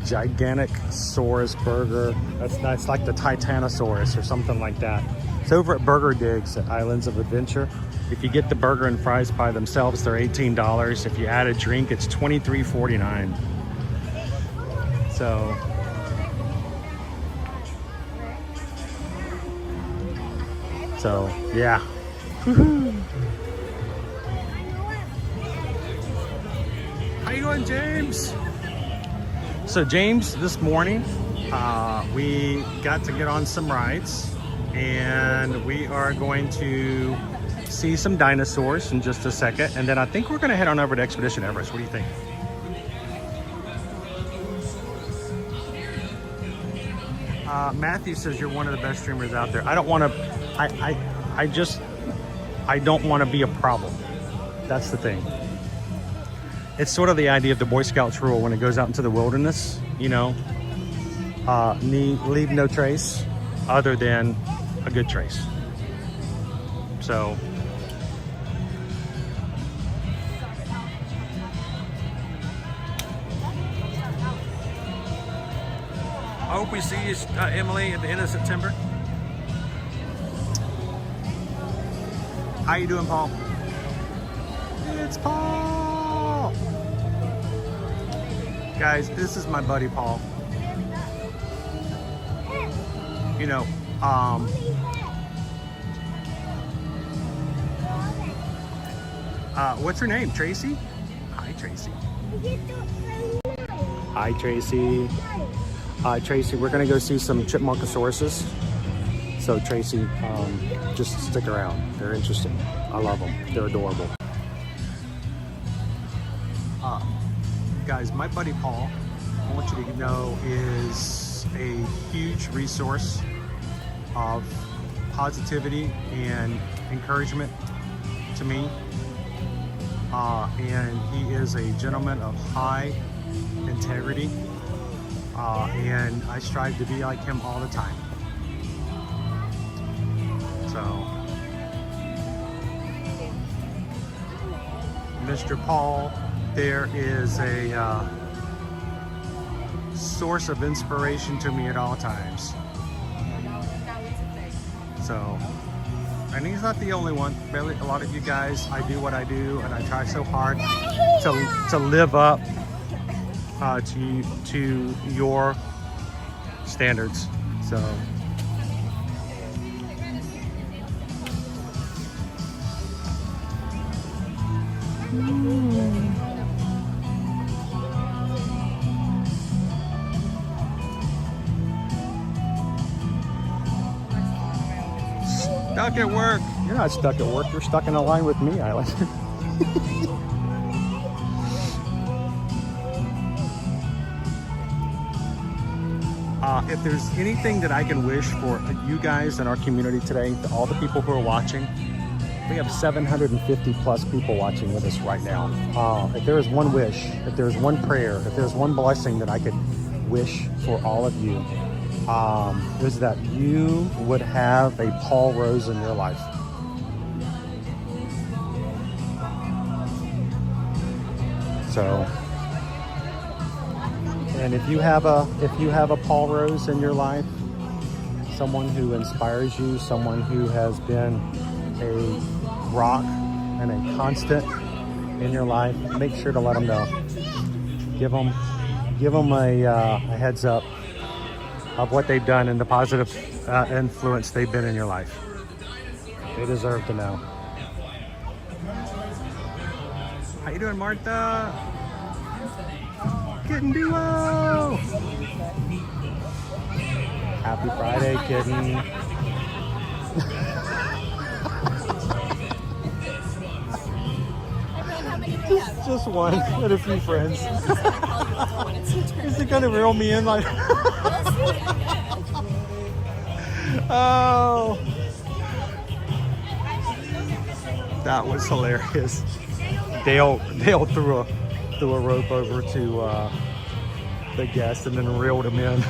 gigantic Saurus burger. That's like the Titanosaurus or something like that. It's over at Burger Digs at Islands of Adventure. If you get the burger and fries by themselves, they're $18. If you add a drink, it's $23.49. So yeah. How you going, James? So James, this morning we got to get on some rides, and we are going to see some dinosaurs in just a second, and then I think we're going to head on over to Expedition Everest. What do you think? Matthew says you're one of the best streamers out there. I don't want to. I don't want to be a problem. That's the thing. It's sort of the idea of the Boy Scouts rule when it goes out into the wilderness, you know, leave no trace other than a good trace. So I hope we see you, Emily, at the end of September. How you doing, Paul? It's Paul! Guys, this is my buddy, Paul. You know, what's her name? Tracy? Hi, Tracy. Hi, Tracy. Tracy, we're gonna go see some chipmunkosauruses. So Tracy, just stick around. They're interesting. I love them. They're adorable. Guys, my buddy Paul, I want you to know, is a huge resource of positivity and encouragement to me. And he is a gentleman of high integrity. And I strive to be like him all the time. So, Mr. Paul, there is a source of inspiration to me at all times. So, and he's not the only one. Really, a lot of you guys, I do what I do, and I try so hard to live up to your standards. So. Stuck at work. You're not stuck at work. You're stuck in a line with me, Islander. If there's anything that I can wish for you guys in our community today, to all the people who are watching, we have 750 plus people watching with us right now. If there is one wish, if there's one prayer, if there's one blessing that I could wish for all of you, is that you would have a Paul Rose in your life. So, and if you have a Paul Rose in your life, someone who inspires you, someone who has been a rock and a constant in your life, make sure to let them know. Give them a heads up of what they've done and the positive influence they've been in your life. They deserve to know. How you doing, Martha? Kitten Duo! Happy Friday, kitten. Just one with a few friends. Is it gonna reel me in like? Oh, that was hilarious. Dale threw a rope over to the guest and then reeled him in.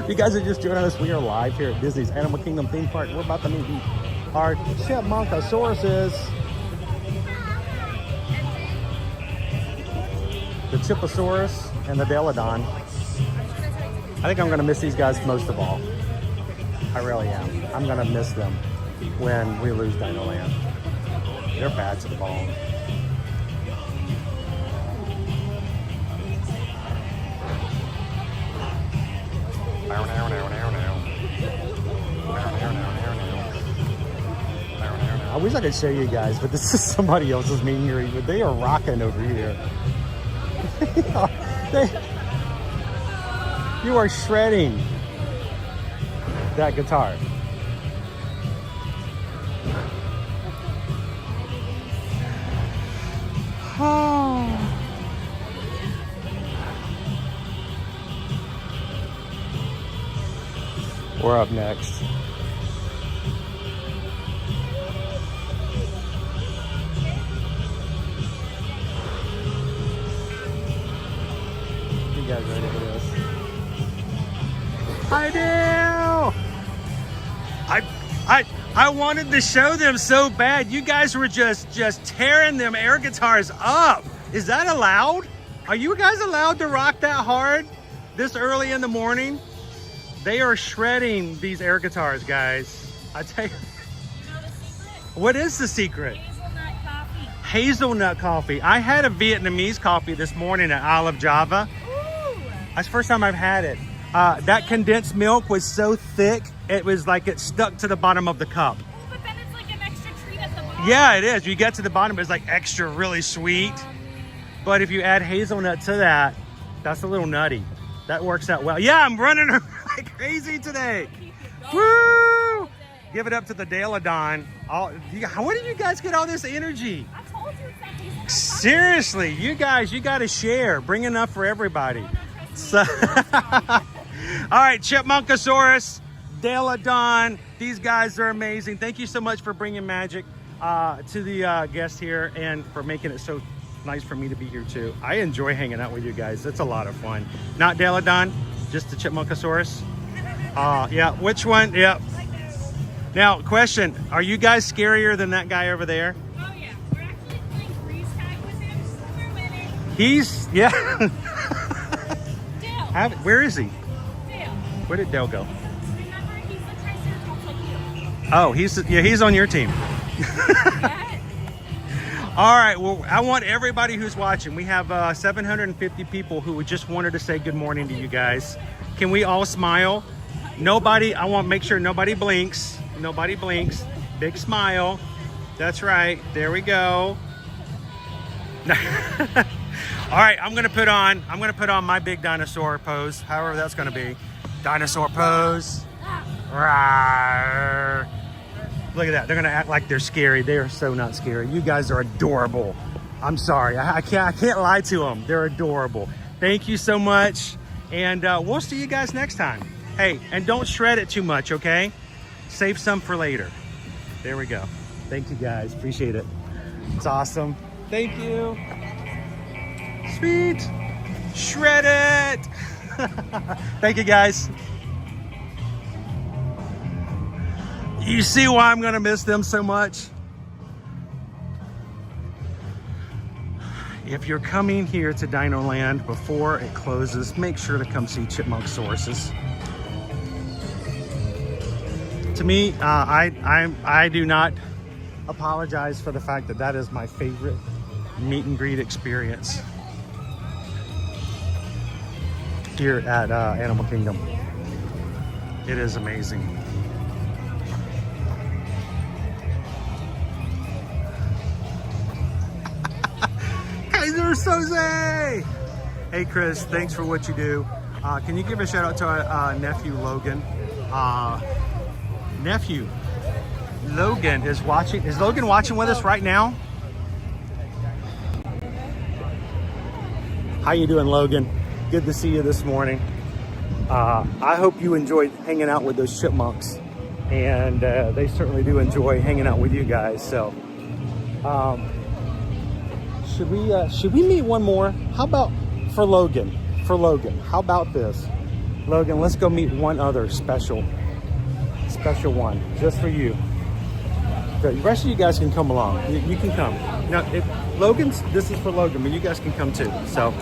If you guys are just joining us, we are live here at Disney's Animal Kingdom theme park. We're about to meet our chipmunkasauruses. The Chiposaurus and the Daledon. I think I'm gonna miss these guys most of all. I really am. I'm gonna miss them when we lose DinoLand. They're bad to the bone. I wish I could show you guys, but this is somebody else's meet and greet, but they are rocking over here. You are shredding that guitar. We're up next. You guys ready for this? I do! I wanted to show them so bad. You guys were just tearing them air guitars up. Is that allowed? Are you guys allowed to rock that hard this early in the morning? They are shredding these air guitars, guys. I tell you. What is the secret? Hazelnut coffee. Hazelnut coffee. I had a Vietnamese coffee this morning at Isle of Java. Ooh. That's the first time I've had it. That condensed milk was so thick, it was like it stuck to the bottom of the cup. But then it's like an extra treat at the bottom. Yeah, it is. You get to the bottom, it's like extra really sweet. But if you add hazelnut to that, that's a little nutty. That works out well. Yeah, I'm running like crazy today. Woo! Give it up to the Daledon. Where did you guys get all this energy? I told you it's that hazelnut. Seriously, you guys, you got to share. Bring enough for everybody. So, all right, Chipmunkasaurus, DinoLand. These guys are amazing. Thank you so much for bringing magic to the guests here and for making it so nice for me to be here too. I enjoy hanging out with you guys. It's a lot of fun. Not DinoLand, just the Chipmunkosaurus. Yeah, which one? Yeah. Now, question, are you guys scarier than that guy over there? Oh yeah, we're actually playing freeze tag with him, so we're winning. He's, yeah. Dale. Where is he? Dale. Where did Dale go? Remember, he's the Triceratops like you. Oh, he's on your team. All right, well, I want everybody who's watching. We have 750 people who just wanted to say good morning to you guys. Can we all smile? Nobody, I want to make sure nobody blinks. Nobody blinks. Big smile. That's right. There we go. All right, I'm gonna put on my big dinosaur pose, however that's gonna be. Dinosaur pose. Rawr. Look at that. They're gonna act like they're scary. They are so not scary. You guys are adorable. I'm sorry. I can't lie to them. They're adorable. Thank you so much, and we'll see you guys next time. Hey, and don't shred it too much, okay? Save some for later. There we go. Thank you guys. Appreciate it. It's awesome. Thank you. Sweet. Shred it. Thank you guys. You see why I'm gonna miss them so much? If you're coming here to DinoLand before it closes, make sure to come see Chipmunkosauruses. To me, I do not apologize for the fact that that is my favorite meet and greet experience here at Animal Kingdom. It is amazing. Kaiser Soze! Hey Chris, thanks for what you do. Can you give a shout out to our nephew Logan? Nephew Logan is watching. Is Logan watching with us right now? How you doing, Logan? Good to see you this morning. I hope you enjoyed hanging out with those chipmunks, and they certainly do enjoy hanging out with you guys. So should we meet one more? How about for Logan? How about this? Logan, let's go meet one other special one just for you. The rest of you guys can come along. You can come. Now, this is for Logan, but you guys can come too. So,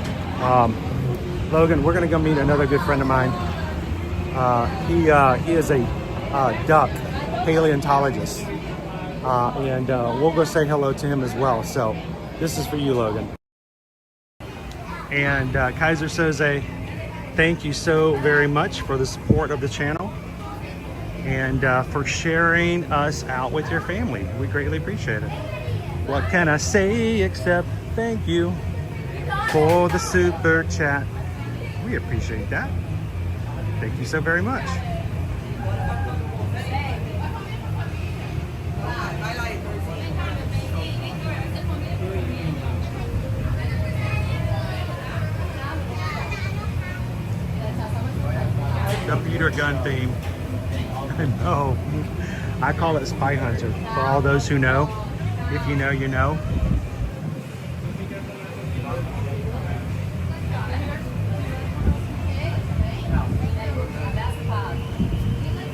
Logan, we're gonna go meet another good friend of mine. He is a duck paleontologist, and we'll go say hello to him as well. So, this is for you, Logan. And Kaiser Soze, thank you so very much for the support of the channel and for sharing us out with your family. We greatly appreciate it. What can I say except thank you for the super chat. We appreciate that. Thank you so very much. The Peter gun theme. No, I call it Spy Hunter. For all those who know, if you know, you know.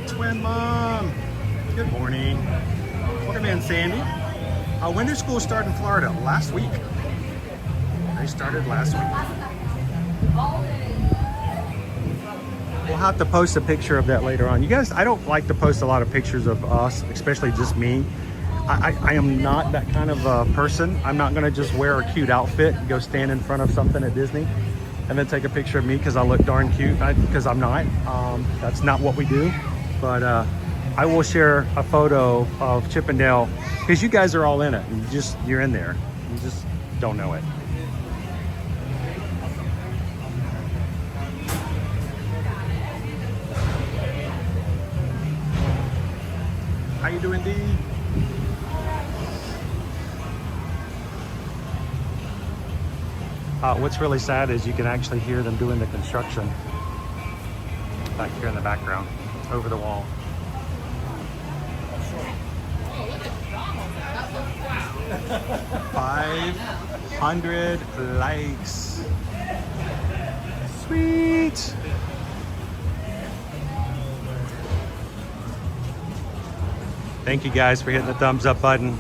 Twin Mom, good morning. Welcome in, Sandy. When did school start in Florida? Last week. They started last week. We'll have to post a picture of that later on. You guys, I don't like to post a lot of pictures of us, especially just me. I am not that kind of a person. I'm not gonna just wear a cute outfit and go stand in front of something at Disney and then take a picture of me because I look darn cute, because I'm not. That's not what we do. But I will share a photo of Chip and Dale because you guys are all in it. You're in there. You just don't know it. How you doing, Dee? What's really sad is you can actually hear them doing the construction back here in the background. over the wall. 500 likes. Sweet. Thank you guys for hitting the thumbs up button.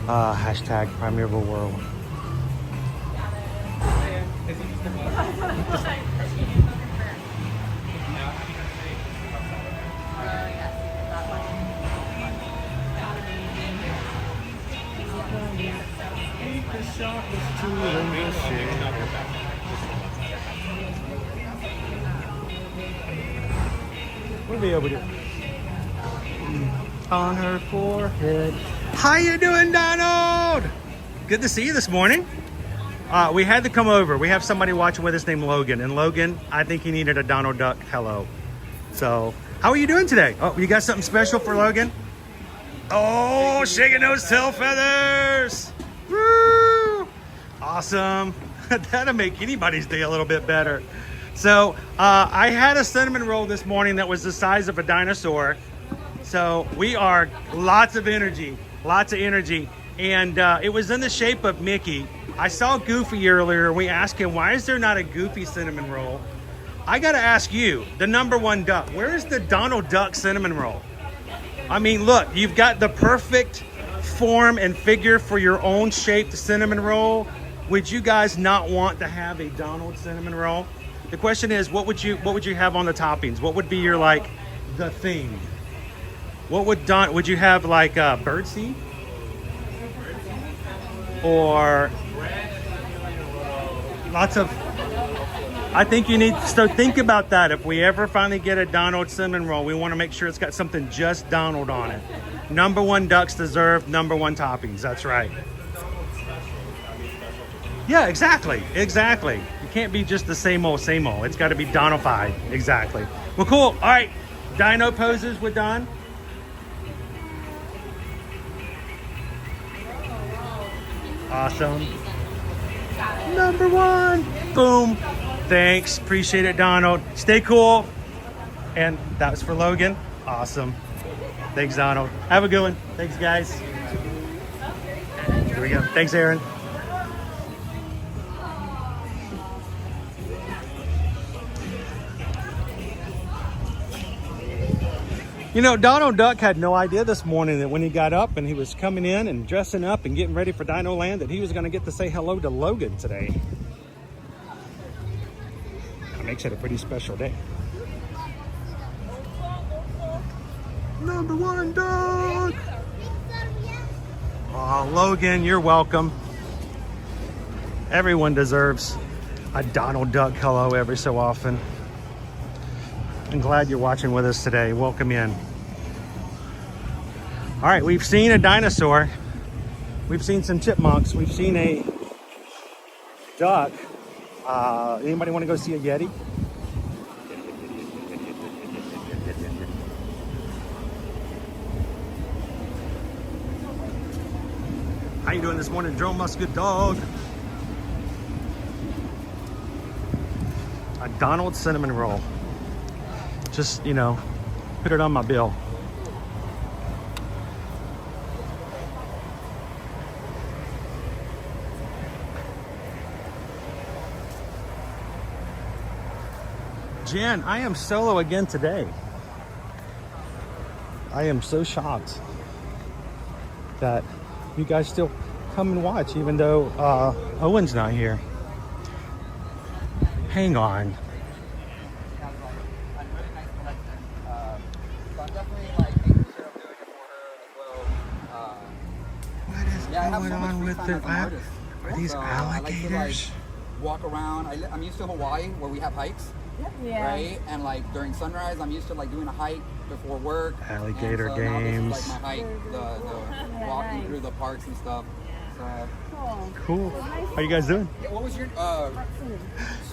Hashtag Primeval World. We'll be able to. On her forehead. How you doing, Donald? Good to see you this morning. We had to come over. We have somebody watching with us named Logan. And Logan, I think he needed a Donald Duck hello. So, how are you doing today? Oh, you got something special for Logan? Oh, shaking those tail feathers. Woo! Awesome. That'll make anybody's day a little bit better. So, I had a cinnamon roll this morning that was the size of a dinosaur. So, we are lots of energy. And it was in the shape of Mickey. I saw Goofy earlier, and we asked him, why is there not a Goofy cinnamon roll? I gotta ask you, the #1 duck, where is the Donald Duck cinnamon roll? I mean, look, you've got the perfect form and figure for your own shaped cinnamon roll. Would you guys not want to have a Donald cinnamon roll? The question is, what would you have on the toppings? What would be your, like, the thing? What would you have, like birdseed? Or lots of, I think you need to start think about that. If we ever finally get a Donald cinnamon roll, we want to make sure it's got something just Donald on it. #1 ducks deserve #1 toppings. That's right. Yeah, exactly. You can't be just the same old. It's got to be Donalfied. Exactly. Well, cool. All right, dino poses with Don. Awesome. #1. Boom. Thanks. Appreciate it, Donald. Stay cool. And that was for Logan. Awesome. Thanks, Donald. Have a good one. Thanks, guys. Here we go. Thanks, Aaron. You know, Donald Duck had no idea this morning that when he got up and he was coming in and dressing up and getting ready for DinoLand that he was going to get to say hello to Logan today. That makes it a pretty special day. #1 Duck! Oh, Logan, you're welcome. Everyone deserves a Donald Duck hello every so often. I'm glad you're watching with us today. Welcome in. All right, we've seen a dinosaur. We've seen some chipmunks. We've seen a duck. Anybody want to go see a Yeti? How you doing this morning, Drone Musket Dog? A Donald cinnamon roll. Just, you know, put it on my bill. Jen, I am solo again today. I am so shocked that you guys still come and watch even though Owen's not here. Hang on. Going on with the are these alligators? I like to, walk around. I'm used to Hawaii where we have hikes, right? And like during sunrise, I'm used to like doing a hike before work. Alligator so games. Now this is like my hike, the walking through the parks and stuff. So cool. How you guys doing? What was your?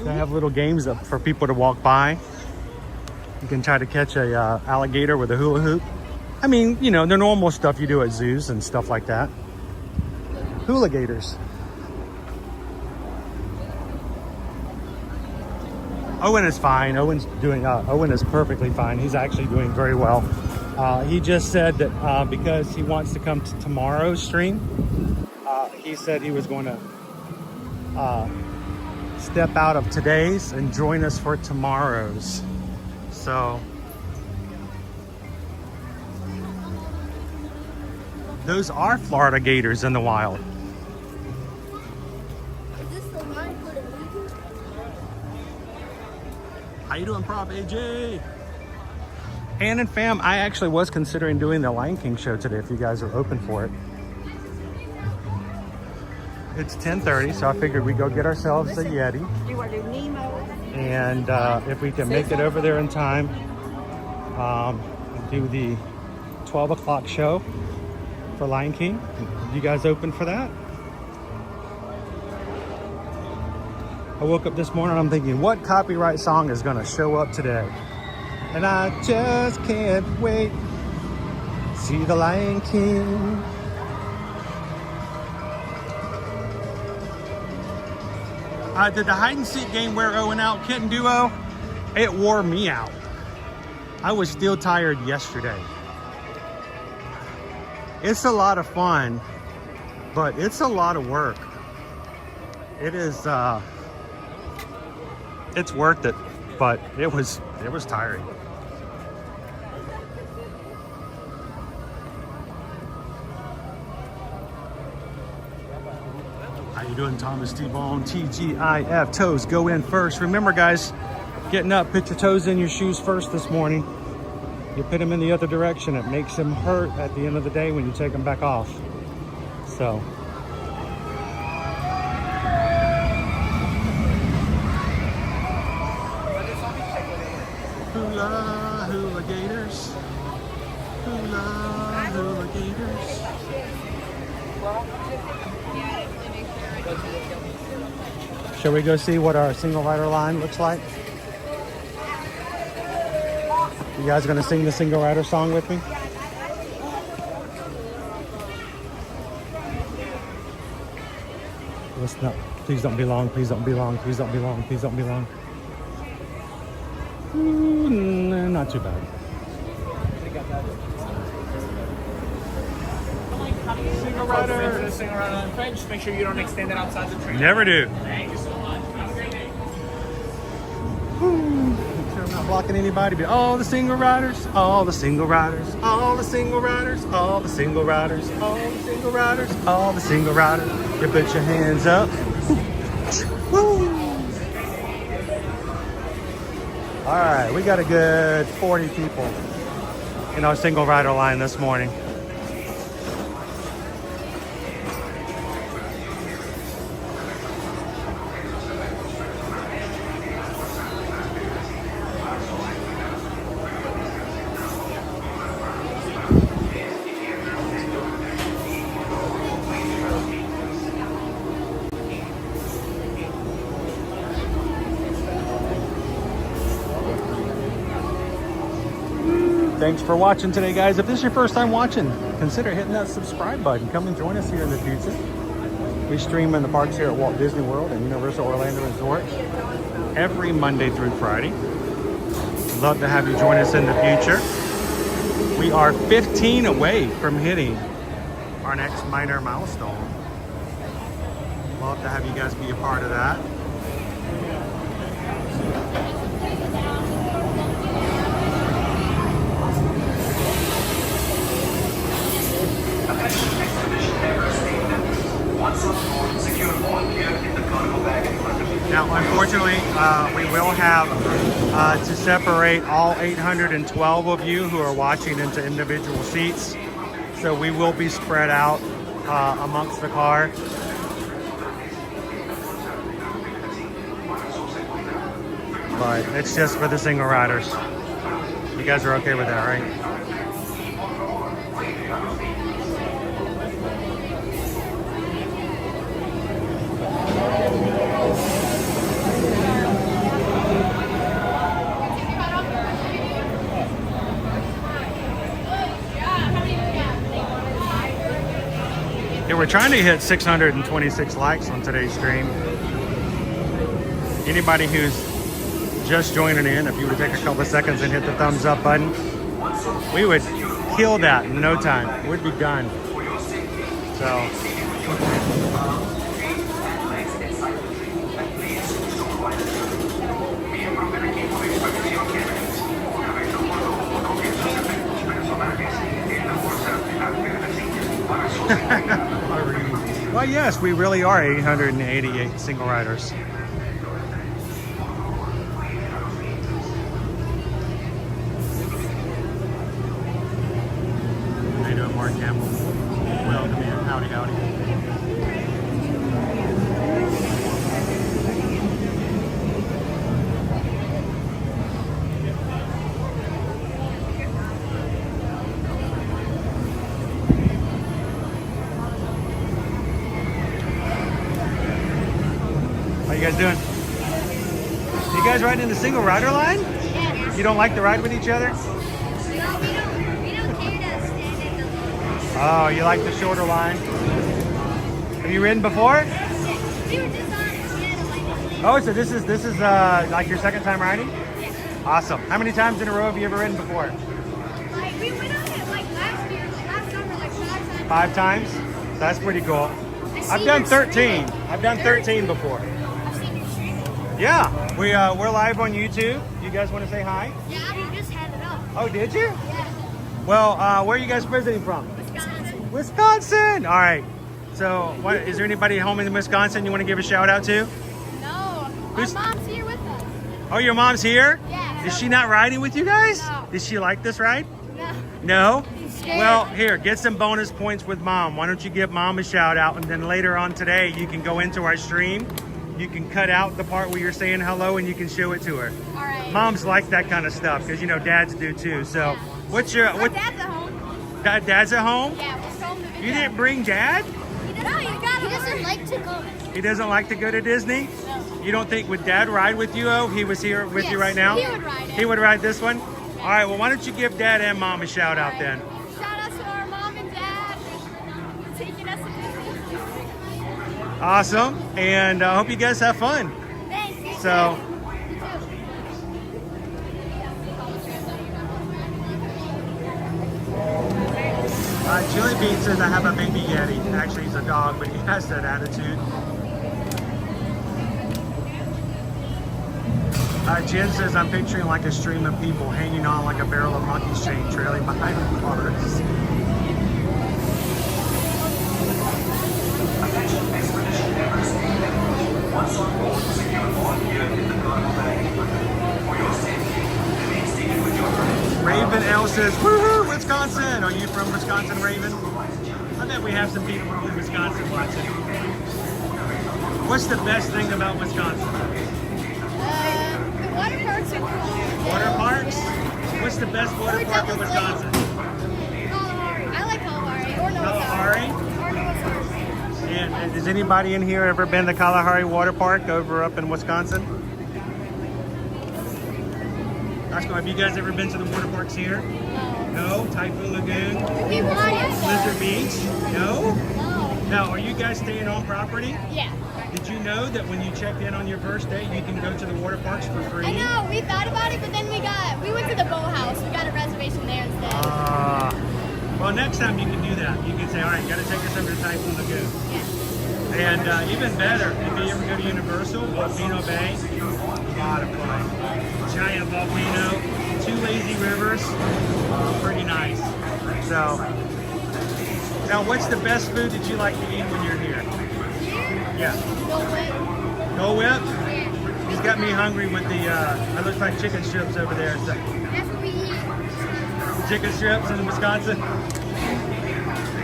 They have little games up for people to walk by. You can try to catch a alligator with a hula hoop. I mean, you know, the normal stuff you do at zoos and stuff like that. Hula gators. Owen is fine. Owen is perfectly fine. He's actually doing very well. He just said that because he wants to come to tomorrow's stream, he said he was going to step out of today's and join us for tomorrow's. So those are Florida gators in the wild. How you doing, Prop AJ? And fam, I actually was considering doing the Lion King show today if you guys are open for it. It's 10:30, so I figured we'd go get ourselves a Yeti. And if we can make it over there in time, do the 12 o'clock show for Lion King. You guys open for that? I woke up this morning, I'm thinking, what copyright song is gonna show up today? And I just can't wait. See the Lion King. Did the hide and seek game wear Owen out, Kitten Duo? It wore me out. I was still tired yesterday. It's a lot of fun, but it's a lot of work. It is, it's worth it, but it was tiring. How you doing, Thomas T-Bone? TGIF, toes go in first. Remember guys, getting up, put your toes in your shoes first this morning. You put them in the other direction, it makes them hurt at the end of the day when you take them back off. So. Hula, hula gators. Hula, hula gators. Shall we go see what our single rider line looks like? You guys gonna sing the single rider song with me? Listen up. Please don't be long, please don't be long, please don't be long, please don't be long. Not too bad. Single rider. Single rider on French. Just make sure you don't extend it outside the train. Never do. Thank you so much. Make sure I'm not blocking anybody, but all the single riders, all the single riders, all the single riders, all the single riders, all the single riders, all the single riders. You put your hands up. Woo. All right, we got a good 40 people in our single rider line this morning. Thanks for watching today, guys. If this is your first time watching, consider hitting that subscribe button. Come and join us here in the future. We stream in the parks here at Walt Disney World and Universal Orlando Resort every Monday through Friday. Love to have you join us in the future. We are 15 away from hitting our next minor milestone. Love to have you guys be a part of that. Now, unfortunately, we will have to separate all 812 of you who are watching into individual seats. So we will be spread out amongst the car. But it's just for the single riders. You guys are okay with that, right? we're trying to hit 626 likes on today's stream. Anybody who's just joining in, if you would take a couple of seconds and hit the thumbs up button, we would kill that in no time. We'd be done. So. Well, yes, we really are 888 single riders. How you doing, Mark Campbell? Welcome in. Howdy, howdy. How you guys doing? You guys riding in the single rider line? Yeah. You don't like to ride with each other? No, we don't care to stand in the long. Oh, you like the shorter line? Have you ridden before? We were just on it. Oh, so this is like your second time riding? Yeah. Awesome. How many times in a row have you ever ridden before? Like, we went on it like last summer, like 5 times. 5 times? That's pretty cool. I've seen done your 13. stream. I've done 13 before. I've seen your stream. Yeah, we're live on YouTube. You guys want to say hi? Yeah, you just had it up. Oh, did you? Yeah. Well, where are you guys visiting from? Wisconsin. Wisconsin. All right. So, what is there anybody home in Wisconsin you want to give a shout out to? No. Who's- My mom's here with us. Oh, your mom's here? Yeah. Is she not riding with you guys? No. Does she like this ride? No. No? She's scared. Well, here, get some bonus points with mom. Why don't you give mom a shout out, and then later on today you can go into our stream. You can cut out the part where you're saying hello and you can show it to her. All right. Moms like that kind of stuff because you know dads do too. So, Yeah. what's your My what? dad's at home. Dad's at home? Yeah, we're filming the video. You didn't bring dad? He doesn't like to go. He doesn't like to go to Disney? No. You don't think would dad ride with you? Oh, he was here with you Yes, right now? he would ride it. He would ride this one? All right, well, why don't you give dad and mom a shout out then? Shout out to our mom and dad for taking us to Disney. Awesome. And I hope you guys have fun. Thanks. So, Chili Bean says I have a baby Yeti. Actually, he's a dog, but he has that attitude. Jen says I'm picturing like a stream of people hanging on like a barrel of monkey's chain trailing behind the cars. Once on board, secure all gear in the cargo bag. For your safety, remain seated with your friends. Raven L says, woohoo, Wisconsin. Are you from Wisconsin, Raven? I bet we have some people from Wisconsin watching. What's the best thing about Wisconsin? The water parks are cool. Water parks? What's the best water park in Wisconsin? Kalahari. I like Kalahari or Noah's Kalahari? Ark. Or Noah's Ark. And has anybody in here ever been to Kalahari Water Park over up in Wisconsin? That's cool. Have you guys ever been to the water parks here? No. Typhoon Lagoon? We wanted to. Blizzard Beach? No? No. Now, are you guys staying on property? Yeah. Did you know that when you checked in on your first day, you can go to the water parks for free? I know. We thought about it, but then we went to the boathouse. We got a reservation there instead. Well, next time you can do that. You can say, all right, you got to take us over to Typhoon Lagoon. Yeah. And even better, if you ever go to Universal, Volcano Bay, a lot of fun. Giant volcano, 2 lazy rivers, pretty nice. So, now what's the best food that you like to eat when you're here? Yeah. Dole Whip? He's got me hungry with the, it looks like chicken strips over there. So. That's what we eat. Chicken strips in Wisconsin.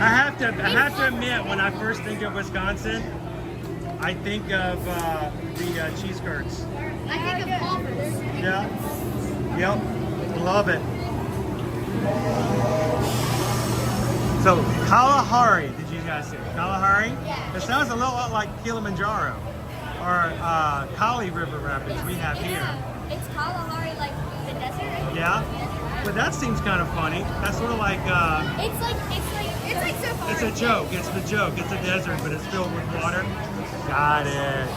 I have to admit, when I first think of Wisconsin, I think of the cheese curds. I think of Palmer's. Yeah. Yep. Love it. So Kalahari, did you guys say Kalahari? Yeah. It sounds a little like Kilimanjaro or Kali River Rapids we have here. It's Kalahari, like the desert. Yeah. But that seems kind of funny. That's sort of like. It's like It's like so far. It's a joke. It's the joke. It's a desert, but it's filled with water. Got it.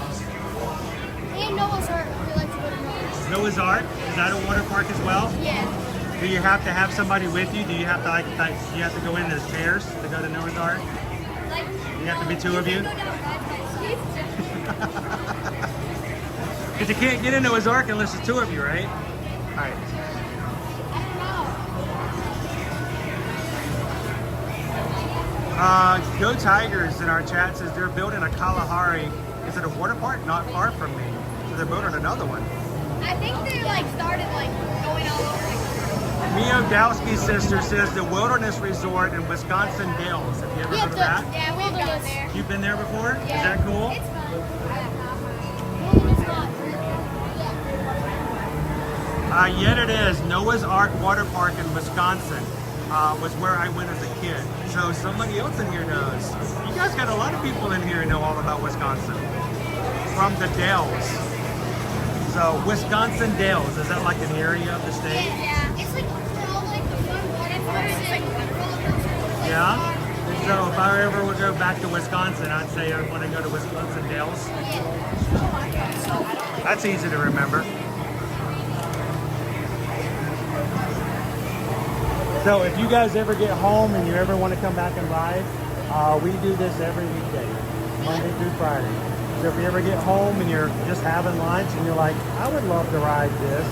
And Noah's Ark. We like to go to Noah's. Noah's Ark? Is that a water park as well? Yeah. Do you have to have somebody with you? Do you have to you have to go in those chairs to go to Noah's Ark? Like, You have to be 2 of you? Go down Because you can't get into Noah's Ark unless there's 2 of you, right? All right. Go Tigers in our chat says they're building a Kalahari. Is it a water park? Not far from me. So they're building another one. I think they like started like going all over. Mio Dowski's sister says the Wilderness Resort in Wisconsin Dells. Have you ever heard of that? Yeah, we've gone there. You've been there before? Yeah. Is that cool? It's fun. Yet it is. Noah's Ark Water Park in Wisconsin was where I went as a kid. So somebody else in here knows. You guys got a lot of people in here who know all about Wisconsin. From the Dells. So Wisconsin Dells, is that like an area of the state? Yeah, it's like all like the fun water parks. It's like roller coasters. Yeah? So if I ever would go back to Wisconsin, I'd say I want to go to Wisconsin Dells. That's easy to remember. So if you guys ever get home and you ever want to come back and ride, we do this every weekday, Monday through Friday. So if you ever get home and you're just having lunch and you're like, I would love to ride this,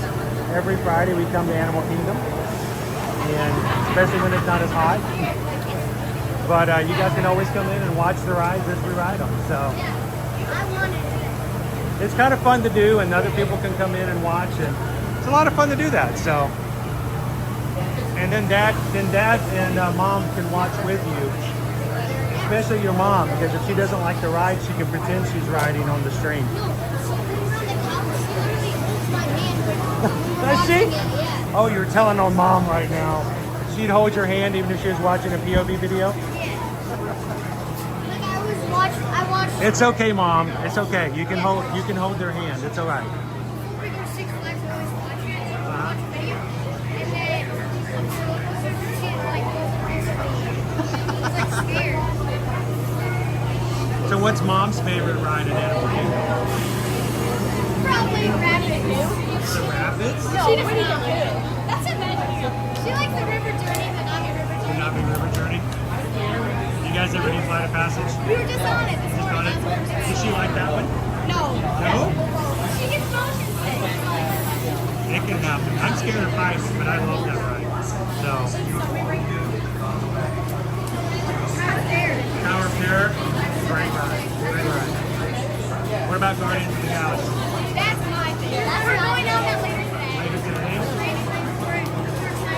every Friday we come to Animal Kingdom, and especially when it's not as hot. But you guys can always come in and watch the rides as we ride them. So it's kind of fun to do, and other people can come in and watch, and it's a lot of fun to do that. So. And then dad and mom can watch with you, especially your mom, because if she doesn't like to ride, she can pretend she's riding on the stream. Does she? Oh, you're telling on mom right now. She'd hold your hand even if she was watching a POV video? I watched. It's okay, mom. It's okay. You can hold their hand. It's all right. So what's mom's favorite ride in Animal Kingdom? Probably Rapids. The Rapids? No, she doesn't know. That's a magic. She likes the river journey, the Navi River The journey. Navi River Journey? You guys ever do Flight of Passage? We were just on it this morning. That's what I'm doing. Did she like that one? No. No? She gets motion sick. It can happen. I'm scared of heights, but I love that ride. So. Tower of Terror? Great ride. Great ride. What about Guardians of the Galaxy? That's my favorite. We're going down that later today. Later today?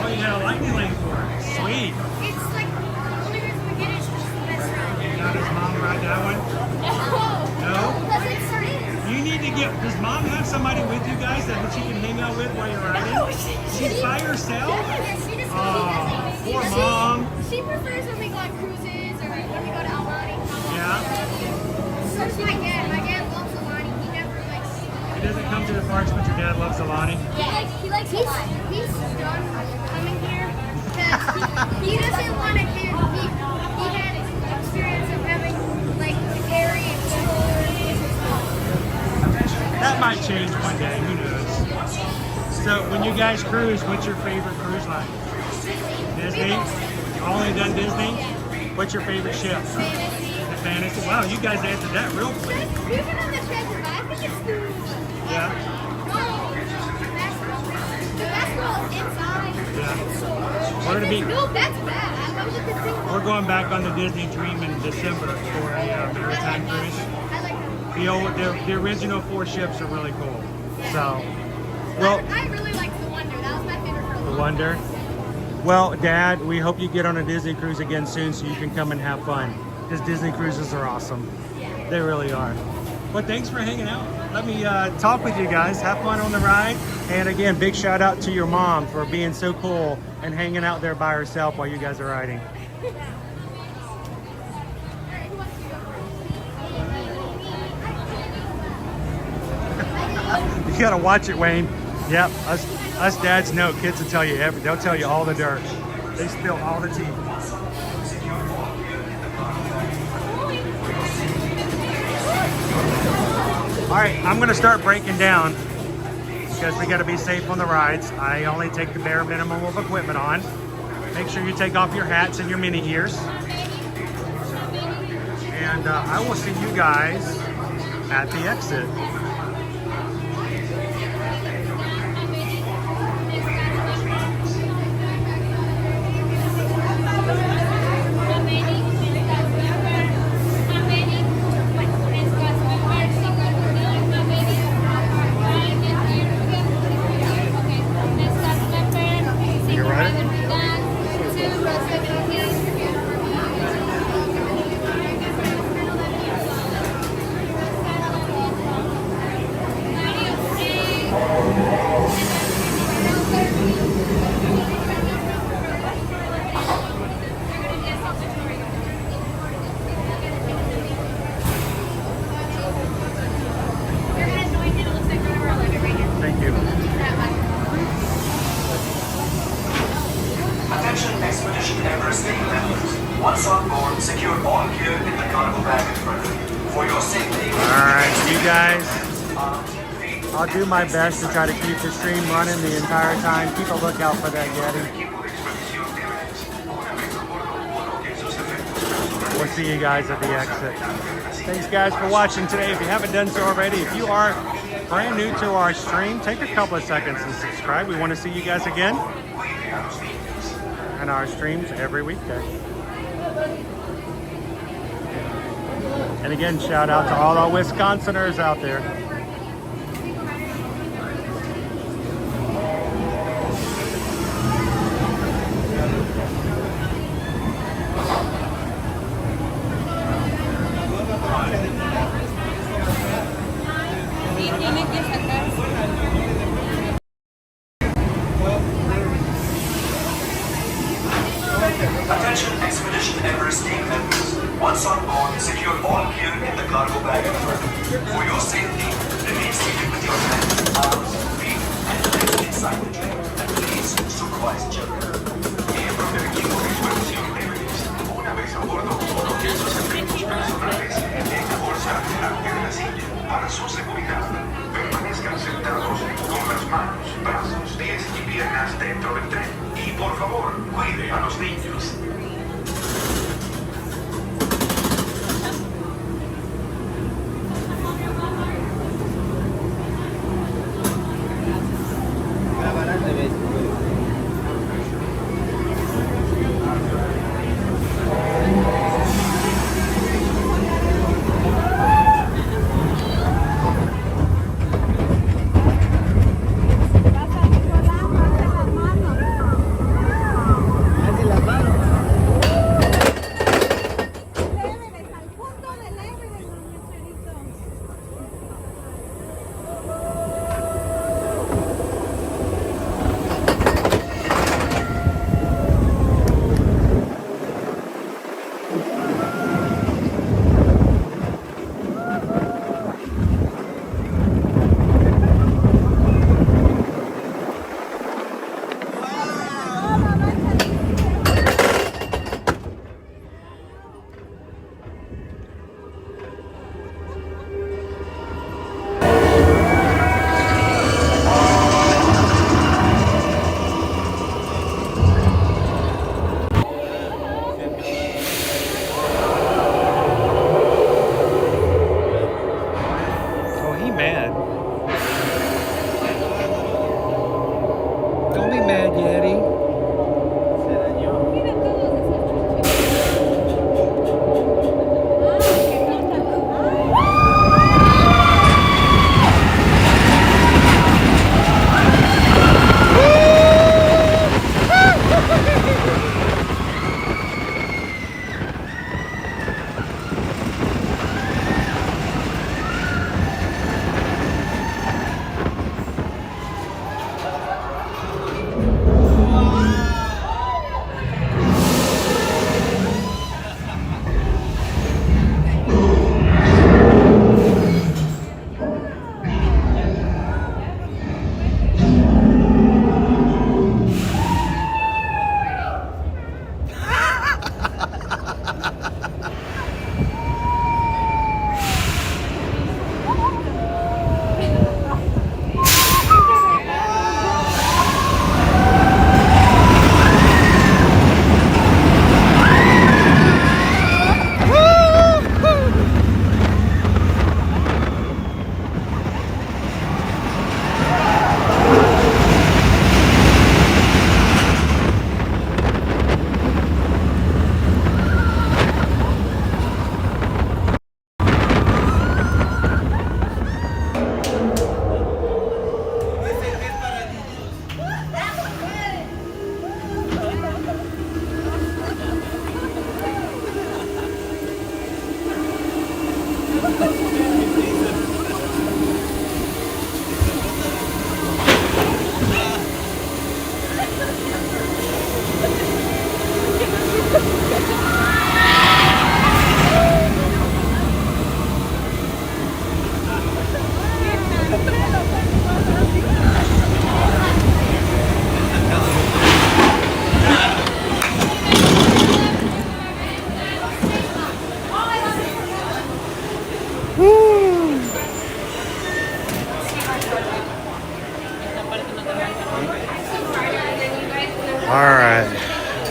Oh, you got a lightning lane for it. Sweet. It's like the only reason we get it is just the best ride. Now does mom ride that one? No? You need to get, does mom have somebody with you guys that she can hang out with while you're riding? No, She's by herself? Yeah, she just Poor mom. She prefers when we go on cruises or when we go to Alani. Yeah? So does my dad. My dad loves Alani. He never likes. He doesn't come to the parks, but your dad loves Alani? Yeah, he likes Alani. He's done coming here because he doesn't want to do. He had experience of having like scary and That might change one day, who knows? So when you guys cruise, what's your favorite cruise line? Disney? Only done Disney? What's your favorite ship? The Fantasy. Wow, you guys answered that real quick. We've been on the treasure, but I think it's the Yeah? basketball inside. Yeah. It's so good. We're gonna be- No, that's bad. I love the thing. We're going back on the Disney Dream in December for a maritime cruise. I like The original 4 ships are really cool. So, well, I really liked the Wonder. That was my favorite for a the long Wonder. Well, Dad, we hope you get on a Disney cruise again soon so you can come and have fun. Because Disney cruises are awesome. They really are. Well, thanks for hanging out. Let me talk with you guys. Have fun on the ride. And again, big shout out to your mom for being so cool and hanging out there by herself while you guys are riding. You gotta watch it, Wayne. Yep, us dads know. Kids will tell you they'll tell you all the dirt. They spill all the tea. All right, I'm gonna start breaking down because we gotta be safe on the rides. I only take the bare minimum of equipment on. Make sure you take off your hats and your mini gears. And I will see you guys at the exit. Thank you. Attention Expedition Everest members. Once on board, secure all gear in the cargo bag in front of you. For your safety. Alright, you guys. I'll do my best to try to keep the stream running the entire time. Keep a lookout for that Yeti. We'll see you guys at the exit. Thanks guys for watching today. If you haven't done so already, if you are brand new to our stream, take a couple of seconds and subscribe. We want to see you guys again on our streams every weekday. And again, shout out to all our Wisconsiners out there. Attention Expedition Everest team members. Once on board, secure all gear in the cargo bag in front of you. For your safety, remain seated with your hands, arms, feet, and legs inside the tray. And please supervise children. Miembros del equipo de expedición Everest. Una vez a bordo, coloquen sus efectos personales en la bolsa delante de la silla para su seguridad. Permanezcan sentados con las manos, brazos, pies y piernas dentro del tren. Y por favor, cuide a los niños.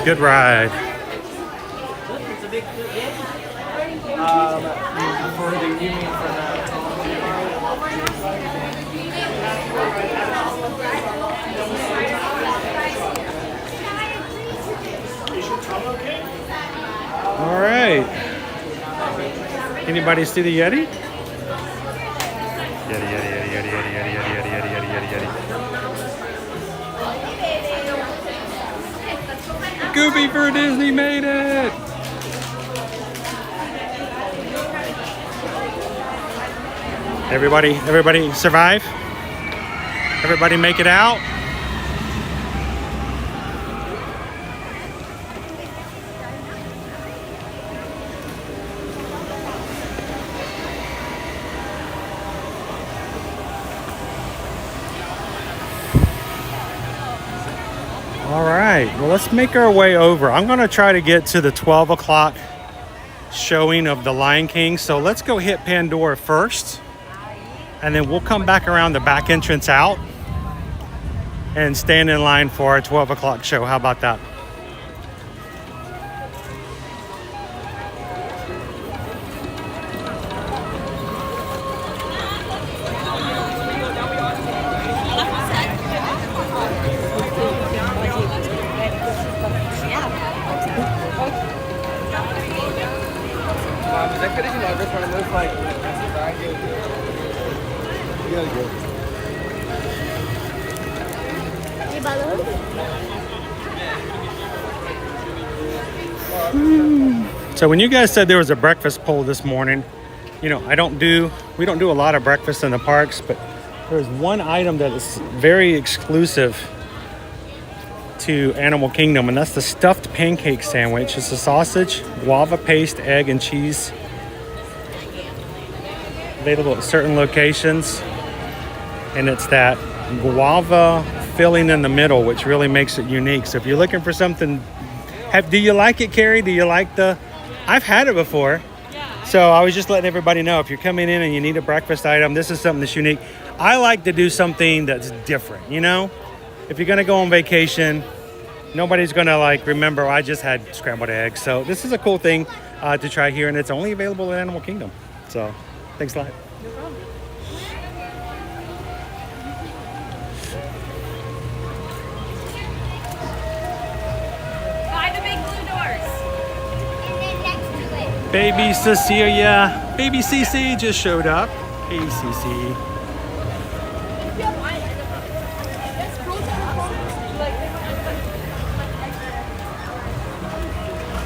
Good ride. For the union for that. All right. Anybody see the Yeti? Yeti, Yeti, Yeti, Yeti, Yeti, Yeti, Yeti, Yeti, Yeti, Yeti, Yeti, Yeti. Goofy for Disney made it. Everybody survive? Everybody make it out? All right, well, let's make our way over. I'm gonna try to get to the 12 o'clock showing of The Lion King. So let's go hit Pandora first, and then we'll come back around the back entrance out and stand in line for our 12 o'clock show. How about that? So when you guys said there was a breakfast poll this morning, you know, we don't do a lot of breakfast in the parks, but there's one item that is very exclusive to Animal Kingdom, and that's the stuffed pancake sandwich. It's a sausage, guava paste, egg, and cheese. Available at certain locations, and it's that guava filling in the middle, which really makes it unique. So if you're looking for something, do you like it, Carrie? Do you like the? I've had it before, so I was just letting everybody know if you're coming in and you need a breakfast item, this is something that's unique. I like to do something that's different, you know? If you're gonna go on vacation, nobody's gonna like remember I just had scrambled eggs. So this is a cool thing to try here, and it's only available in Animal Kingdom. So thanks a lot. Baby Cecilia, baby Cece just showed up. Hey Cece.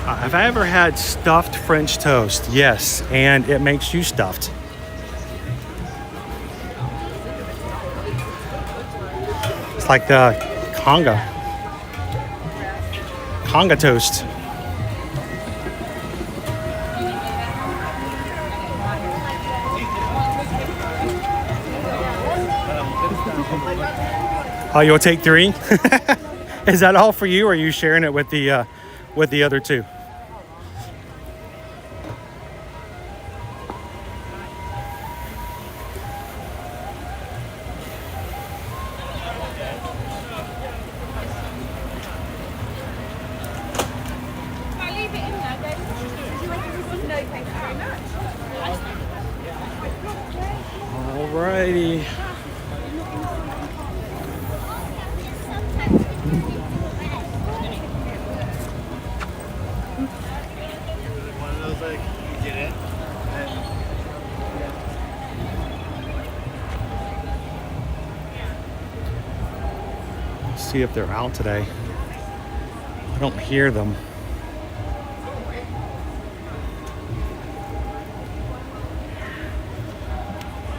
Have I ever had stuffed French toast? Yes, and it makes you stuffed. It's like the conga toast. Oh, you'll take 3? Is that all for you, or are you sharing it with the other 2? Alrighty. See if they're out today. I don't hear them.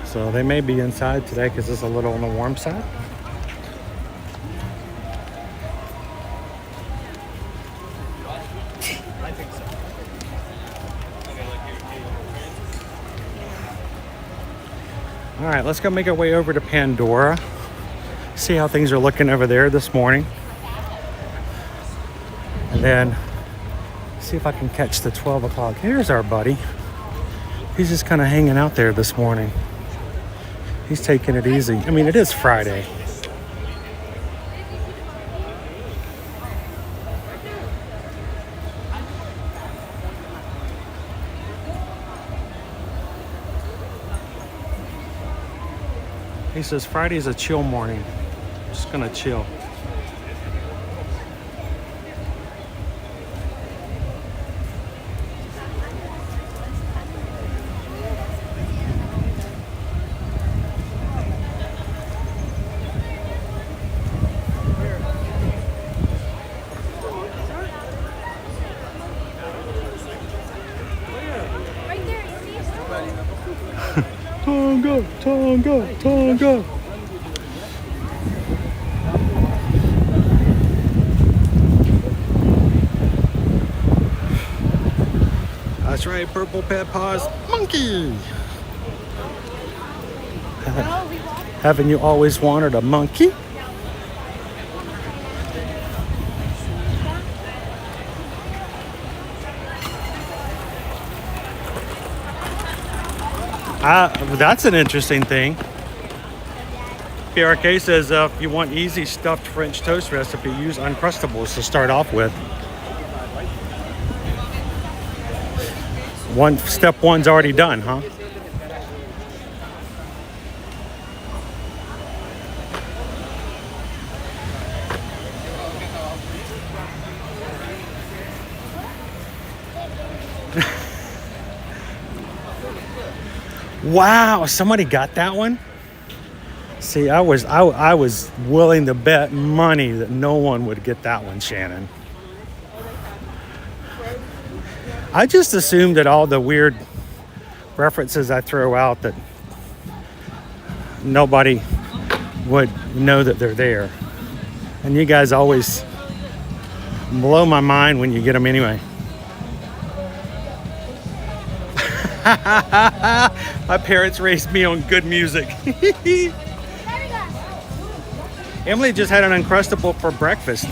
So they may be inside today because it's a little on the warm side. I think so. All right, let's go make our way over to Pandora. See how things are looking over there this morning. And then see if I can catch the 12 o'clock. Here's our buddy. He's just kind of hanging out there this morning. He's taking it easy. I mean, it is Friday. He says Friday's a chill morning. Just gonna chill. Tonga, Tonga, Tonga. That's right, Purple Pet Paws monkey. Haven't you always wanted a monkey? That's an interesting thing. PRK says if you want easy stuffed French toast recipe, use Uncrustables to start off with. Step one's already done, huh? Wow, somebody got that one? See, I was willing to bet money that no one would get that one, Shannon. I just assumed that all the weird references I throw out that nobody would know that they're there. And you guys always blow my mind when you get them anyway. My parents raised me on good music. Emily just had an Uncrustable for breakfast.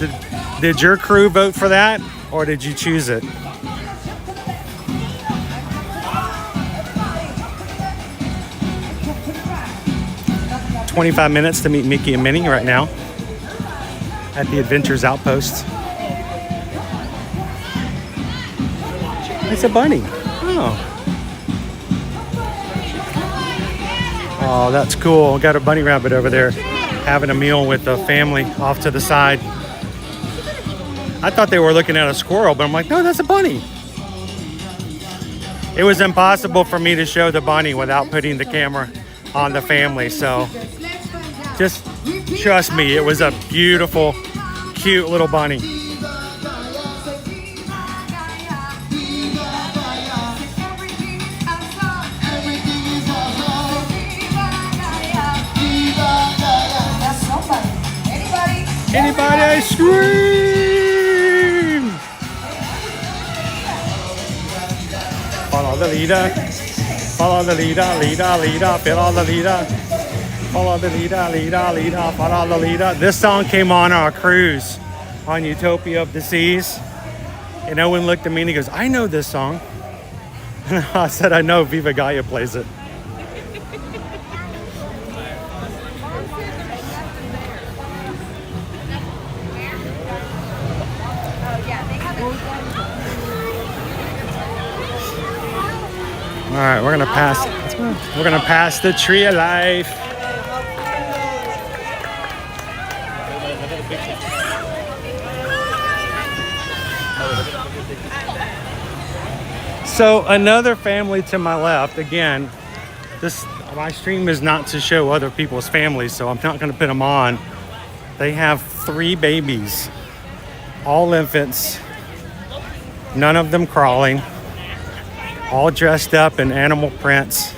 Did your crew vote for that, or did you choose it? "25 minutes to meet Mickey and Minnie right now at the Adventures Outpost." It's a bunny. Oh. Oh, that's cool. Got a bunny rabbit over there having a meal with the family off to the side. I thought they were looking at a squirrel, but I'm like, no, that's a bunny. It was impossible for me to show the bunny without putting the camera on the family. So just trust me, it was a beautiful, cute little bunny. Anybody ice cream? Follow the leader. Follow the leader, leader, leader. Follow the leader. Follow the leader, leader, leader. Follow the leader. This song came on our cruise on Utopia of the Seas. And Owen looked at me and he goes, I know this song. And I said, I know, Viva Gaia plays it. All right, we're gonna pass the tree of life. So another family to my left. Again, my stream is not to show other people's families, so I'm not gonna put them on. They have 3 babies, all infants, none of them crawling, all dressed up in animal prints,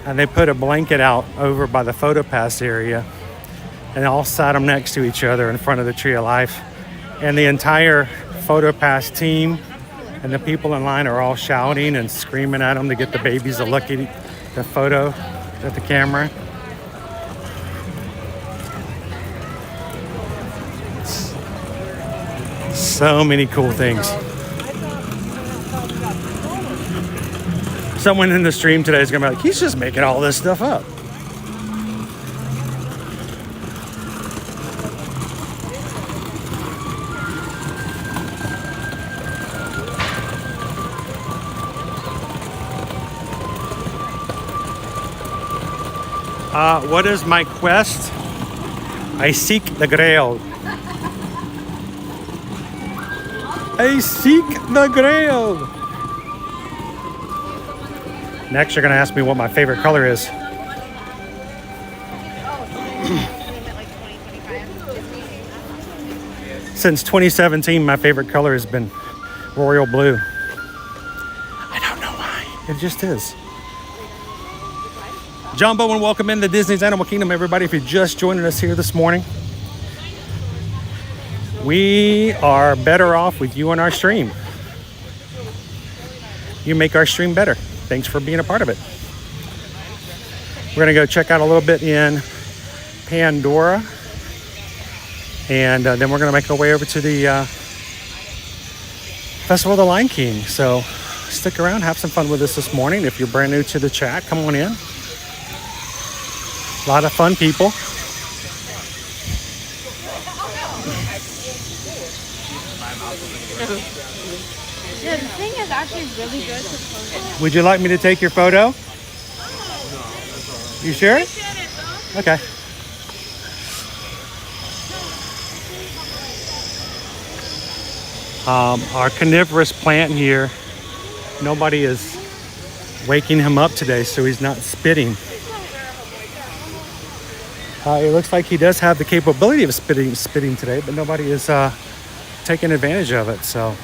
and they put a blanket out over by the photo pass area and all sat them next to each other in front of the Tree of Life. And the entire photo pass team and the people in line are all shouting and screaming at them to get the babies to look at the photo at the camera. So many cool things. Someone in the stream today is gonna be like, he's just making all this stuff up. What is my quest? I seek the Grail. I seek the Grail. Next, you're gonna ask me what my favorite color is. Since 2017, my favorite color has been royal blue. I don't know why. It just is. John Bowen, welcome into Disney's Animal Kingdom, everybody. If you're just joining us here this morning, we are better off with you on our stream. You make our stream better. Thanks for being a part of it. We're going to go check out a little bit in Pandora. And then we're going to make our way over to the Festival of the Lion King. So stick around, have some fun with us this morning. If you're brand new to the chat, come on in. A lot of fun people. Yeah, the thing is actually really good to photo. Would you like me to take your photo? You sure? Okay. Our carnivorous plant here, nobody is waking him up today, so he's not spitting. It looks like he does have the capability of spitting today, but nobody is taking advantage of it. So.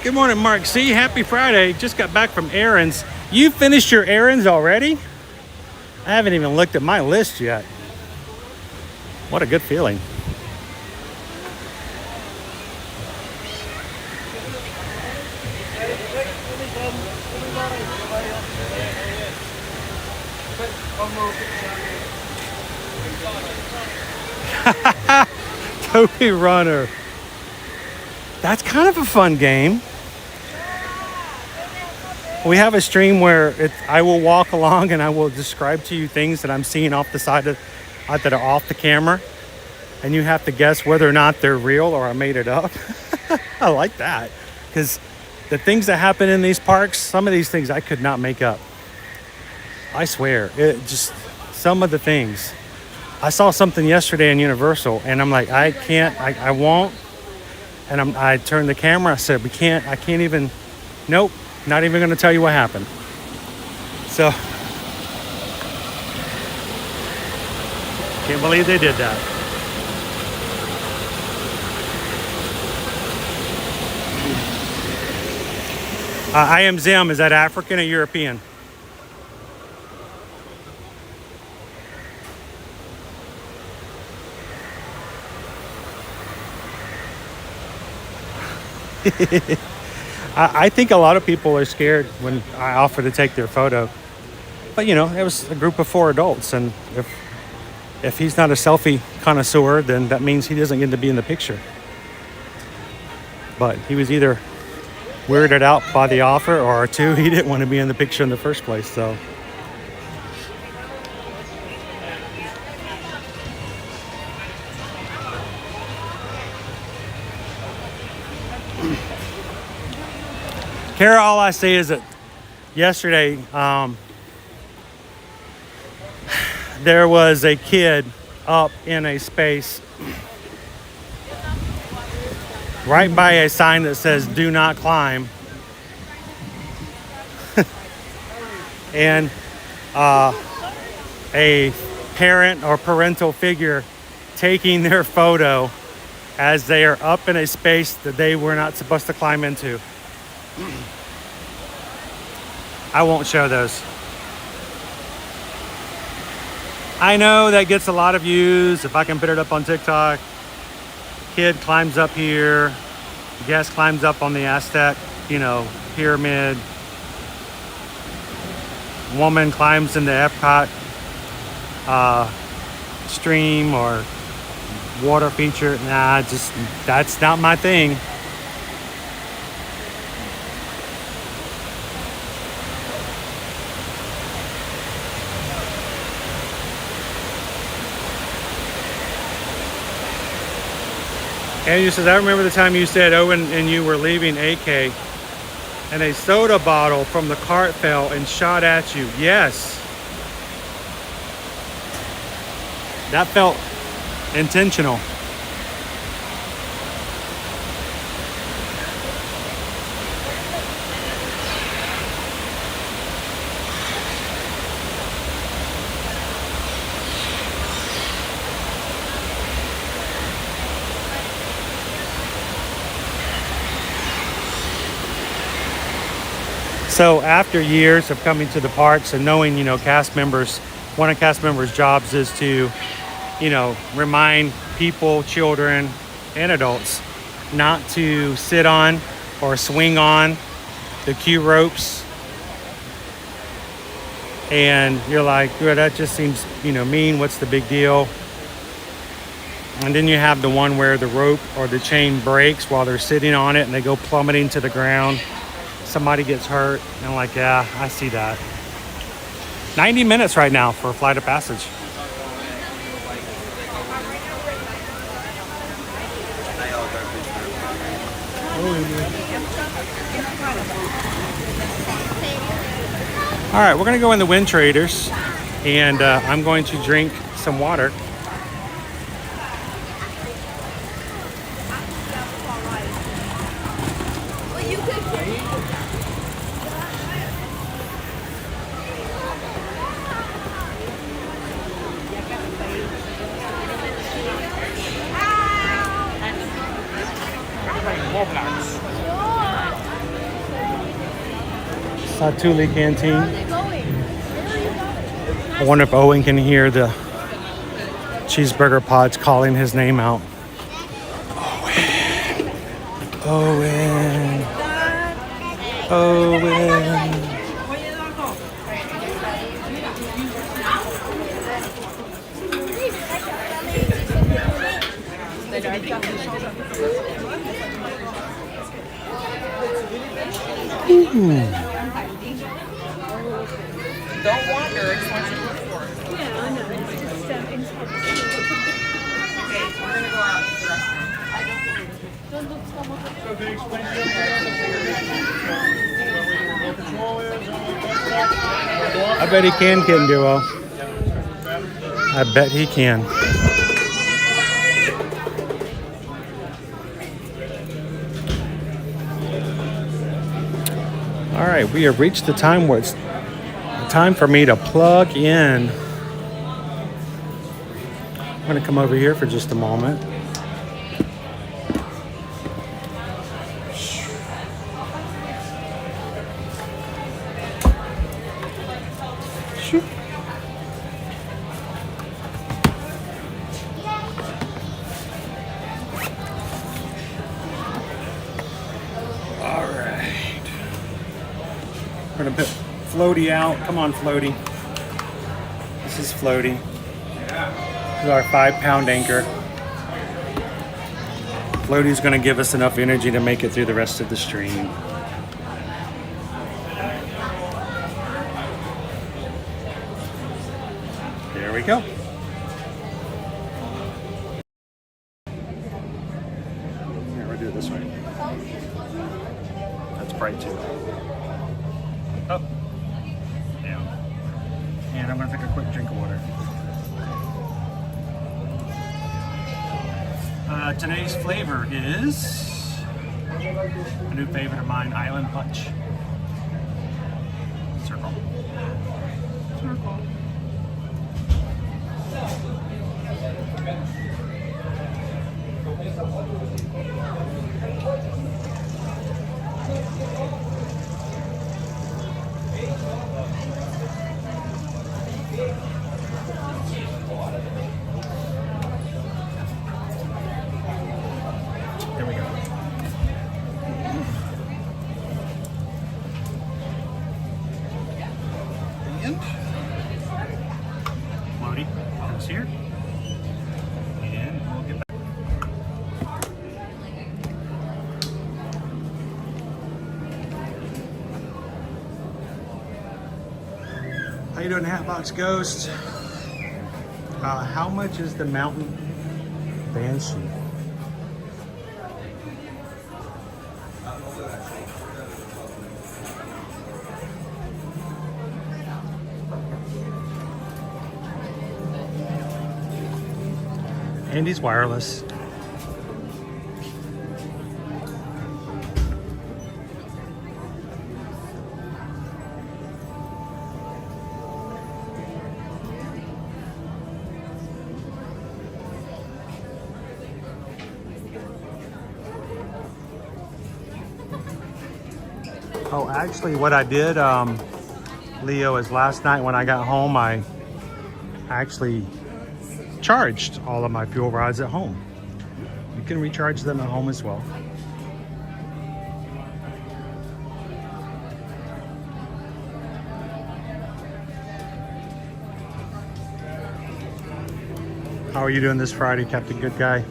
Good morning, Mark C. Happy Friday. Just got back from errands. You finished your errands already? I haven't even looked at my list yet. What a good feeling. Toby Runner. That's kind of a fun game. We have a stream where I will walk along and I will describe to you things that I'm seeing off the side of, that are off the camera, and you have to guess whether or not they're real or I made it up. I like that, because the things that happen in these parks, some of these things I could not make up. I swear, it just, some of the things. I saw something yesterday in Universal and I'm like, I can't, I won't. And I turned the camera, I said, I can't even, nope. Not even going to tell you what happened. So, can't believe they did that. I am Zim. Is that African or European? I think a lot of people are scared when I offer to take their photo. But, you know, it was a group of 4 adults. And if he's not a selfie connoisseur, then that means he doesn't get to be in the picture. But he was either weirded out by the offer, or 2, he didn't want to be in the picture in the first place. So. Kara, all I say is that yesterday there was a kid up in a space right by a sign that says "Do not climb," and a parent or parental figure taking their photo as they are up in a space that they were not supposed to climb into. I won't show those. I know that gets a lot of views. If I can put it up on TikTok, kid climbs up here, guest climbs up on the Aztec, pyramid. Woman climbs into Epcot stream or water feature. Nah, that's not my thing. And you says, I remember the time you said Owen and you were leaving AK and a soda bottle from the cart fell and shot at you. Yes. That felt intentional. So after years of coming to the parks and knowing, you know, cast members, one of cast members' jobs is to, you know, remind people, children, and adults not to sit on or swing on the queue ropes. And you're like, well, that just seems, you know, mean. What's the big deal? And then you have the one where the rope or the chain breaks while they're sitting on it and they go plummeting to the ground. Somebody gets hurt, and I'm like, yeah, I see that. 90 minutes right now for a flight of passage. All right, we're gonna go in the Wind Traders, and I'm going to drink some water. Satuli Canteen. I wonder if Owen can hear the cheeseburger pods calling his name out. Owen. Owen. Owen. Ooh. Don't wander, it's what you look for. Yeah, I know. It's just Okay, we're gonna go out to the I bet he can do well. I bet he can. All right, we have reached the time where it's time for me to plug in. I'm going to come over here for just a moment. All right. We're going to put Floaty out. Come on, Floaty. This is Floaty. This is our 5-pound anchor. Floaty's going to give us enough energy to make it through the rest of the stream. There we go. Here, we'll do it this way. That's bright too. Up. Down. And I'm going to take a quick drink of water. Today's flavor is a new favorite of mine, Island Punch. Circle. Circle. There we go. And Floaty comes here. And we'll get back. How you doing, Hatbox Ghost? How much is the Mountain Banshee? And he's wireless. Oh, actually what I did, Leo, is last night when I got home, I actually charged all of my fuel rods at home. You can recharge them at home as well. How are you doing this Friday, Captain Good Guy?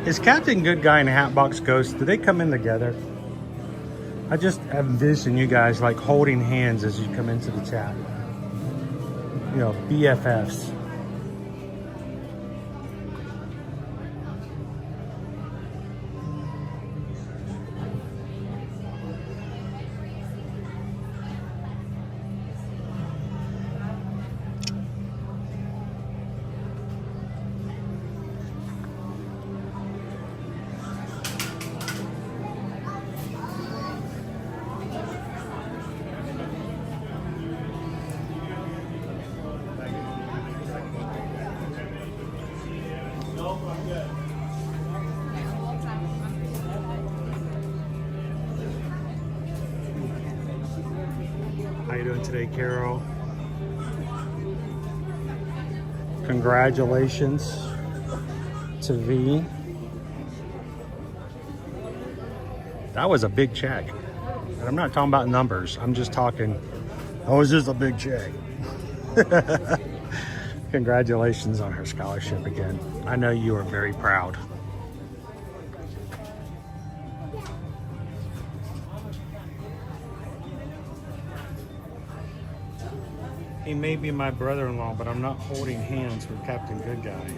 Is Captain Good Guy and Hatbox Ghost, do they come in together? I just envision you guys like holding hands as you come into the chat. You know, BFFs. How you doing today, Carol? Congratulations to V. That was a big check. And I'm not talking about numbers. I'm just talking, oh, is this a big check? Congratulations on her scholarship again. I know you are very proud. He may be my brother-in-law, but I'm not holding hands with Captain Good Guy.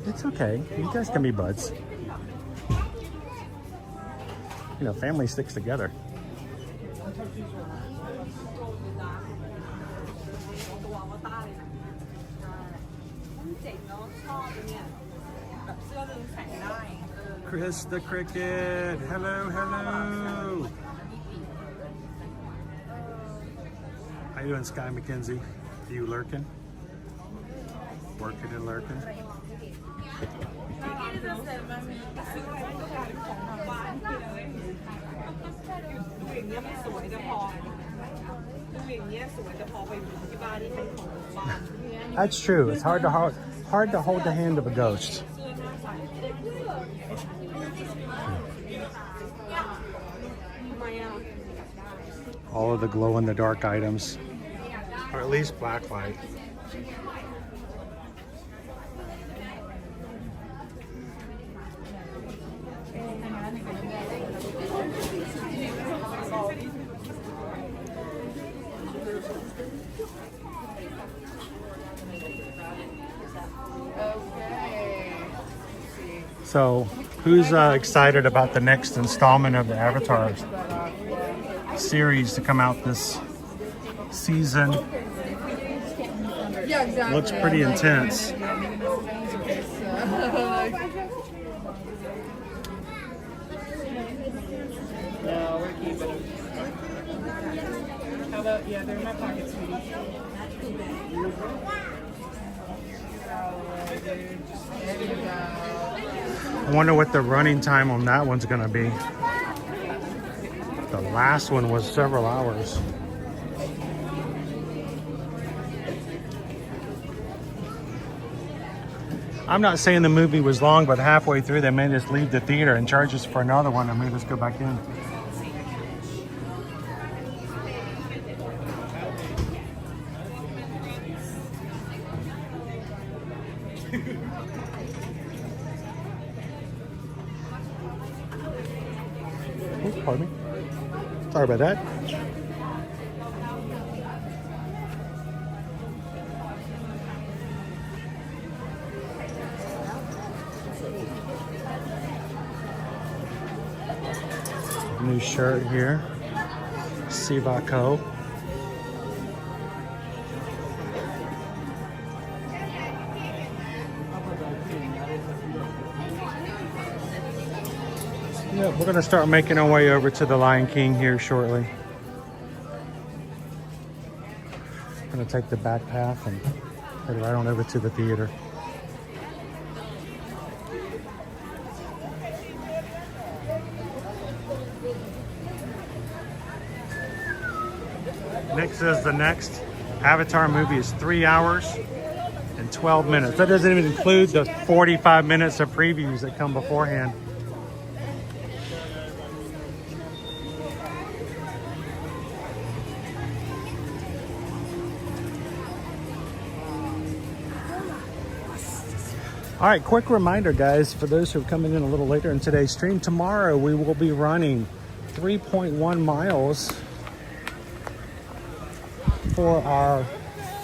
It's okay. You guys can be buds. You know, family sticks together. Chris the Cricket. Hello, hello. How you doing, Sky McKenzie? Are you lurking? Working and lurking? That's true. It's hard to hold the hand of a ghost. All of the glow-in-the-dark items, or at least blacklight. So, who's excited about the next installment of the Avatar series to come out this season? Yeah, exactly. Looks pretty intense. No, we're keeping them. How about, yeah, they're in my pocket, sweetie. I wonder what the running time on that one's gonna be. The last one was several hours. I'm not saying the movie was long, but halfway through they made us leave the theater and charge us for another one and made us go back in. Oops, pardon me. Sorry about that. New shirt here. Sivako. Yeah, we're gonna start making our way over to the Lion King here shortly. Gonna take the back path and head right on over to the theater. Nick says the next Avatar movie is 3 hours and 12 minutes. That doesn't even include the 45 minutes of previews that come beforehand. All right, quick reminder, guys, for those who are coming in a little later in today's stream, tomorrow we will be running 3.1 miles for our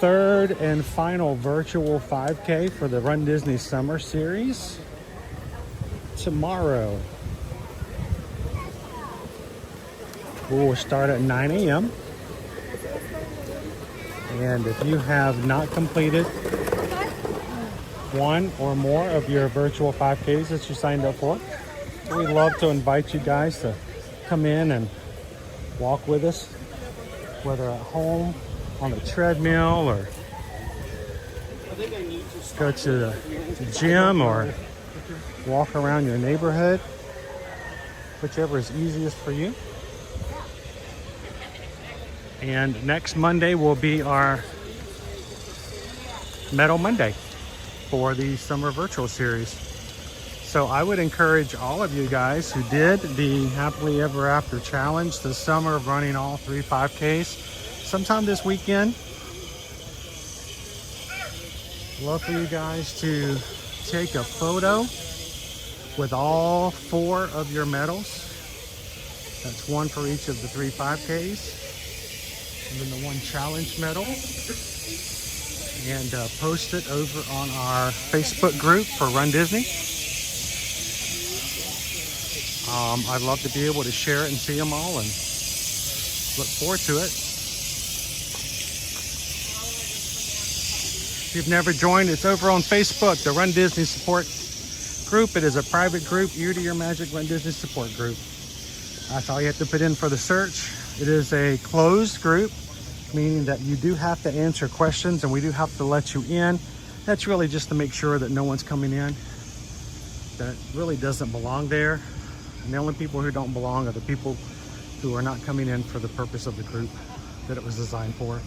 third and final virtual 5K for the Run Disney Summer Series. Tomorrow, we will start at 9 a.m. And if you have not completed one or more of your virtual 5Ks that you signed up for, we'd love to invite you guys to come in and walk with us, whether at home, on a treadmill, or go to the gym, or walk around your neighborhood, whichever is easiest for you. And next Monday will be our Medal Monday for the summer virtual series. So I would encourage all of you guys who did the Happily Ever After Challenge this summer, running all 3 5Ks, sometime this weekend, love for you guys to take a photo with all 4 of your medals. That's 1 for each of the 3 5Ks. And then the 1 challenge medal. And post it over on our Facebook group for Run Disney. I'd love to be able to share it and see them all, and look forward to it. If you've never joined, it's over on Facebook, the Run Disney Support Group. It is a private group, Ear to Your Magic Run Disney Support Group. That's all you have to put in for the search. It is a closed group, meaning that you do have to answer questions and we do have to let you in. That's really just to make sure that no one's coming in that really doesn't belong there. And the only people who don't belong are the people who are not coming in for the purpose of the group that it was designed for.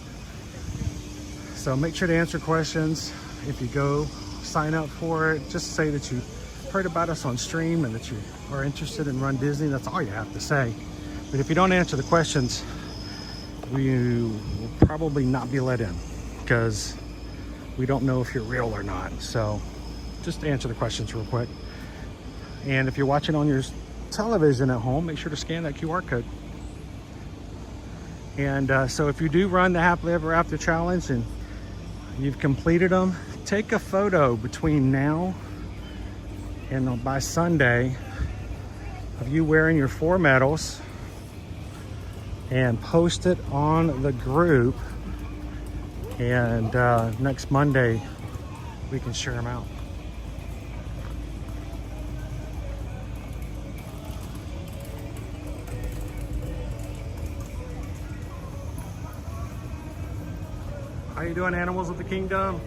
So make sure to answer questions. If you go sign up for it, just say that you heard about us on stream and that you are interested in Run Disney. That's all you have to say. But if you don't answer the questions, you will probably not be let in, because we don't know if you're real or not. So just answer the questions real quick. And if you're watching on your television at home, make sure to scan that QR code. And so if you do run the Happily Ever After Challenge and you've completed them, take a photo between now and by Sunday of you wearing your 4 medals and post it on the group. And next Monday, we can share them out. How you doing, animals of the kingdom?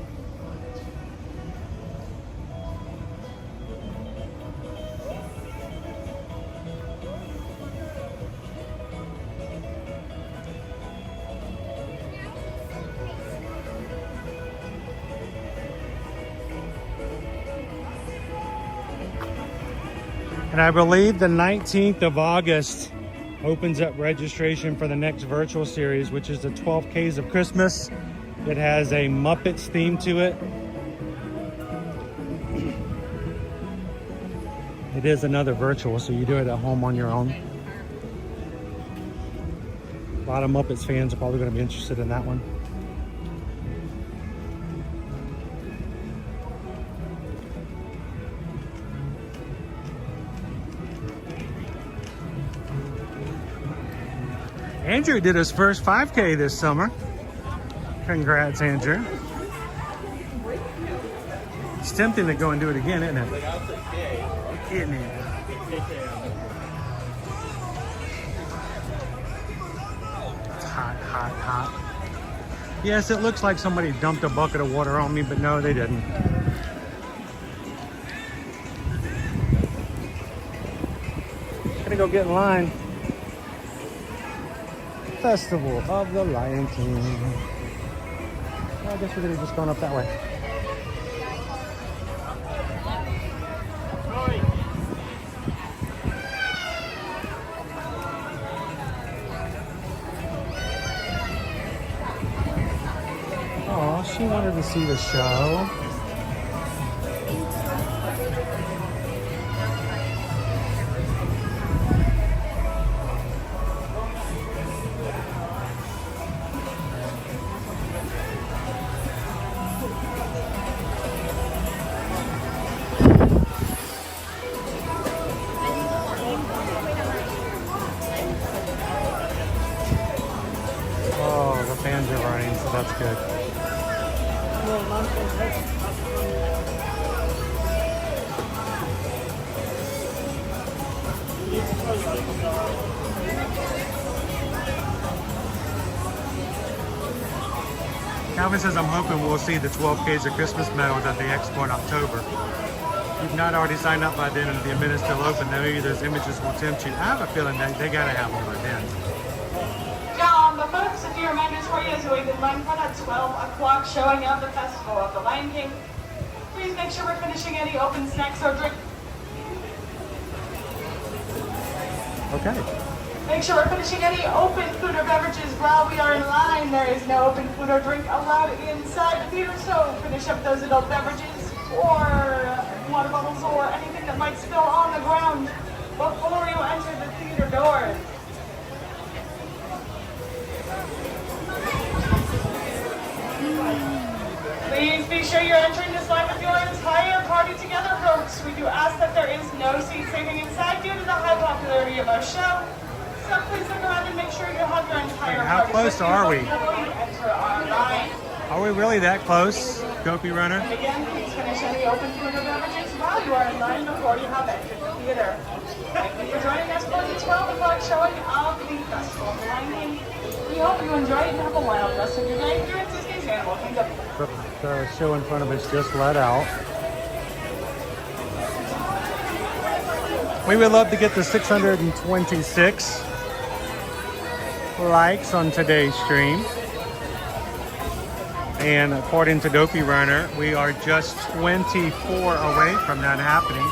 And I believe the 19th of August opens up registration for the next virtual series, which is the 12Ks of Christmas. It has a Muppets theme to it. It is another virtual, so you do it at home on your own. A lot of Muppets fans are probably going to be interested in that one. Andrew did his first 5K this summer. Congrats, Andrew. It's tempting to go and do it again, isn't it? Isn't it? hot, hot. Yes, it looks like somebody dumped a bucket of water on me, but no, they didn't. Gonna go get in line. Festival of the Lion King. Well, I guess we could have just gone up that way. Oh, she wanted to see the show. Oh, the fans are running, so that's good. Calvin says, I'm hoping we'll see the 12 Ks of Christmas medals at the expo in October. If you've not already signed up by then and the event is still open, then maybe those images will tempt you. I have a feeling that they gotta have them by then. The folks at your mandatory is waiting in line for that 12 o'clock showing of the Festival of the Lion King. Please make sure we're finishing any open snacks or drink. Okay. Make sure we're finishing any open food or beverages while we are in line. There is no open food or drink allowed inside the theater, so finish up those adult beverages or water bottles or anything that might spill on the ground before you enter the theater doors. Please be sure you're entering this line with your entire party together, folks. We do ask that there is no seat saving inside due to the high popularity of our show. So please look around and make sure you have your entire party. How close are we? Before you enter our line. Are we really that close, Gopi Runner? And again, please finish any open food or beverages while you are in line before you have entered the theater. Thank you for joining us for the 12 o'clock showing of the Festival of the Lion King. We hope you enjoy it and have a wild rest of your day here at Disney's Animal Kingdom. The show in front of us just let out. We would love to get to 626 likes on today's stream. And according to Dopey Runner, we are just 24 away from that happening.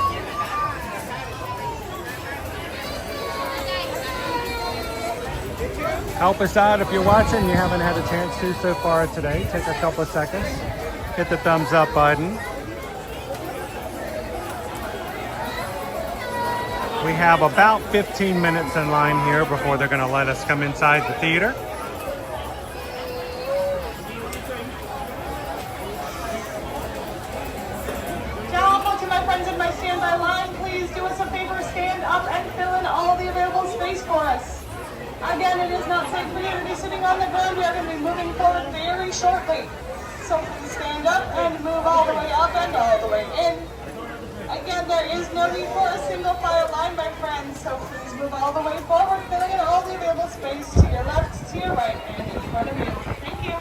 Help us out if you're watching. You haven't had a chance to so far today. Take a couple of seconds. Hit the thumbs up button. We have about 15 minutes in line here before they're going to let us come inside the theater. Now, to my friends in my standby line, please do us a favor, stand up and fill in all the available space for us. Again, it is not safe for you to be sitting on the ground. We are going to be moving forward very shortly. So please stand up and move all the way up and all the way in. Again, there is no need for a single file line, my friends, so please move all the way forward, filling in all the available space to your left, to your right, and in front of you. Thank you.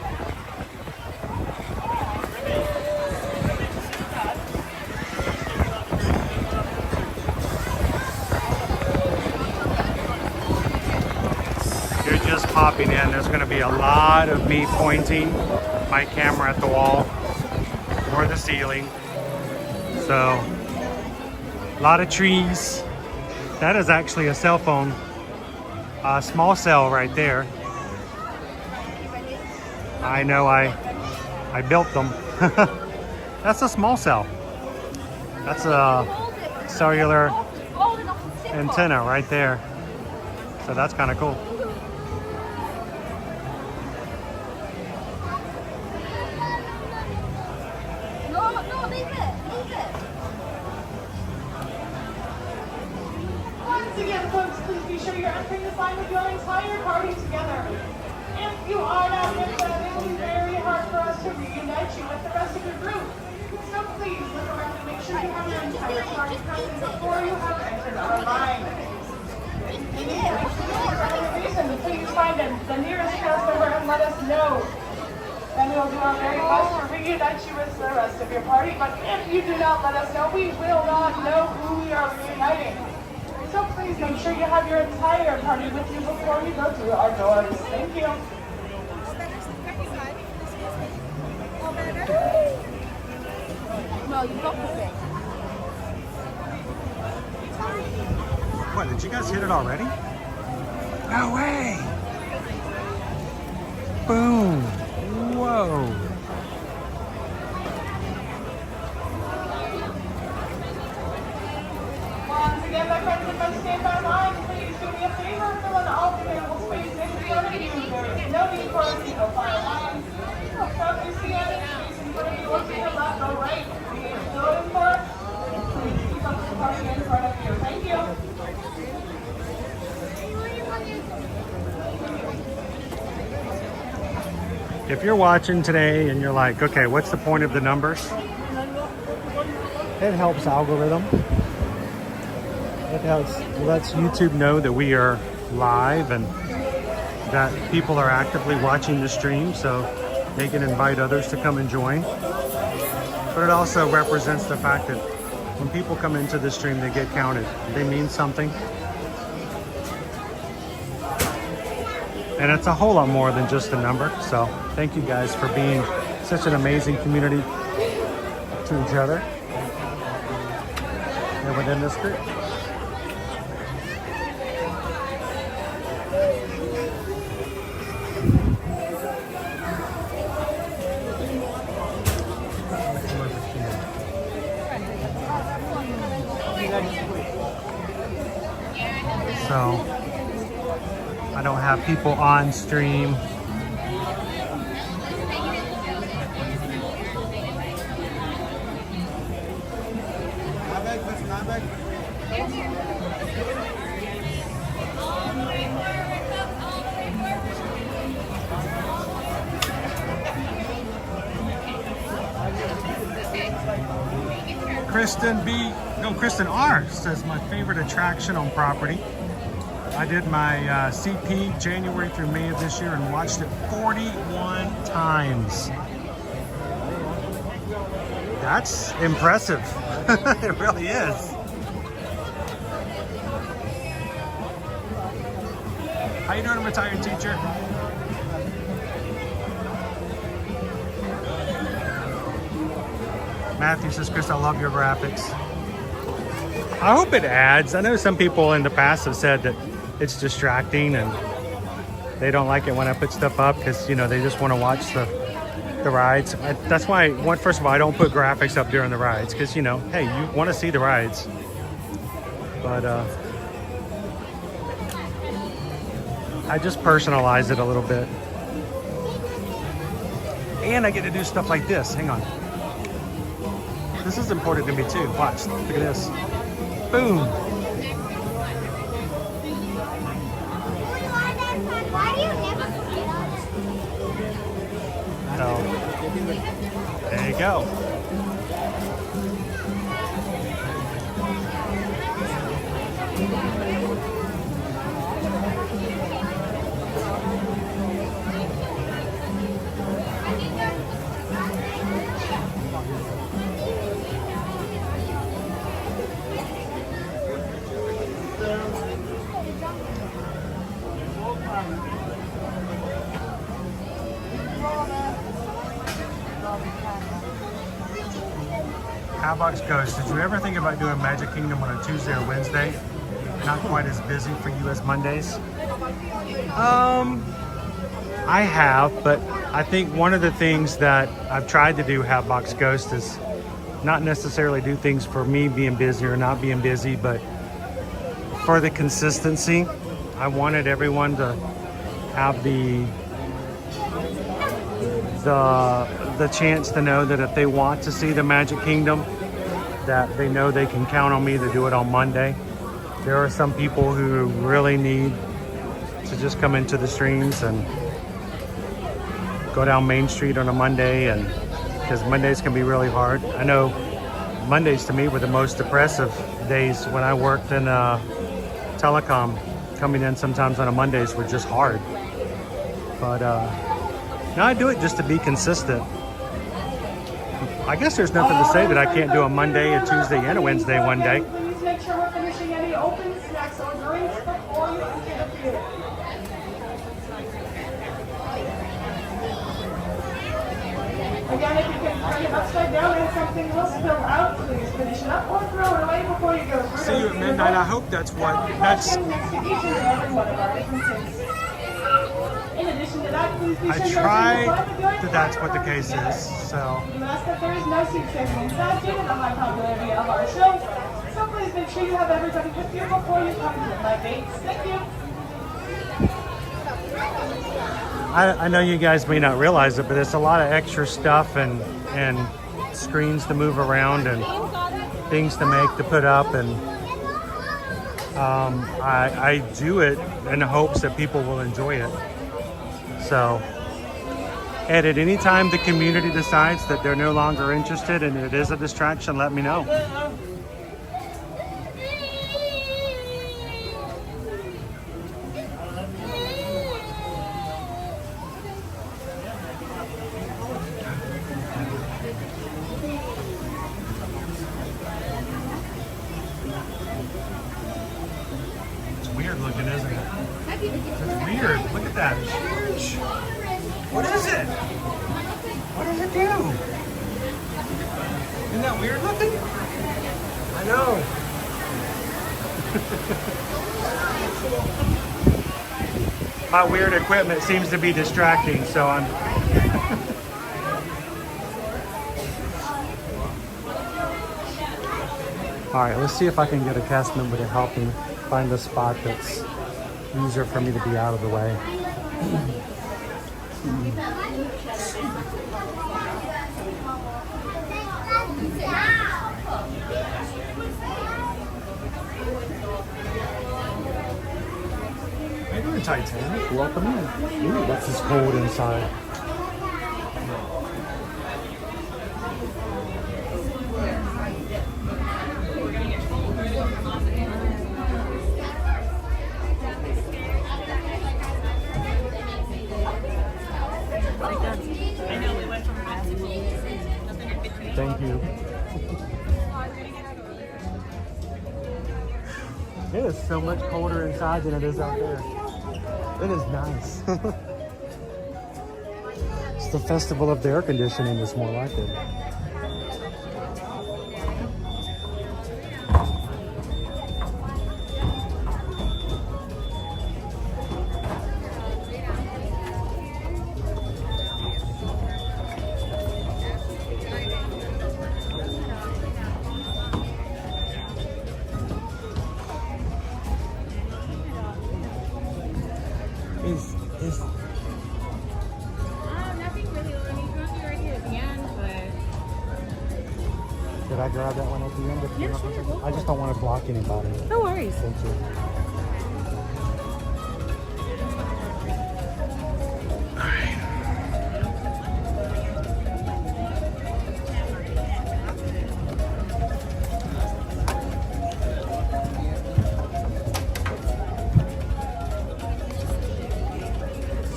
You're just popping in. There's going to be a lot of me pointing my camera at the wall or the ceiling. So, a lot of trees. That is actually a cell phone, a small cell right there. I know I built them. That's a small cell. That's a cellular antenna right there. So that's kind of cool. Once again, folks, please be sure you're entering this line with your entire party together. If you are not with them, it will be very hard for us to reunite you with the rest of your group. So please look around and make sure you have your entire party present before you have entered our line. For any reason, please find the nearest cast member let us know. And we'll do our very best to reunite you with the rest of your party. But if you do not let us know, we will not know who we are reuniting. So please make sure you have your entire party with you before you go through our doors. Thank you. Well, you got the thing. What, did you guys hit it already? No way! Boom! Whoa! Once again, my friends, if I stand by line, please do me a favor, fill in all the available space in front of you. There is no need for a single file line. So if you see any space in front of you, look to your left or right. We are still in for it. Please keep up the party in front of you. Thank you. If you're watching today and you're like, okay, what's the point of the numbers? It helps algorithm. It lets YouTube know that we are live and that people are actively watching the stream, so they can invite others to come and join. But it also represents the fact that when people come into the stream, they get counted. They mean something. And it's a whole lot more than just a number. So thank you guys for being such an amazing community to each other and within this group. So I don't have people on stream. Kristen R says my favorite attraction on property. I did my CP January through May of this year and watched it 41 times. That's impressive. It really is. How you doing, retired teacher? Matthew says, Chris, I love your graphics. I hope it adds. I know some people in the past have said that it's distracting and they don't like it when I put stuff up because, you know, they just want to watch the rides. That's why, first of all, I don't put graphics up during the rides because, you know, hey, you want to see the rides. But I just personalize it a little bit. And I get to do stuff like this. Hang on. This is important to me too. Watch. Look at this. Boom. So, there you go. Havox Ghost, did you ever think about doing Magic Kingdom on a Tuesday or Wednesday? Not quite as busy for you as Mondays? I have, but I think one of the things that I've tried to do, Havox Ghost, is not necessarily do things for me being busy or not being busy, but for the consistency. I wanted everyone to have the chance to know that if they want to see the Magic Kingdom, that they know they can count on me to do it on Monday. There are some people who really need to just come into the streams and go down Main Street on a Monday, and because Mondays can be really hard. I know Mondays to me were the most depressive days when I worked in telecom. Coming in sometimes on a Mondays were just hard. But Now I do it just to be consistent. I guess there's nothing to say that I can't do a Monday, a Tuesday, and a Wednesday one day. Please make sure we're finishing any open snacks or drinks before you enter the theater. Again, if you can turn it upside down and something will spill out, please finish it up or throw it away before you go through. See you at midnight. I hope that's what. Next to each and every one of our differences. In addition to that, please be sure I try that that's what the case is. So. You ask that there is no seat saving inside due to the high popularity of our show. So please make sure you have everybody with you before you come to my gates. Thank you. I know you guys may not realize it, but it's a lot of extra stuff and screens to move around and things to make, to put up, and I do it in hopes that people will enjoy it. So, and at any time the community decides that they're no longer interested and it is a distraction, let me know. Looking, isn't it? It's weird. Look at that. It's huge. What is it? What does it do? Isn't that weird looking? I know. My weird equipment seems to be distracting, so I'm... All right, let's see if I can get a cast member to help me find a spot that's easier for me to be out of the way. How you doing, Titanic? Welcome in. Ooh, what's this cold inside? Thank you. It is so much colder inside than it is out there. It is nice. It's the festival of the air conditioning is more like it. Nothing really. I mean, probably right here at the end, but. Did I grab that one at the end? Yeah, sure, go for I just don't want to block anybody. No worries. Thank you.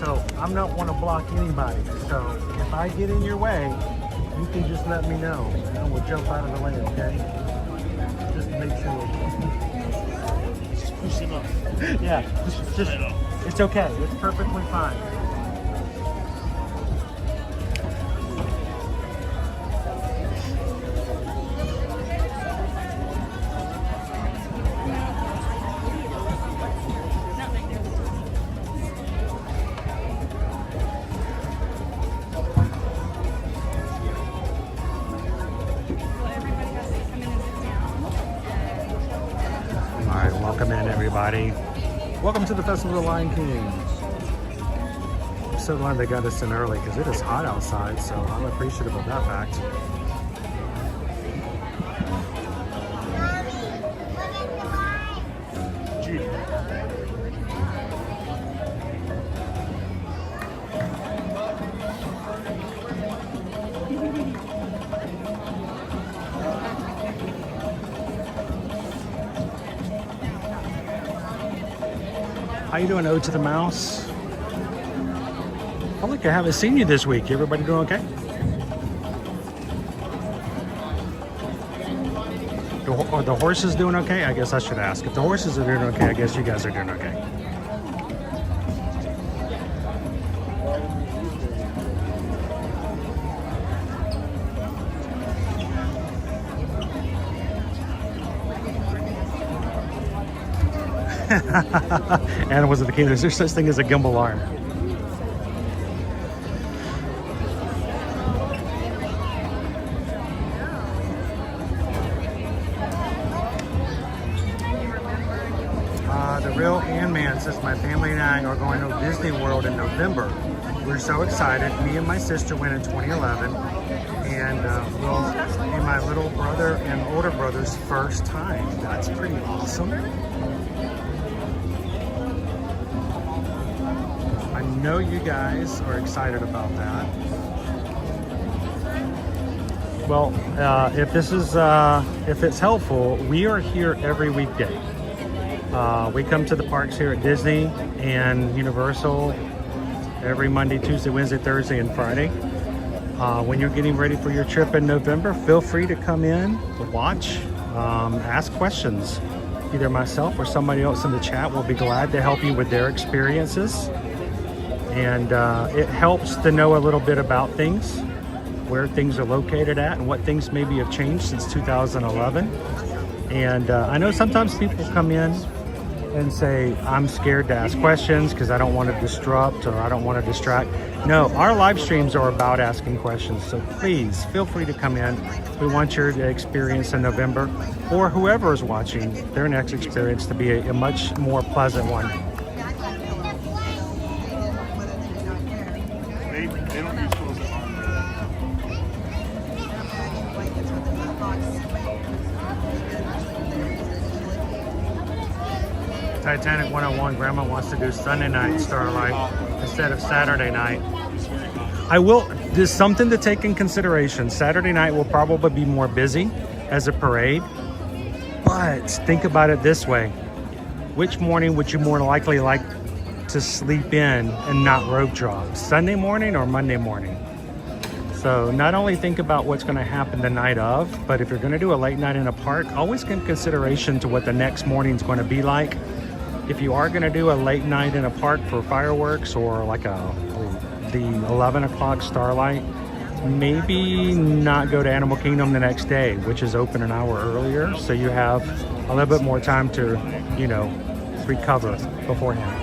So I'm not want to block anybody. So if I get in your way, you can just let me know and we'll jump out of the way, okay? Just to make sure. Just push him up. Yeah, just it's okay. It's perfectly fine. Welcome in, everybody. Welcome to the Festival of the Lion King. I'm so glad they got us in early because it is hot outside, so I'm appreciative of that fact. How you doing, Ode to the Mouse? feel like I haven't seen you this week. Everybody doing okay? Are the horses doing okay? I guess I should ask. If the horses are doing okay, I guess you guys are doing okay. Animals of the kingdom. Is there such thing as a gimbal arm? The real Ant-Man says my family and I are going to Disney World in November. We're so excited. Me and my sister went in 2011, and will be my little brother and older brother's first time. That's pretty awesome. I know you guys are excited about that. Well, if this is if it's helpful, we are here every weekday. We come to the parks here at Disney and Universal every Monday, Tuesday, Wednesday, Thursday, and Friday. When you're getting ready for your trip in November, feel free to come in, watch, ask questions. Either myself or somebody else in the chat will be glad to help you with their experiences. And it helps to know a little bit about things, where things are located at, and what things maybe have changed since 2011. And I know sometimes people come in and say, I'm scared to ask questions because I don't want to disrupt or I don't want to distract. No, our live streams are about asking questions. So please feel free to come in. We want your experience in November, or whoever is watching, their next experience to be a much more pleasant one. Titanic 101, Grandma wants to do Sunday night Starlight instead of Saturday night. There's something to take in consideration. Saturday night will probably be more busy as a parade, but think about it this way. Which morning would you more likely like to sleep in and not rope drop? Sunday morning or Monday morning? So not only think about what's going to happen the night of, but if you're going to do a late night in a park, always give consideration to what the next morning is going to be like. If you are going to do a late night in a park for fireworks or like the 11 o'clock Starlight, maybe not go to Animal Kingdom the next day, which is open an hour earlier, so you have a little bit more time to, recover beforehand.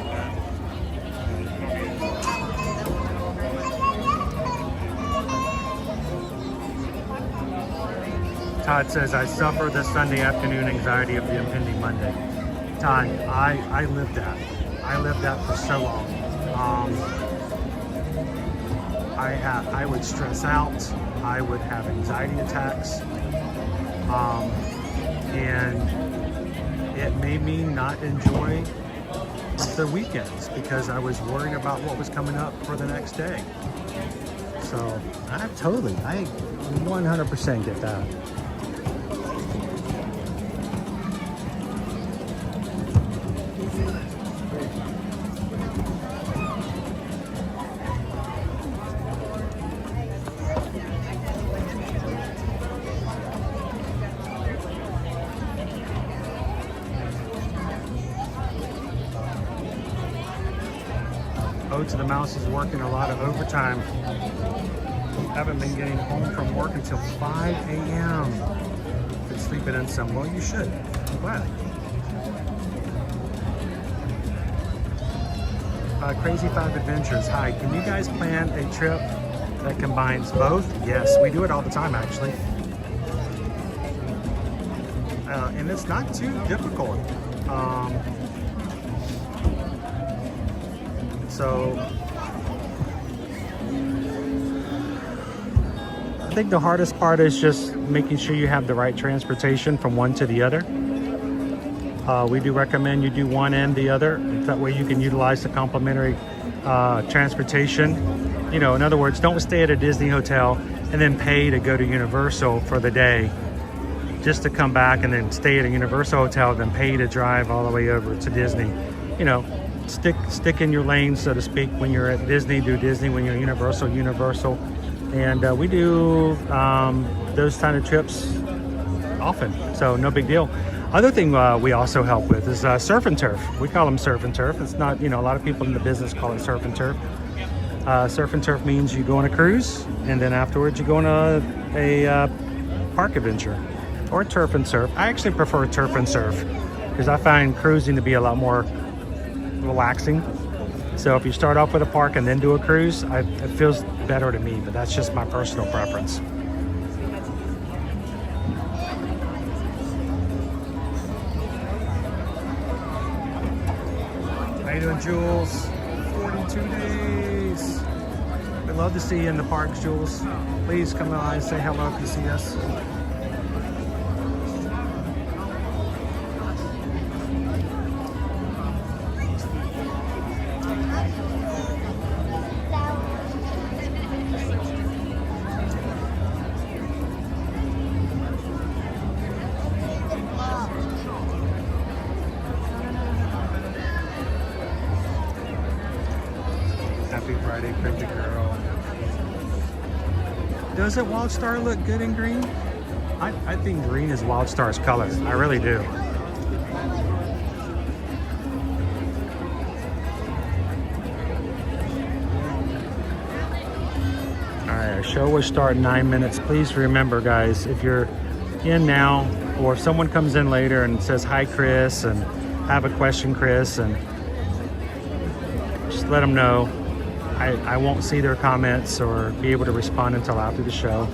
Todd says, I suffer the Sunday afternoon anxiety of the impending Monday. Todd, I lived that. I lived that for so long. I would stress out. I would have anxiety attacks. And it made me not enjoy the weekends because I was worrying about what was coming up for the next day. So I 100% get that. To the Mouse is working a lot of overtime. Haven't been getting home from work until 5 a.m. Been sleeping in some. Well, you should. I'm glad. Crazy 5 Adventures. Hi, can you guys plan a trip that combines both? Yes, we do it all the time, actually. And it's not too difficult. So I think the hardest part is just making sure you have the right transportation from one to the other. We do recommend you do one and the other. That way you can utilize the complimentary transportation. In other words, don't stay at a Disney hotel and then pay to go to Universal for the day just to come back and then stay at a Universal hotel and then pay to drive all the way over to Disney. stick in your lane, so to speak. When you're at Disney, do Disney. When you're Universal, Universal. And we do those kind of trips often, so no big deal. Other thing we also help with is surf and turf. We call them surf and turf. It's not, you know, a lot of people in the business call it surf and turf. Surf and turf means you go on a cruise, and then afterwards you go on a park adventure, or turf and surf. I actually prefer turf and surf because I find cruising to be a lot more relaxing. So if you start off with a park and then do a cruise, it feels better to me, but that's just my personal preference. How you doing, Jules? 42 days. We'd love to see you in the parks, Jules. Please come by and say hello if you see us. Happy Friday, Cryptic Girl. Doesn't Wildstar look good in green? I think green is Wildstar's color. I really do. Alright, our show will start in 9 minutes. Please remember, guys, if you're in now, or if someone comes in later and says, hi, Chris, and have a question, Chris, and just let them know. I won't see their comments or be able to respond until after the show.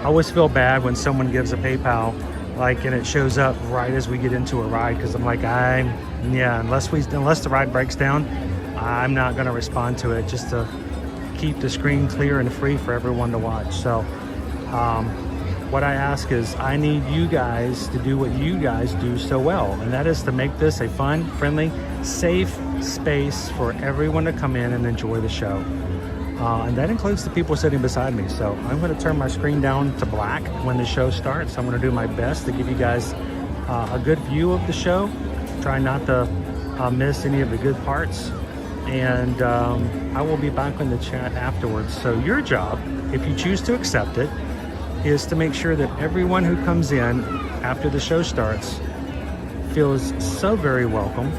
I always feel bad when someone gives a PayPal, like, and it shows up right as we get into a ride, because I'm like, unless the ride breaks down, I'm not going to respond to it, just to keep the screen clear and free for everyone to watch. So what I ask is, I need you guys to do what you guys do so well, and that is to make this a fun, friendly, safe space for everyone to come in and enjoy the show. And that includes the people sitting beside me. So I'm going to turn my screen down to black when the show starts. I'm going to do my best to give you guys a good view of the show. Try not to miss any of the good parts. And I will be back in the chat afterwards. So your job, if you choose to accept it, is to make sure that everyone who comes in after the show starts feels so very welcome,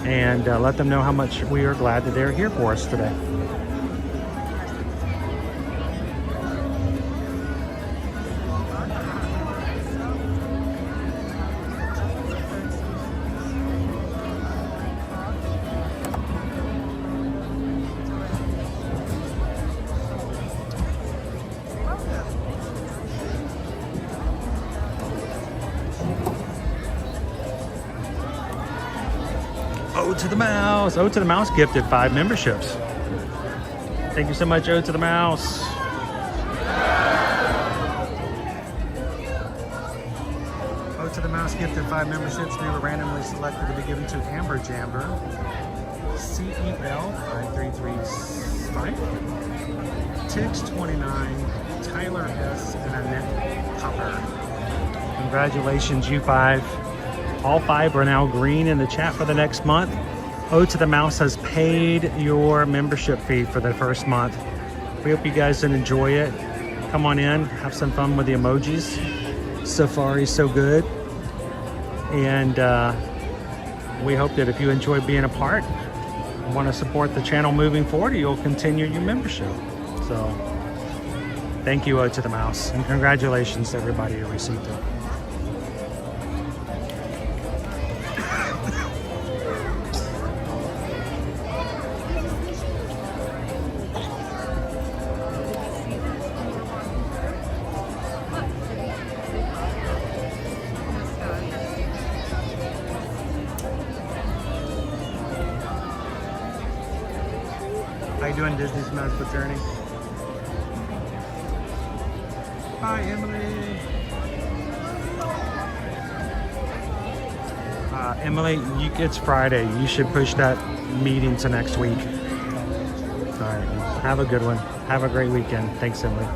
and let them know how much we are glad that they're here for us today. Ode to the Mouse. Ode to the Mouse gifted 5 memberships. Thank you so much, Ode to the Mouse. Ode to the Mouse gifted 5 memberships. They were randomly selected to be given to Amber Jamber, CEL 5335, Tix29, Tyler S, and Annette Popper. Congratulations, you 5. All 5 are now green in the chat for the next month. Ode to the Mouse has paid your membership fee for the first month. We hope you guys can enjoy it. Come on in, have some fun with the emojis. Safari's so good. And we hope that if you enjoy being a part, want to support the channel moving forward, you'll continue your membership. So thank you, Ode to the Mouse, and congratulations to everybody who received it. How you doing, Disney's Magical Journey? Hi, Emily. Emily, it's Friday. You should push that meeting to next week. All right. Have a good one. Have a great weekend. Thanks, Emily.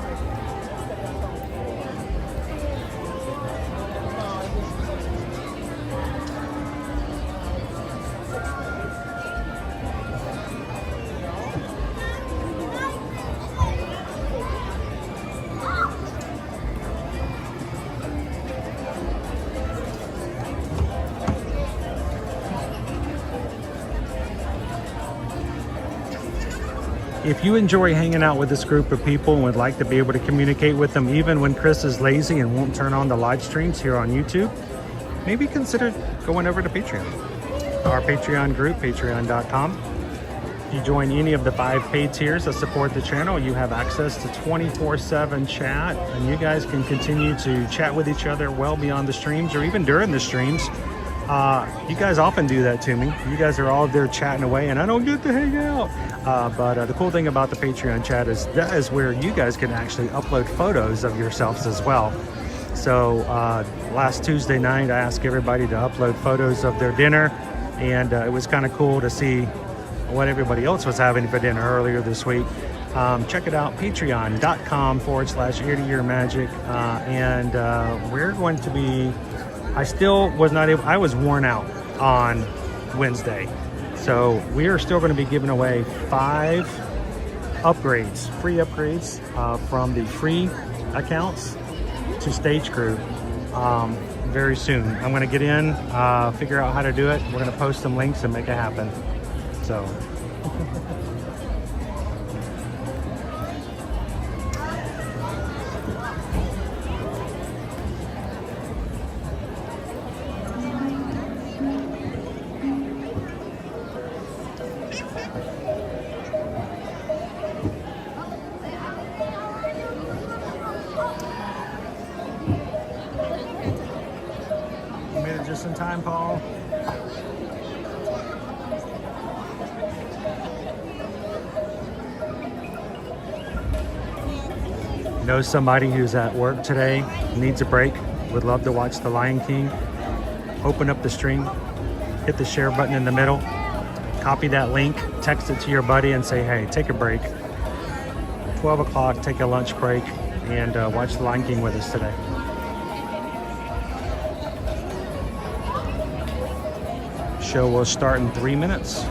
If you enjoy hanging out with this group of people and would like to be able to communicate with them even when Chris is lazy and won't turn on the live streams here on YouTube, maybe consider going over to Patreon. Our Patreon group, patreon.com. If you join any of the 5 paid tiers that support the channel, you have access to 24/7 chat, and you guys can continue to chat with each other well beyond the streams or even during the streams. You guys often do that to me. You guys are all there chatting away and I don't get to hang out. But the cool thing about the Patreon chat is that is where you guys can actually upload photos of yourselves as well. So last Tuesday night, I asked everybody to upload photos of their dinner, and it was kind of cool to see what everybody else was having for dinner earlier this week. Check it out, patreon.com/ear-to-ear-magic. And we're going to be, I still was not able, I was worn out on Wednesday. So we are still going to be giving away 5 upgrades, free upgrades from the free accounts to Stage Crew very soon. I'm going to get in, figure out how to do it. We're going to post some links and make it happen. So. You made it just in time, Paul. Know somebody who's at work today, needs a break, would love to watch The Lion King, open up the stream, hit the share button in the middle, copy that link, text it to your buddy and say, hey, take a break. 12 o'clock, take a lunch break, and watch The Lion King with us today. Show will start in 3 minutes.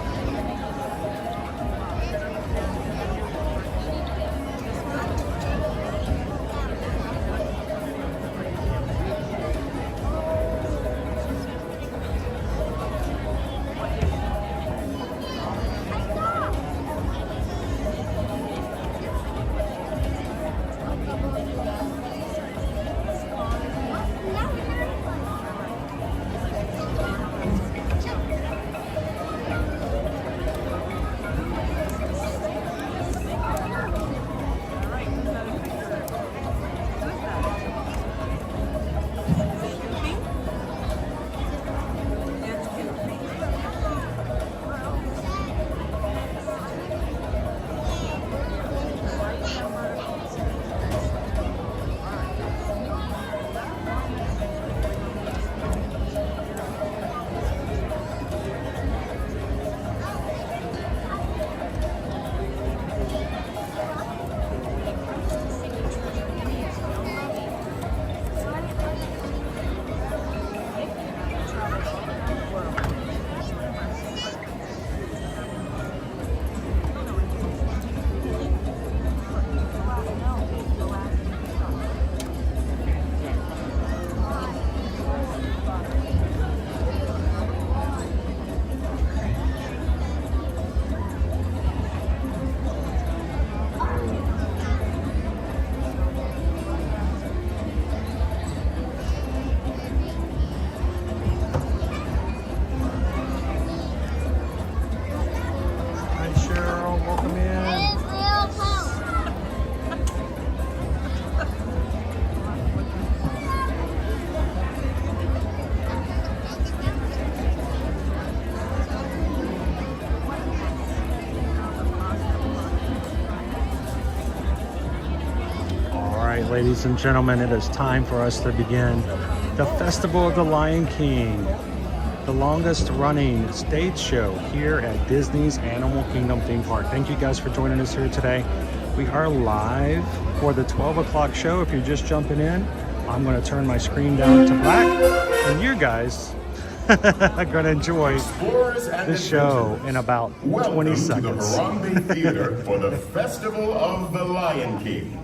Ladies and gentlemen, it is time for us to begin the Festival of the Lion King, the longest running stage show here at Disney's Animal Kingdom theme park. Thank you guys for joining us here today. We are live for the 12 o'clock show. If you're just jumping in, I'm going to turn my screen down to black, and you guys are going to enjoy the show in about 20 seconds. Welcome to the Harambe Theater for the Festival of the Lion King.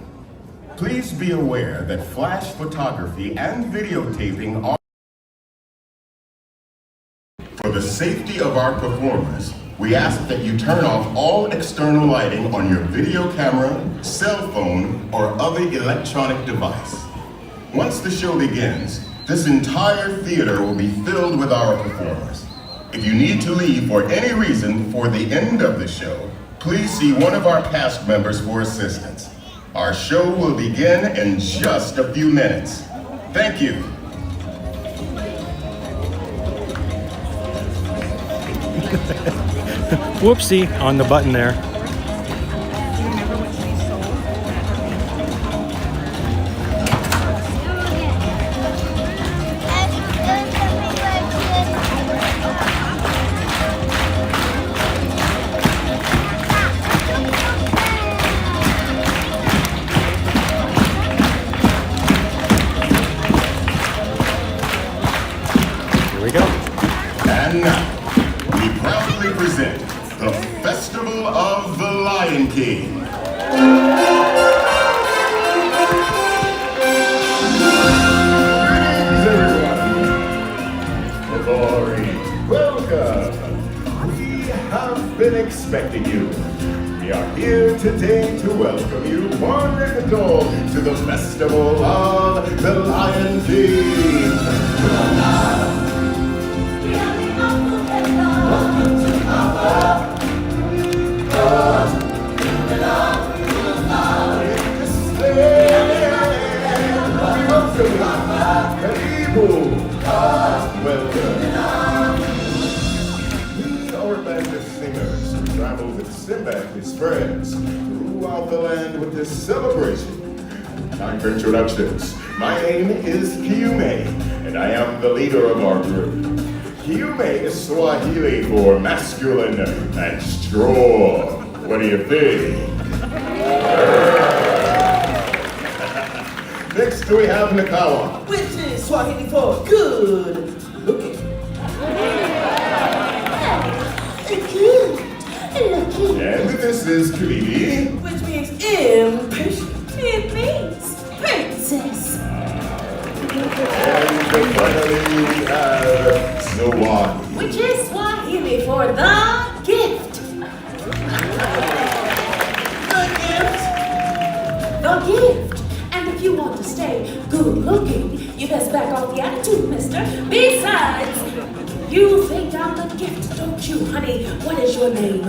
Please be aware that flash photography and videotaping are for the safety of our performers. we ask that you turn off all external lighting on your video camera, cell phone, or other electronic device. Once the show begins, this entire theater will be filled with our performers. If you need to leave for any reason before the end of the show, please see one of our cast members for assistance. Our show will begin in just a few minutes. Thank you. Whoopsie on the button there. Here we go. And now, we proudly present the Festival of the Lion King. Greetings, everyone. Glory, welcome. We have been expecting you. We are here today to welcome you, one and all, to the Festival of the Lion King. We are a band of singers who travel with Simba and his friends throughout the land with this celebration. Time for introductions. My name is Kiume, and I am the leader of our group. Kiume is Swahili for masculine and strong. What do you think? Next we have Nakawa, Which is Swahili for good looking. and this is Kalini. Which means impatient. It means princess. And finally we have Zawadi. Which is Swahili for the gift. The gift. And if you want to stay good looking, you best back off the attitude, mister. Besides, you think I'm the gift, don't you, honey? What is your name?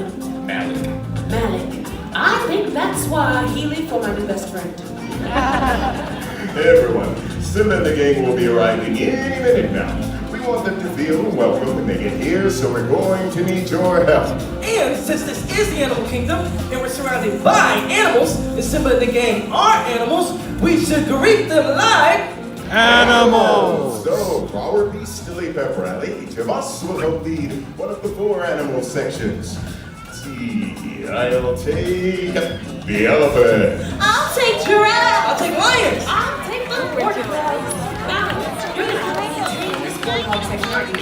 Malik. Malik. I think that's Swahili for my new best friend. Hey everyone, Simba and the gang will be arriving any minute now. We want them to feel welcome when they get here, so we're going to need your help. And since this is the animal kingdom, and we're surrounded by animals, and Simba and the gang are animals, we should greet them like Animals! So, for our beastly pep rally, each of us will help lead one of the 4 animal sections. Let's see, I'll take the elephant. I'll take giraffe. I'll take lions. I'll take the warthog. You're the warthog section, aren't you?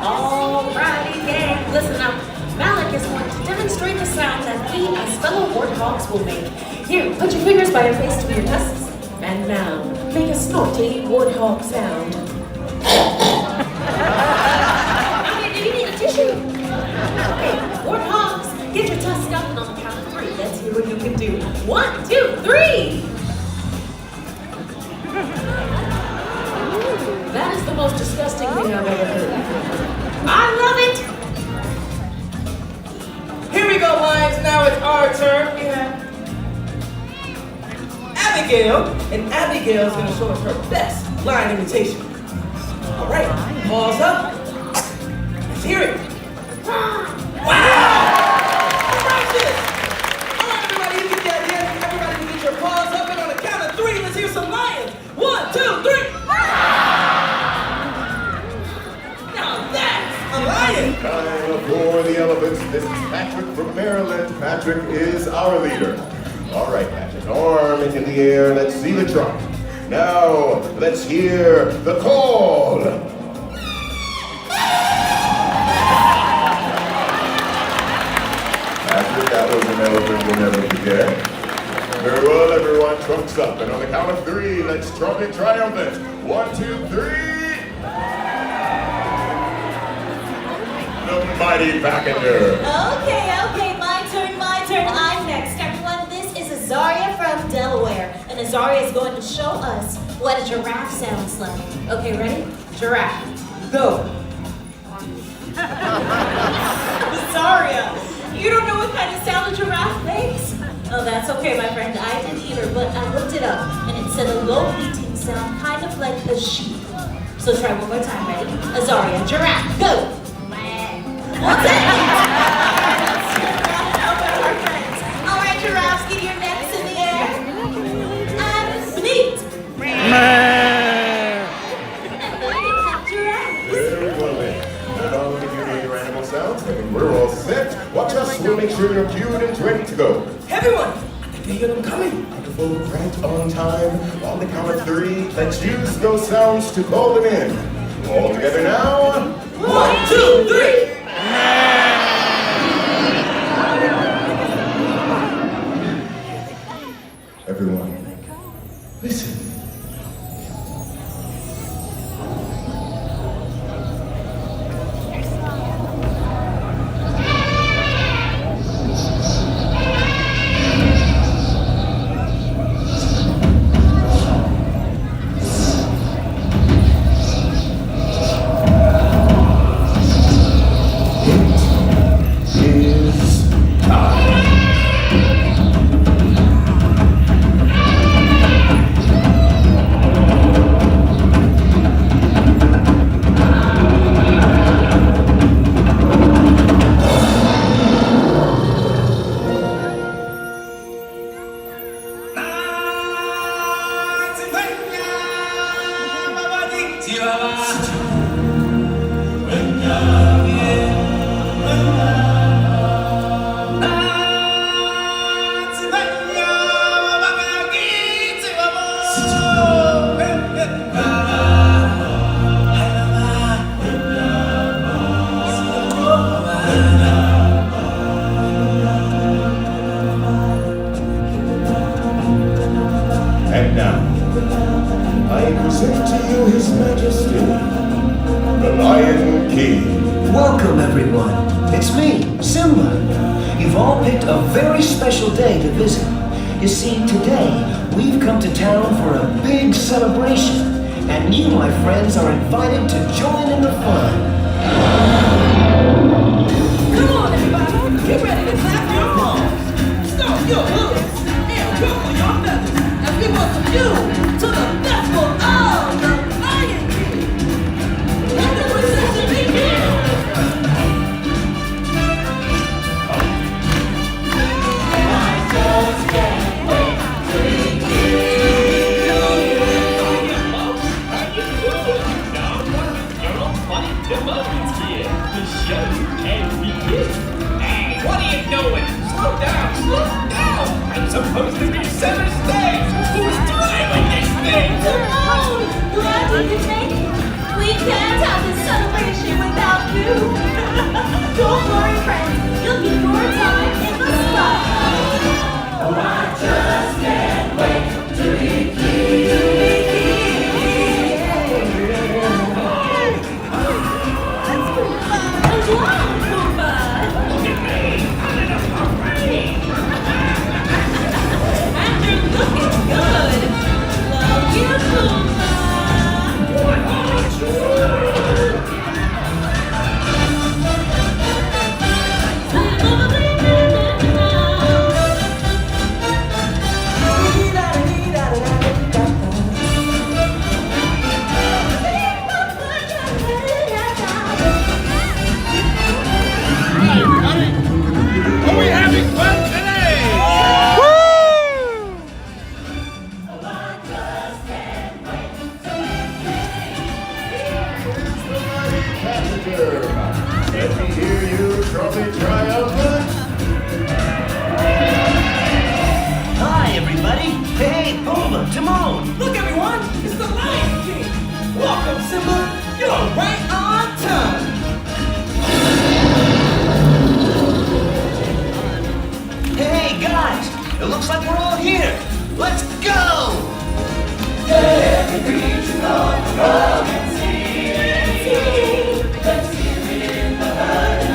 Alrighty, gang, listen up. Malik is going to demonstrate the sound that he, as fellow warthogs, will make. Here, put your fingers by your face to your tusks. And now, make a snorty warthog sound. Okay, do you need a tissue? Okay, warthogs, get your tusks up and on the count of 3. Let's hear what you can do. 1, 2, 3! That is the most disgusting thing I've ever heard. I love it! Here we go, lions. Now it's our turn. We have Abigail, and Abigail is going to show us her best lion imitation. All right, paws up. Let's hear it. Wow! Practice! All right, everybody, you get that in. Everybody can get your paws up, and on the count of 3, let's hear some lions. 1, 2, 3. Now that's a lion. Time for the elephants. This is Patrick from Maryland. Patrick is our leader. All right, Patrick, arm into the air. Let's see the trunk. Now, let's hear the call. Patrick, that was an elephant we'll never forget. Very well, everyone, trunks up. And on the count of 3, let's trumpet triumphant. 1, 2, 3. the mighty Vaccander. Okay, my turn. I'm next. Everyone, this is Azaria from Delaware, and Azaria is going to show us what a giraffe sounds like. Okay, ready? Giraffe. Go. Azaria, you don't know what kind of sound a giraffe makes? Oh, that's okay, my friend. I didn't either, but I looked it up, and it said a low bleating sound, kind of like a sheep. So try one more time, ready? Azaria, giraffe, go! What's that? All right, giraffes, get your necks in the air. And bleat. Very well then. Now that you know your animal sounds, and we're all set. Watch us, we'll make sure you're cued and ready to go. Everyone, I think I hear them coming. Wonderful, right on time. On the count of 3, let's use those sounds to call them in. All together now. 1, 2, 3. Everyone, listen. And now, I present to you His Majesty, the Lion King. Welcome, everyone. It's me, Simba. You've all picked a very special day to visit. You see, today, we've come to town for a big celebration, and you, my friends, are invited to join in the fun. Come on, everybody. Get ready to clap your hands. Stomp your hooves and ruffle your feathers as we welcome you to the festival of the Lion King. Let the procession begin. I just can't wait to be king. How you doing? Now, you're all funny demotions here. The show can't begin. Hey, what are you doing? Slow down, slow down. I'm supposed to be center stage. Who's driving this thing? Oh, glad you could make it. We can't have this celebration without you. Don't worry, friends. You'll get your time in the spotlight. Oh, I just can't wait to be king. That's Pumbaa. Wow, Pumbaa. Look at me. I'm in a parade. And you're looking good. Love you, Pumbaa. What are you? Are we having fun today? Passenger, let me hear you trumpet triumphant. Hi, everybody. Hey, Pumbaa, Timon. Look, everyone, it's the Lion King. Welcome, Simba. You're right on time. Hey, guys. It looks like we're all here. Let's go! Every creature of the world can see. Let's hear it in the herd.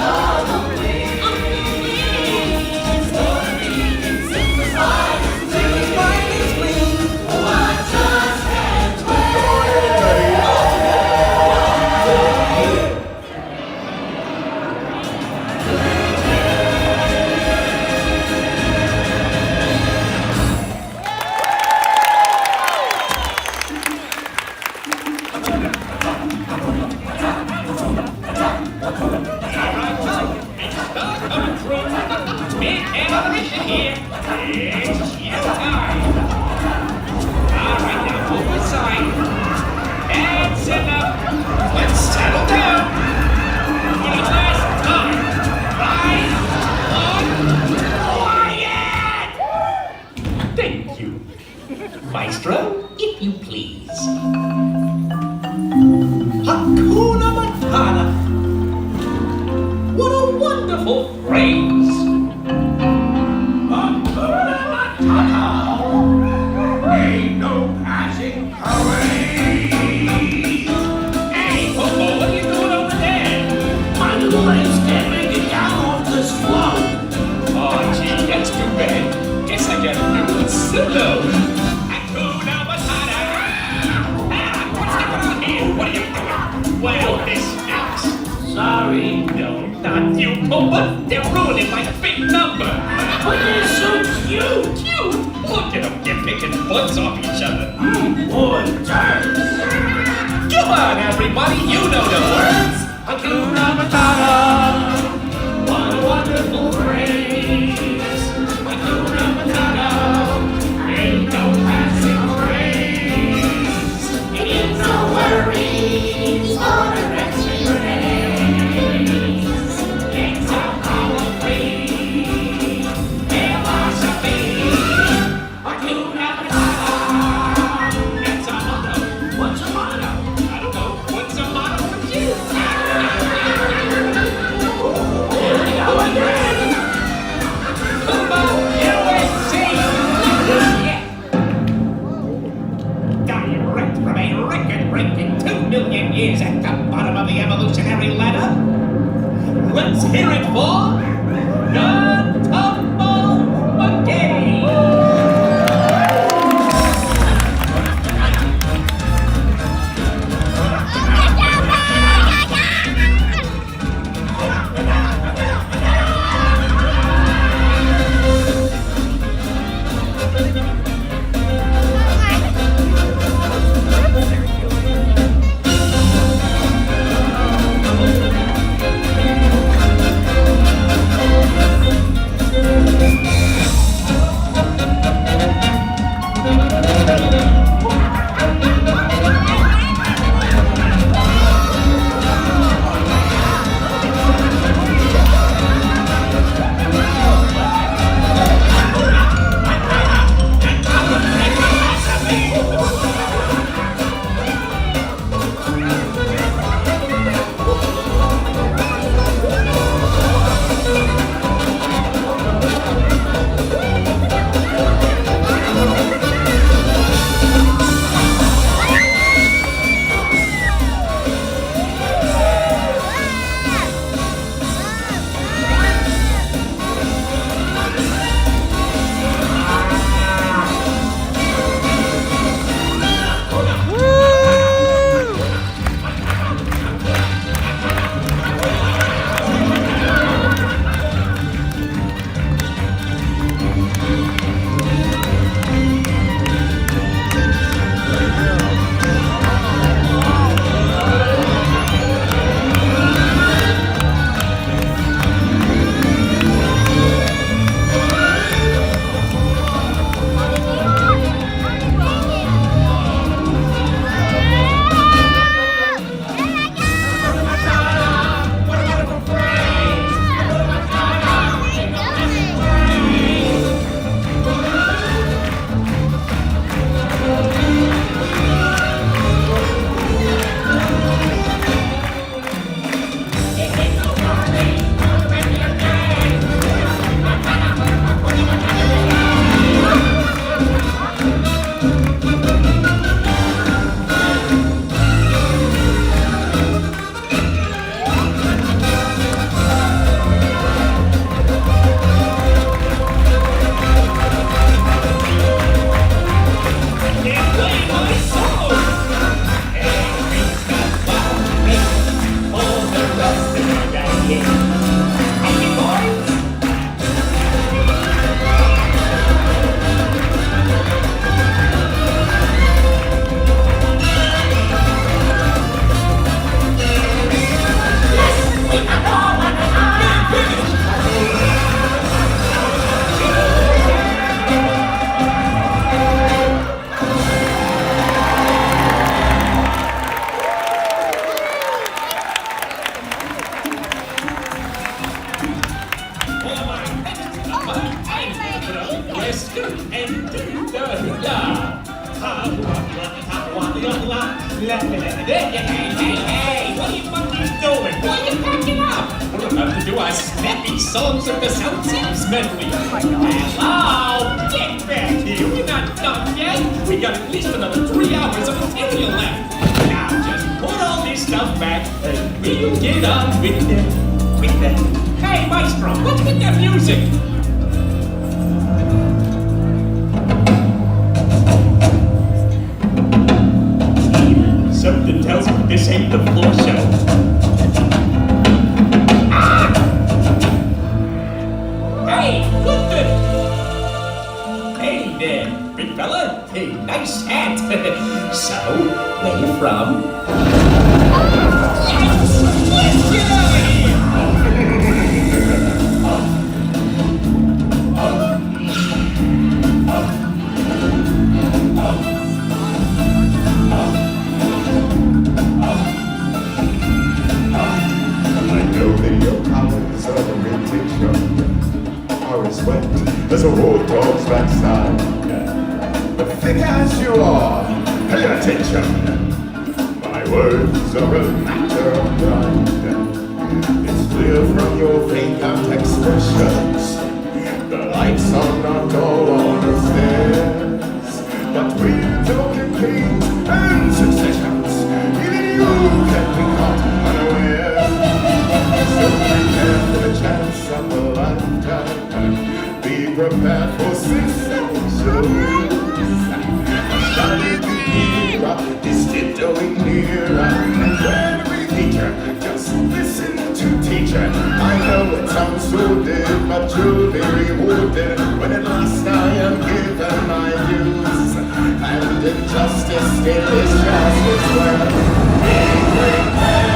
big evolution here. It's showtime. Alright, now move aside. That's enough. Let's settle down. For the last time. 5, 1, quiet! Thank you. Maestro, if you please. Hakuna Matata. What a wonderful phrase. Hakuna Matata. Ain't no passing away. Hey, Popo, what are you doing over there? My little legs can't make it down off this float. Oh, gee, that's too bad. Guess I gotta do it solo. Hakuna Matata. What's going on here? What are you doing? Well, this stinks. Sorry, no, not you, Popa. They're ruining my big number. But they're so cute. Cute? Look at them. They're picking butts off each other. Boy, turns. Come on, everybody. You know the words. Hakuna Matata. What a wonderful phrase. Hakuna Matata. Ain't no passing phrase. Ain't no worries for the rest of your days. It's a power-free philosophy. Hakuna Matata. It's a motto. What's a motto? I don't know. What's a motto for you? Here we go again. Come on, USA. Direct from a record-breaking 2 million years at the bottom of the evolutionary ladder. Let's hear it for the Tumble Monkey. for my rescue and do the hula. Hey, what are you monkeys doing? Why are you packing up? We're about to do our snappy songs of the South Seas medley. Hello, get back here. We're not done yet. We got at least another 3 hours of material left. Now just put all this stuff back and we'll get on with it. Hey, Maestro, what's with that music? Something tells me this ain't the floor show. Ah! Hey, what the? Hey there, big fella. Hey, nice hat. So, where you from? Yes! Let's get out of here! Sweat as a road dog's backside. But thick as you are, pay attention. My words are a matter of pride. It's clear from your vacant expressions. The lights are not all on the stairs, but we're talking kings and successions. Even you can be caught unaware. So prepare for the chance of a lifetime. Be prepared for sensations. Study the era is tiptoeing nearer, and when we feature, just listen to teacher. I know it sounds so dead, but you'll be rewarded when at last I am given my dues. And injustice still is just as well. Be prepared.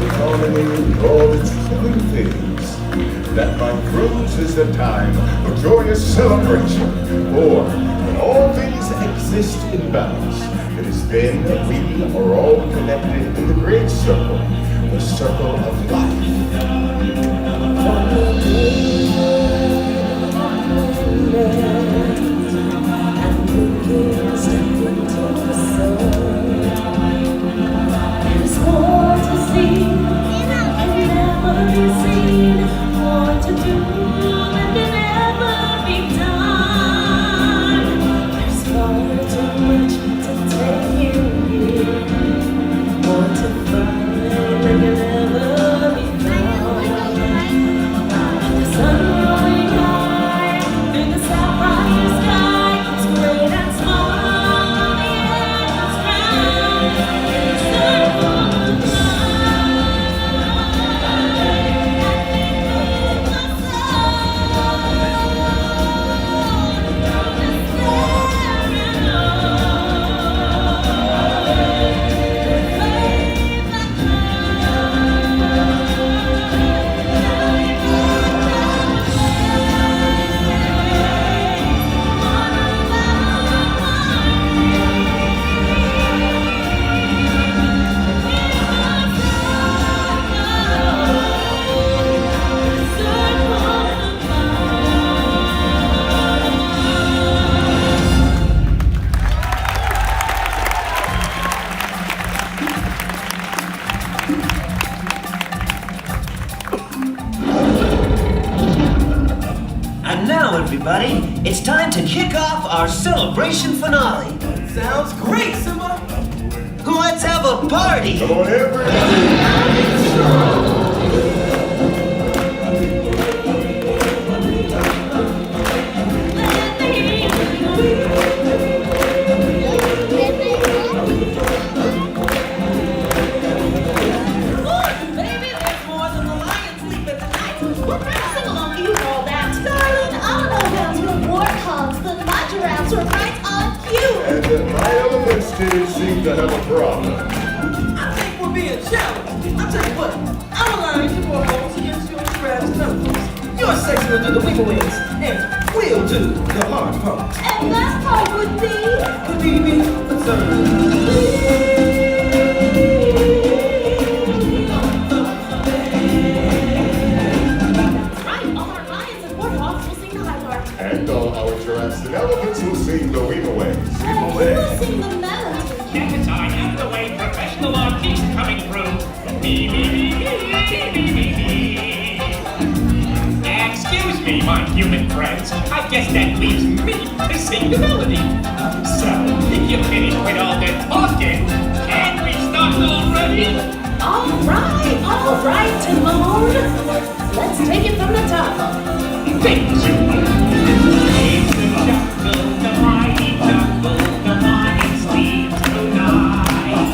economy, all its killing things. That, my friends, is the time for joyous celebration. For when all things exist in balance, it is then that we are all connected in the great circle, the circle of life. There's more to see, can never be seen, more to do than can ever be done. There's far too much to take in, more to find than can ever be found. The sun going high through the sapphire sky, it's great and small, the endless round, circle of And now, everybody, it's time to kick off our celebration finale. Sounds great, Simba! Let's have a party! Come on, everybody! Baby, there's more than the lion sleeping tonight. What kind of sing-along do you call that? Darling, I don't know about your warthogs, but my giraffes are right on cue. And my elephants didn't seem to have a problem. I think we're being challenged. I'll tell you what, I'll align your hormones against your giraffe's numbers. Your section will do the wiggle wings, and we'll do the hard part. And that part would be me, Right, all our lions and warthogs will sing the high part. And all our giraffes and elephants will sing the weave away. And we'll sing the melody. Jackets on out of the way, professional artiste coming through. Me, me, me, me, me, me, me. Excuse me, my human friends. I guess that leaves me to sing the melody. So, if you finish with all the talking, can we start already? All right, Timon. Let's take it from the top. Thank you. It's the jungle, the mighty jungle, the lion sleeps tonight.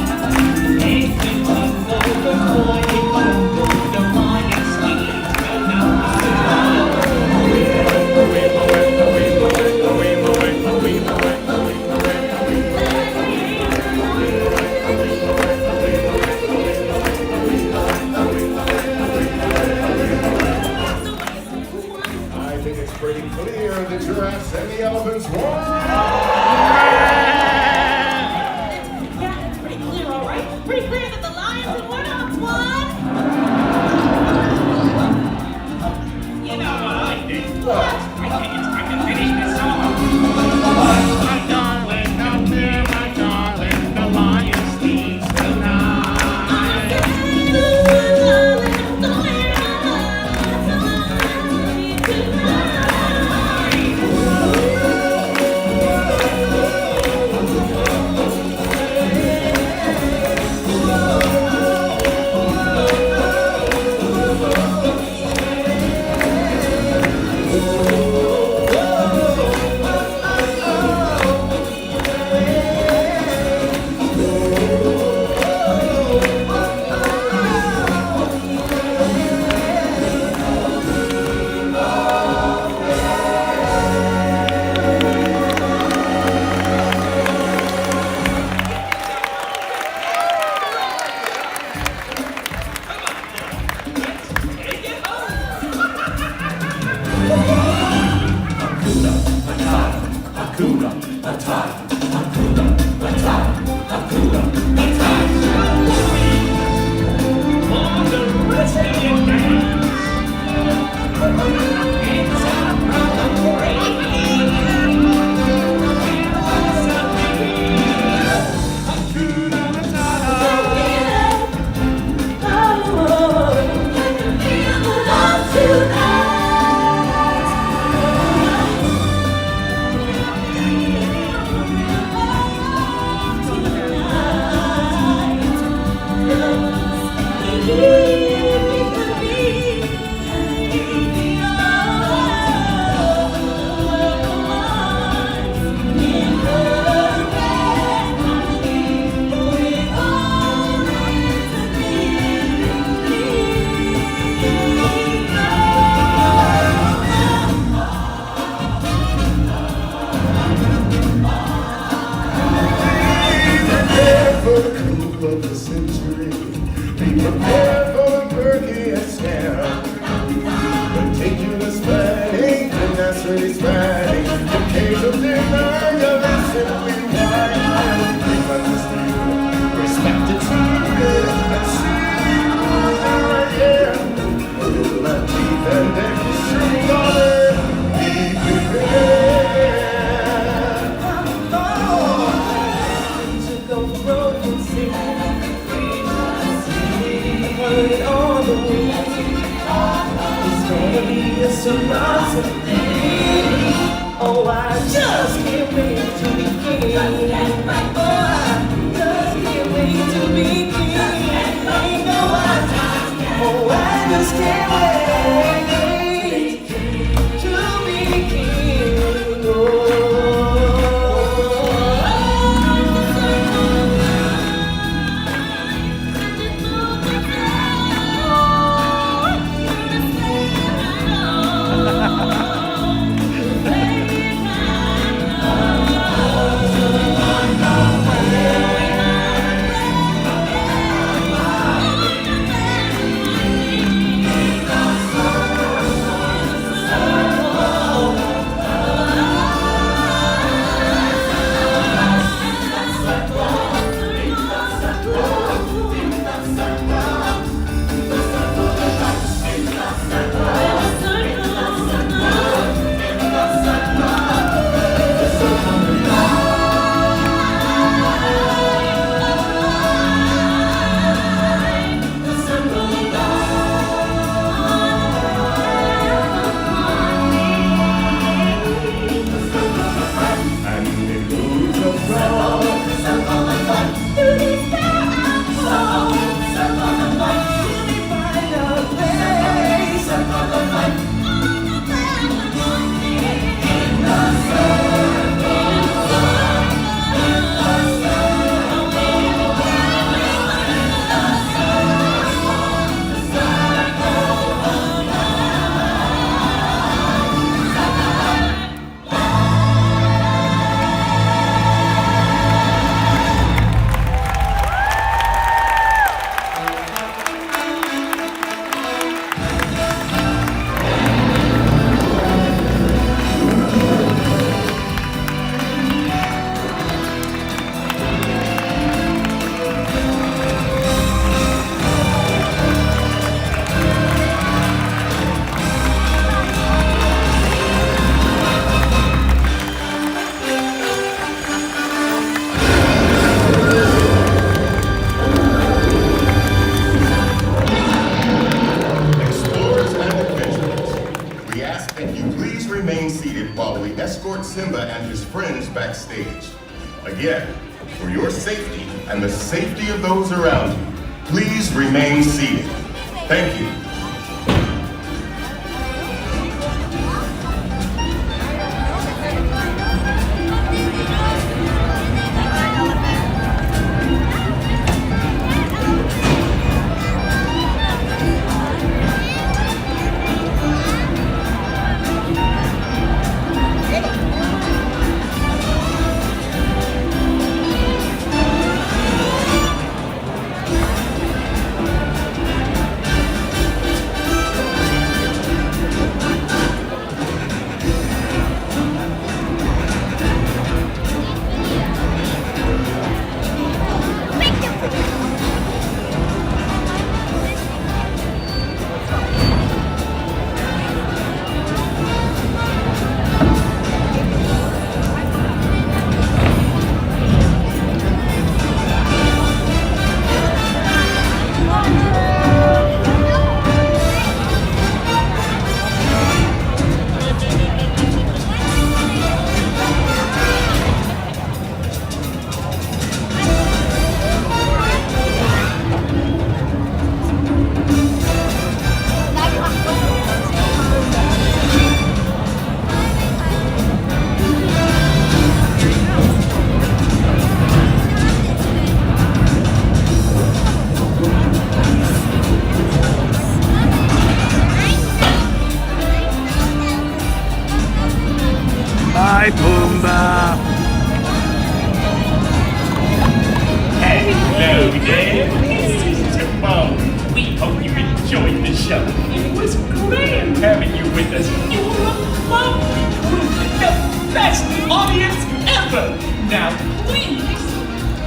It's the jungle, the mighty jungle, the lion sleeps tonight. flying on the wings. It's gonna be a surprise to me. Oh, I just can't wait to begin. Oh, I just can't wait to begin. Oh, I just can't wait to begin. Oh. Simba and his friends backstage. Again, for your safety and the safety of those around you, please remain seated. Thank you. Bye, Pumbaa. Hello there, Mrs. Walt. We hope you enjoyed the show. It was grand having you with us. You were a lovely group. The best audience ever. Now, please,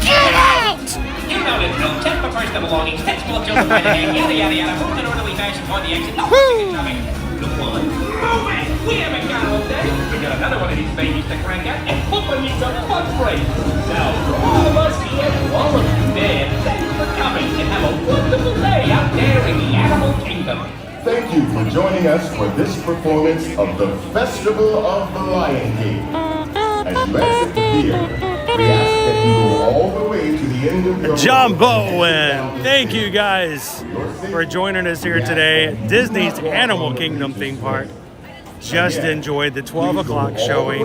get out! You noted no check for personal belongings, textbook children by the hand, yada yada yada, move in an orderly fashion for the exit. No ticket coming. Come on, move it! We haven't got all day. We got another one of these babies to crank out, and Papa needs a fun break. Now, for all of us here, all of you there, thanks for coming. shopping and have a wonderful day out there in the animal kingdom. Thank you for joining us for this performance of the Festival of the Lion King. As you exit the theater, we ask that you go all the way to the end of your John Bowen, thank you guys for joining us here today at Disney's Animal Kingdom theme park. Just enjoyed the 12 o'clock showing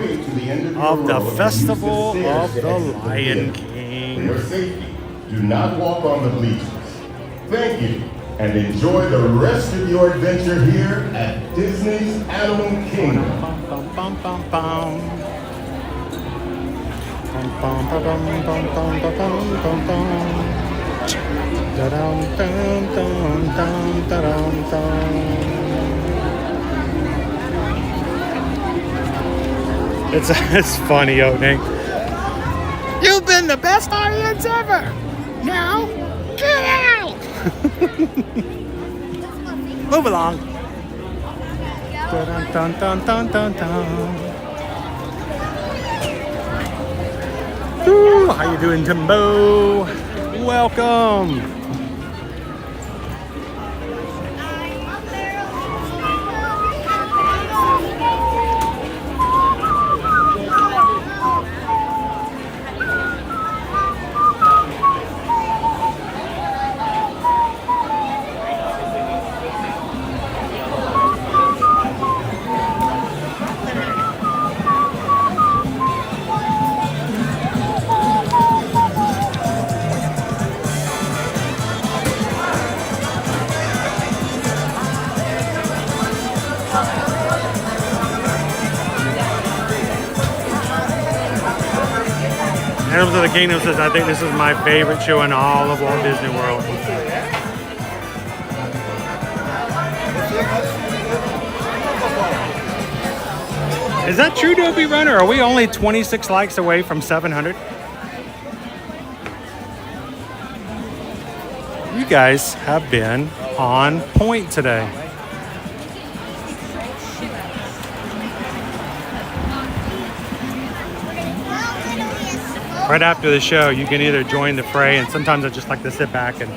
of the Festival of the Lion King. For your safety, do not walk on the bleachers. Thank you, and enjoy the rest of your adventure here at Disney's Animal Kingdom. It's funny, Oatney. You've been the best audience ever. Now, get out. Move along. Dun, dun, dun, dun, dun, dun. Ooh, how you doing, Timbo? Welcome. Animals of the Kingdom says, I think this is my favorite show in all of Walt Disney World. Is that true, Dopey Runner? Are we only 26 likes away from 700? You guys have been on point today. Right after the show, you can either join the fray, and sometimes I just like to sit back and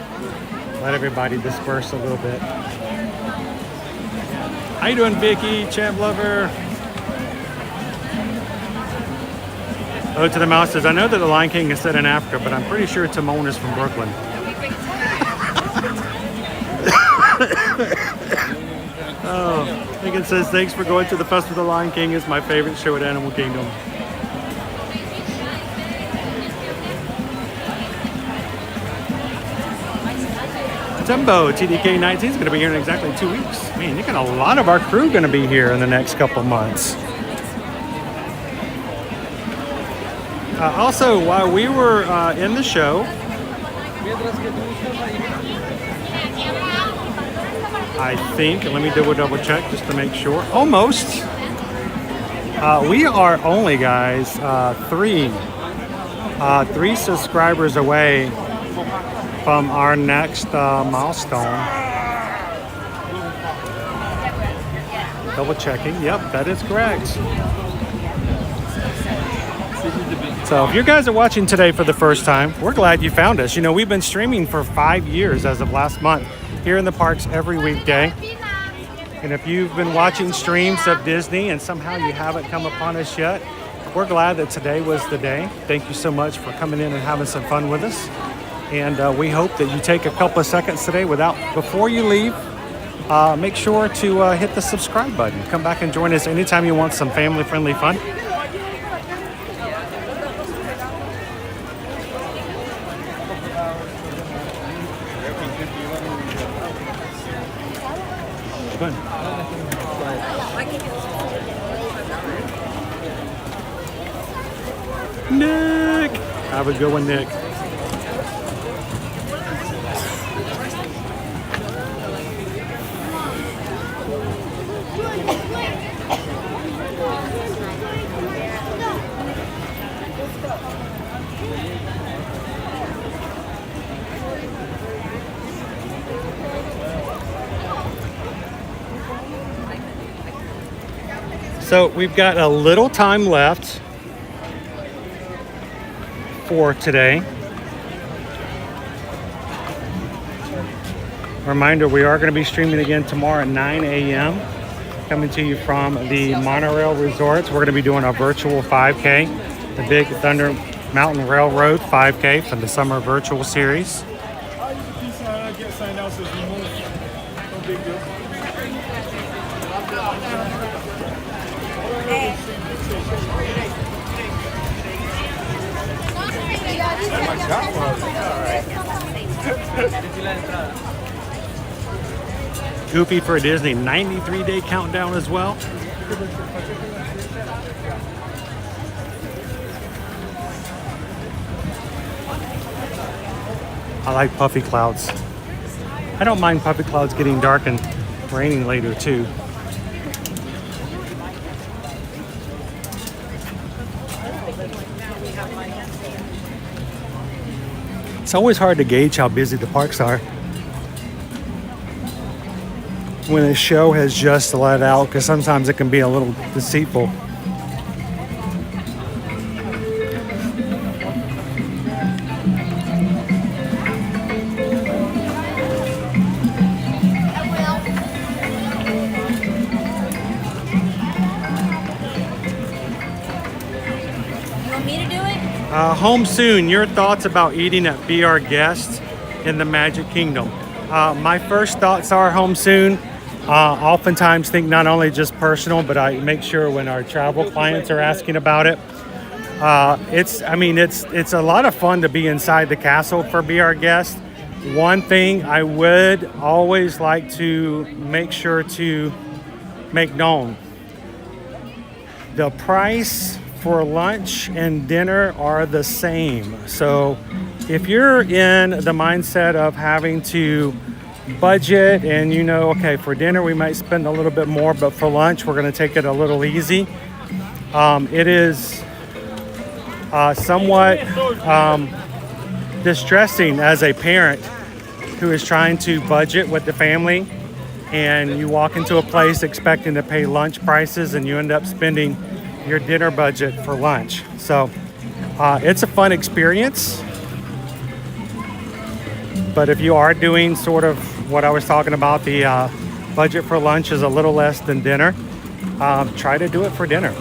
let everybody disperse a little bit. How you doing, Vicky, Champ Lover? Oh, to the Mouse says, I know that the Lion King is set in Africa, but I'm pretty sure Timon is from Brooklyn. Oh, Megan says, thanks for going to the Festival of the Lion King. It's my favorite show at Animal Kingdom. Timbo, TDK19 is going to be here in exactly 2 weeks. Man, you got a lot of our crew going to be here in the next couple months. Also, while we were in the show, I think, let me double check just to make sure. Almost. We are only, guys, three subscribers away from our next milestone. Double checking. Yep, that is correct. So if you guys are watching today for the first time, we're glad you found us. You know, we've been streaming for 5 years as of last month here in the parks every weekday. And if you've been watching streams of Disney and somehow you haven't come upon us yet, we're glad that today was the day. Thank you so much for coming in and having some fun with us. And we hope that you take a couple of seconds today before you leave, make sure to hit the subscribe button. Come back and join us anytime you want some family-friendly fun. Nick! Have a good one, Nick. So we've got a little time left for today. Reminder, we are going to be streaming again tomorrow at 9 a.m. Coming to you from the Monorail Resorts. We're going to be doing a virtual 5K, the Big Thunder Mountain Railroad 5K from the Summer Virtual Series. Get signed out, so it's no big deal. Goofy for Disney, 93-day countdown as well. I like puffy clouds. I don't mind puffy clouds getting dark and raining later too. It's always hard to gauge how busy the parks are when a show has just let out, because sometimes it can be a little deceitful. Home soon. Your thoughts about eating at Be Our Guest in the Magic Kingdom? My first thoughts are home soon. Oftentimes think not only just personal, but I make sure when our travel clients are asking about it. It's a lot of fun to be inside the castle for Be Our Guest. One thing I would always like to make sure to make known: the price for lunch and dinner are the same. So if you're in the mindset of having to budget and okay, for dinner we might spend a little bit more, but for lunch we're going to take it a little easy. It is somewhat distressing as a parent who is trying to budget with the family, and you walk into a place expecting to pay lunch prices and you end up spending your dinner budget for lunch. So it's a fun experience. But if you are doing sort of what I was talking about, the budget for lunch is a little less than dinner, try to do it for dinner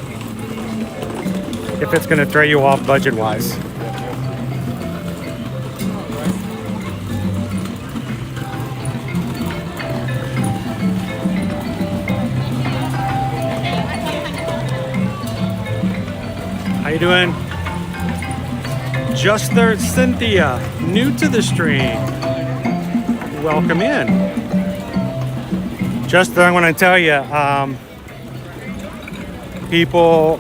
if it's going to throw you off budget-wise. How you doing? Just there, Cynthia, new to the stream. Welcome in. Just I want to tell you, people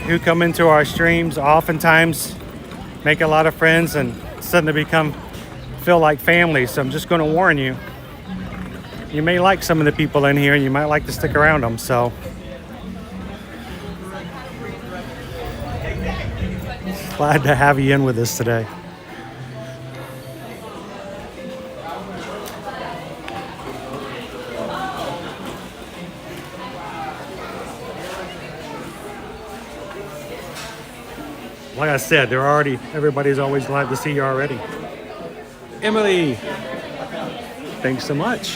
who come into our streams oftentimes make a lot of friends and suddenly feel like family. So I'm just going to warn you, you may like some of the people in here and you might like to stick around them. So glad to have you in with us today. Like I said, everybody's always glad to see you already. Emily, thanks so much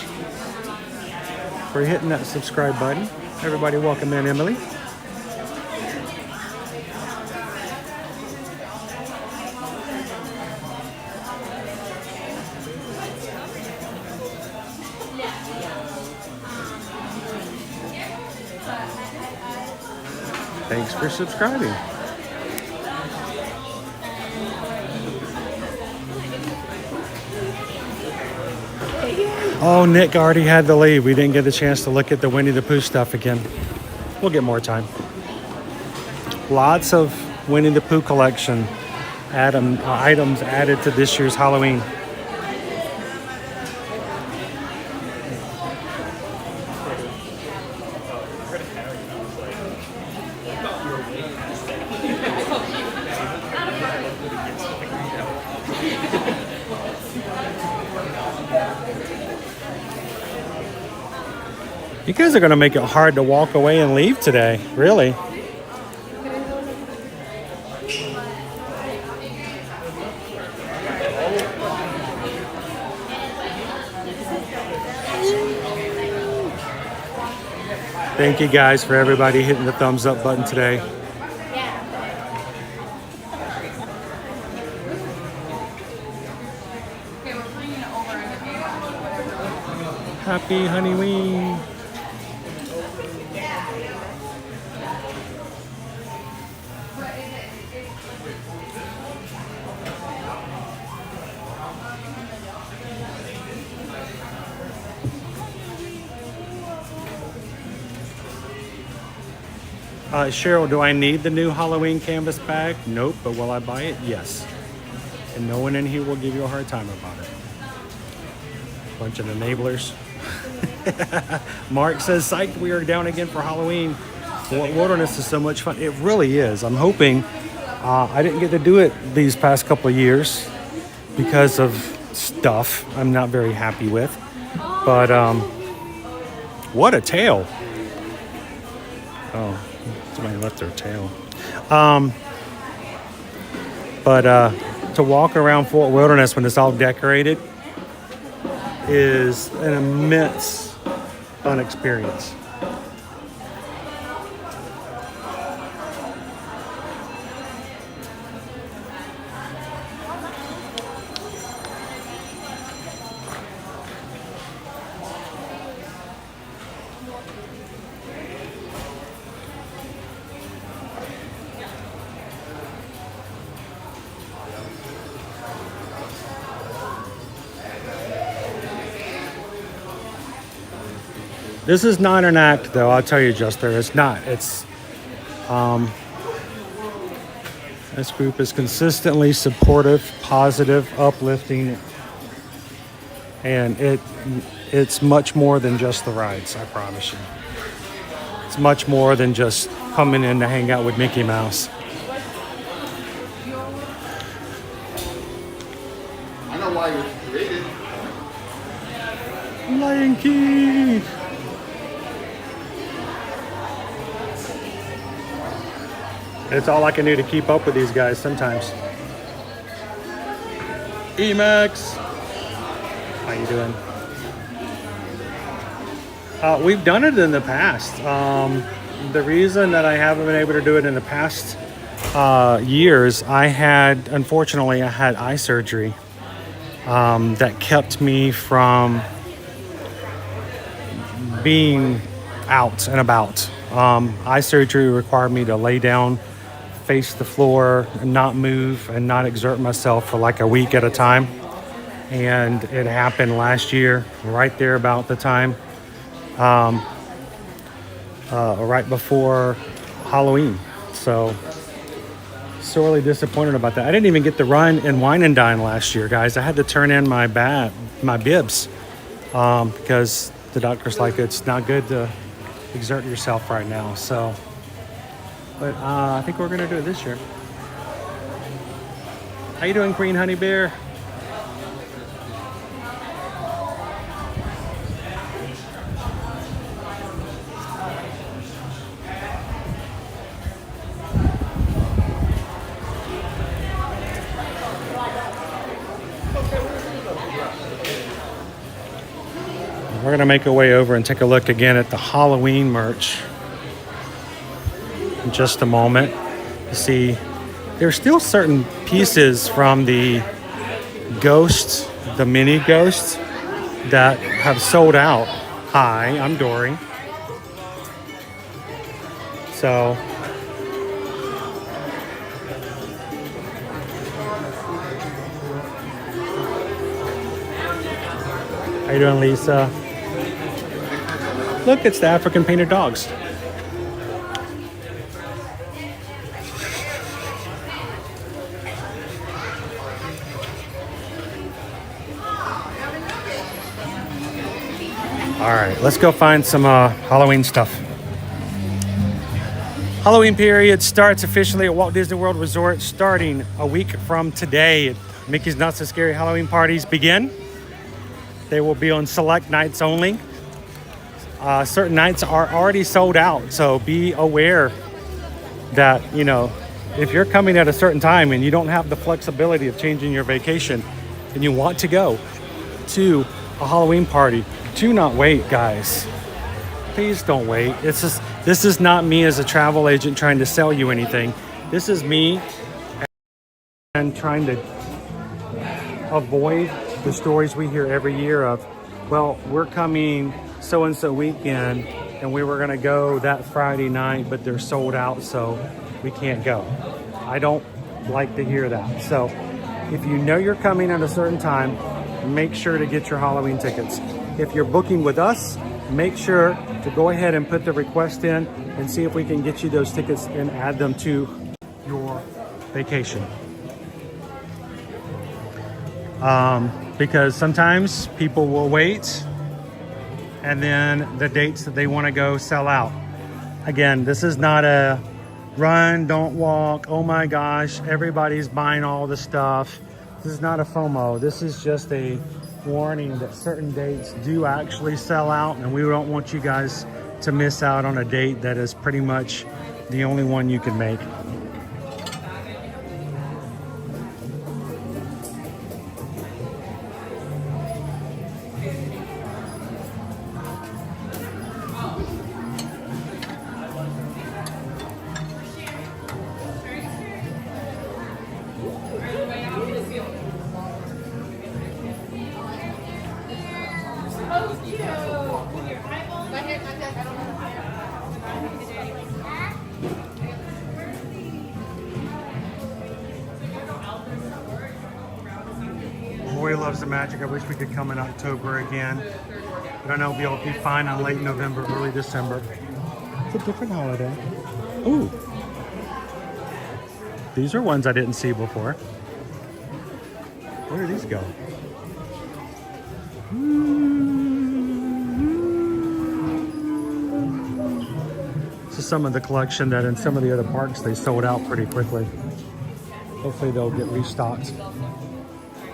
for hitting that subscribe button. Everybody welcome in Emily. Thanks for subscribing. Oh, Nick already had to leave. We didn't get a chance to look at the Winnie the Pooh stuff again. We'll get more time. Lots of Winnie the Pooh collection items added to this year's Halloween. You guys are going to make it hard to walk away and leave today, really. Thank you guys for everybody hitting the thumbs up button today. Happy Honeyween. Cheryl, do I need the new Halloween canvas bag? Nope, but will I buy it? Yes. And no one in here will give you a hard time about it. Bunch of enablers. Mark says, psyched, we are down again for Halloween. Wilderness is so much fun. It really is. I'm hoping, I didn't get to do it these past couple of years because of stuff I'm not very happy with. But what a tail. Oh, somebody left their tail. But to walk around Fort Wilderness when it's all decorated is an immense fun experience. This is not an act, though. I'll tell you, Juster, it's not. It's this group is consistently supportive, positive, uplifting, and it's much more than just the rides. I promise you, it's much more than just coming in to hang out with Mickey Mouse. I know why it was created. Lion King. It's all I can do to keep up with these guys sometimes. Emax, how you doing? We've done it in the past. The reason that I haven't been able to do it in the past years, unfortunately, I had eye surgery that kept me from being out and about. Eye surgery required me to lay down, face the floor, and not move and not exert myself for like a week at a time. And it happened last year, right there about the time, right before Halloween. So sorely disappointed about that. I didn't even get to run in Wine and Dine last year, guys. I had to turn in my bibs because the doctor's like, it's not good to exert yourself right now. So, but I think we're gonna do it this year. How you doing, Queen Honey Bear? We're gonna make our way over and take a look again at the Halloween merch in just a moment. You see, there's still certain pieces from the Ghost, the mini Ghost, that have sold out. Hi, I'm Dory. So, how you doing, Lisa? Look, it's the African painted dogs. All right, let's go find some Halloween stuff. Halloween period starts officially at Walt Disney World Resort starting a week from today. Mickey's Not So Scary Halloween parties begin. They will be on select nights only. Certain nights are already sold out, so be aware that, you know, if you're coming at a certain time and you don't have the flexibility of changing your vacation and you want to go to a Halloween party, do not wait, guys. please don't wait. It's just, this is not me as a travel agent trying to sell you anything. This is me and trying to avoid the stories we hear every year of, well, we're coming so-and-so weekend and we were gonna go that Friday night, but they're sold out, so we can't go. I don't like to hear that. So if you know you're coming at a certain time, make sure to get your Halloween tickets. If you're booking with us, make sure to go ahead and put the request in and see if we can get you those tickets and add them to your vacation. Because sometimes people will wait and then the dates that they want to go sell out. Again, this is not a run, don't walk, oh my gosh, everybody's buying all the stuff. This is not a FOMO. This is just a warning that certain dates do actually sell out, and we don't want you guys to miss out on a date that is pretty much the only one you can make. Roy loves the magic. I wish we could come in October again, but I know we'll be fine on late November, early December. It's a different holiday. Ooh, these are ones I didn't see before. Where do these go? This is some of the collection that in some of the other parks they sold out pretty quickly. Hopefully they'll get restocked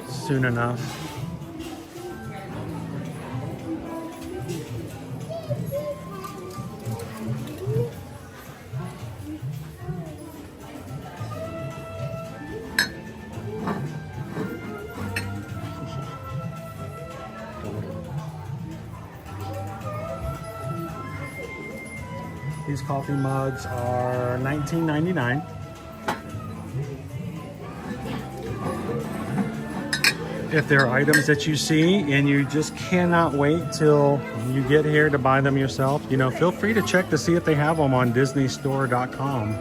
soon enough. These coffee mugs are $19.99. If there are items that you see and you just cannot wait till you get here to buy them yourself, you know, feel free to check to see if they have them on disneystore.com.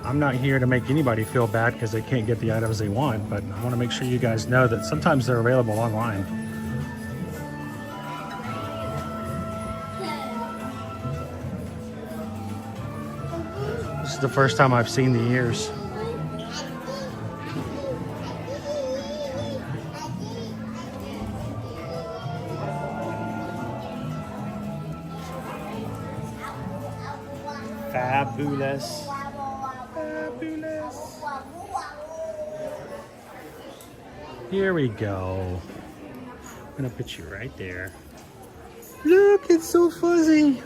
I'm not here to make anybody feel bad because they can't get the items they want, but I want to make sure you guys know that sometimes they're available online. This is the first time I've seen the ears. Fabulous. Fabulous. Here we go. I'm gonna put you right there. Look, it's so fuzzy.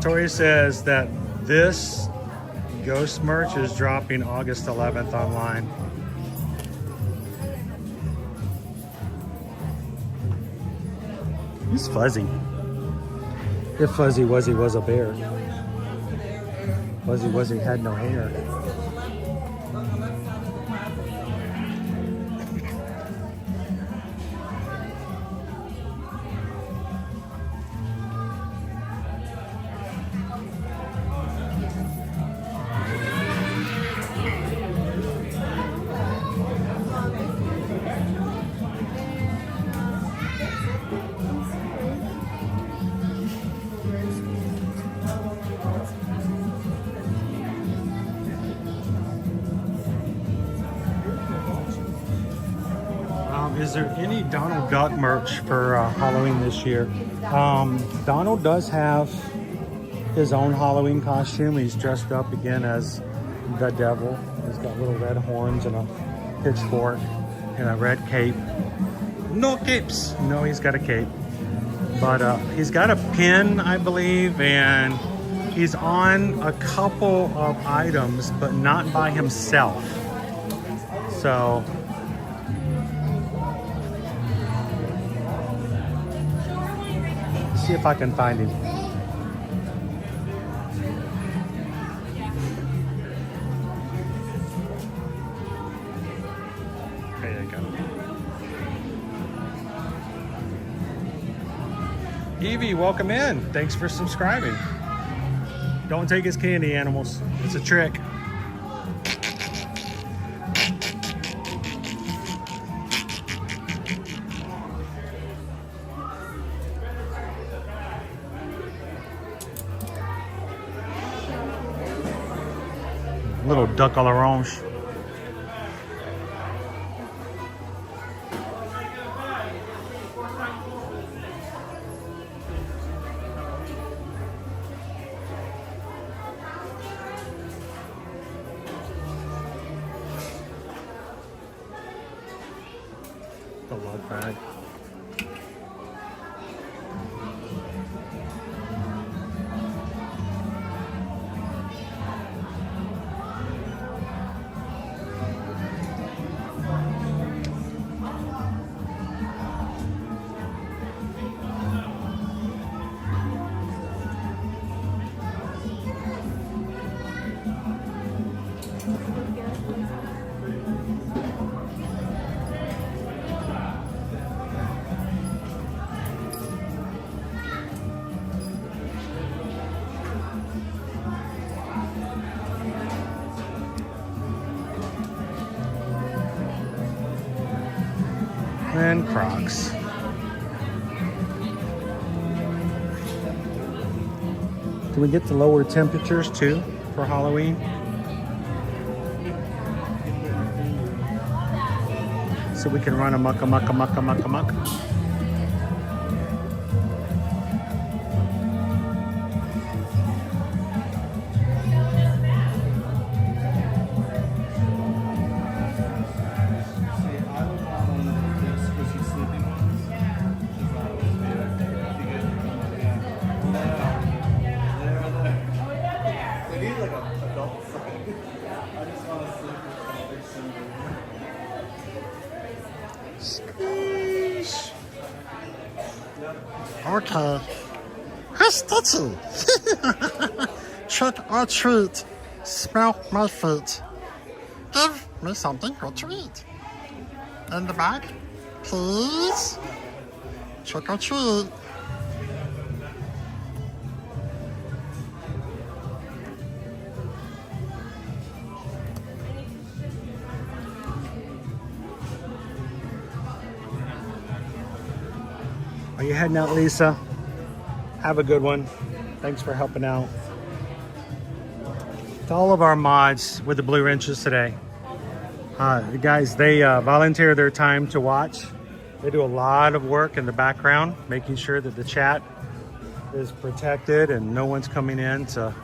Tori says that this Ghost merch is dropping August 11th online. He's fuzzy. If Fuzzy Wuzzy was a bear. Fuzzy Wuzzy had no hair. Is there any Donald Duck merch for Halloween this year? Donald does have his own Halloween costume. He's dressed up again as the devil. He's got little red horns and a pitchfork and a red cape. No capes. No, he's got a cape. But he's got a pin, I believe, and He's on a couple of items, but not by himself. So see if I can find him. There you go. Evie, welcome in. Thanks for subscribing. Don't take his candy, animals. It's a trick. Little duck à l'orange. The love bag. And Crocs. Can we get the lower temperatures too for Halloween? So we can run amok. Okay. Hey, Stitchy. Trick or treat. Smell my feet. Give me something good to eat. In the back, please. Trick or treat. Are you heading out, Lisa? Have a good one. Thanks for helping out. To all of our mods with the blue wrenches today. The guys, they volunteer their time to watch. They do a lot of work in the background, making sure that the chat is protected and no one's coming in to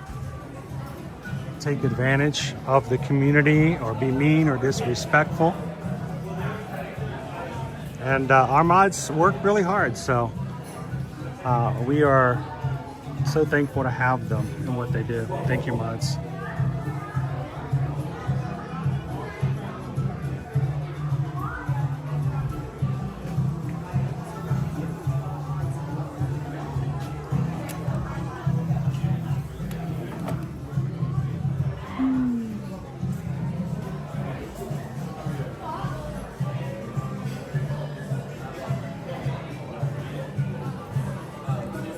take advantage of the community or be mean or disrespectful. And our mods work really hard, so we are so thankful to have them and what they do. Thank you, mods.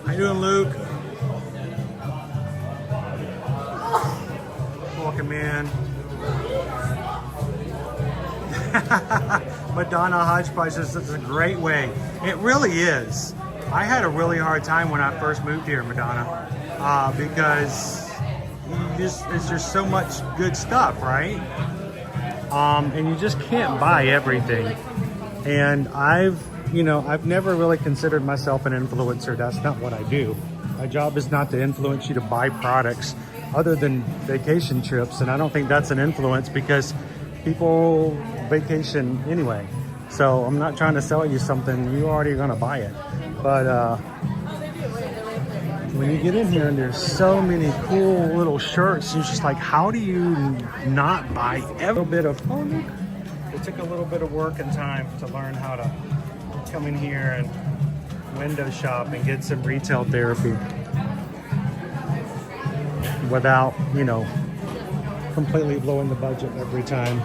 How you doing, Luke? Welcome in. Madonna Hodgepodge says it's a great way. It really is. I had a really hard time when I first moved here, Madonna, because there's just so much good stuff, right? And you just can't buy everything. And I've never really considered myself an influencer. That's not what I do. My job is not to influence you to buy products other than vacation trips. And I don't think that's an influence because people vacation anyway. So I'm not trying to sell you something. You're already going to buy it. But can when you get in here and there's so many cool little shirts, it's just like, how do you not buy every bit of, oh look, it took a little bit of work and time to learn how to come in here and window shop and get some retail therapy without, you know, completely blowing the budget every time.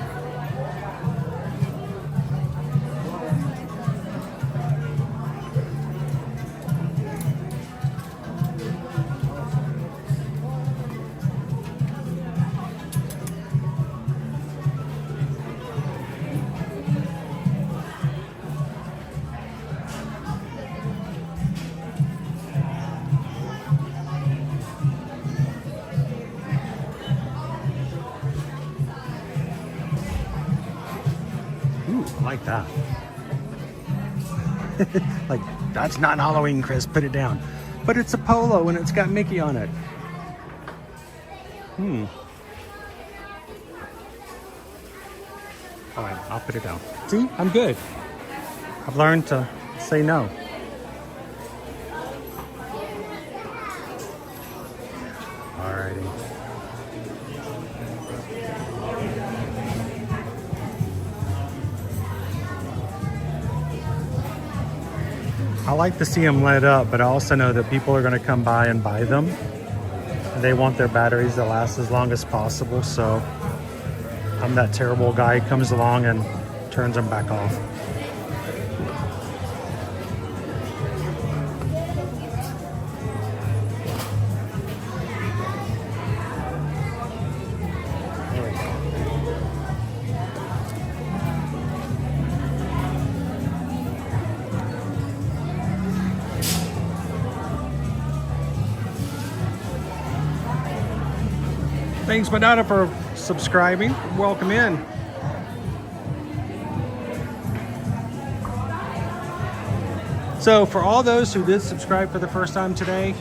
Like that. Like, that's not Halloween, Chris, put it down. But it's a polo and it's got Mickey on it. All right, I'll put it down. See, I'm good. I've learned to say no. Alrighty. I like to see them lit up, but I also know that people are going to come by and buy them. And they want their batteries to last as long as possible, so I'm that terrible guy who comes along and turns them back off. Thanks, Madonna, for subscribing. Welcome in. So for all those who did subscribe for the first time today,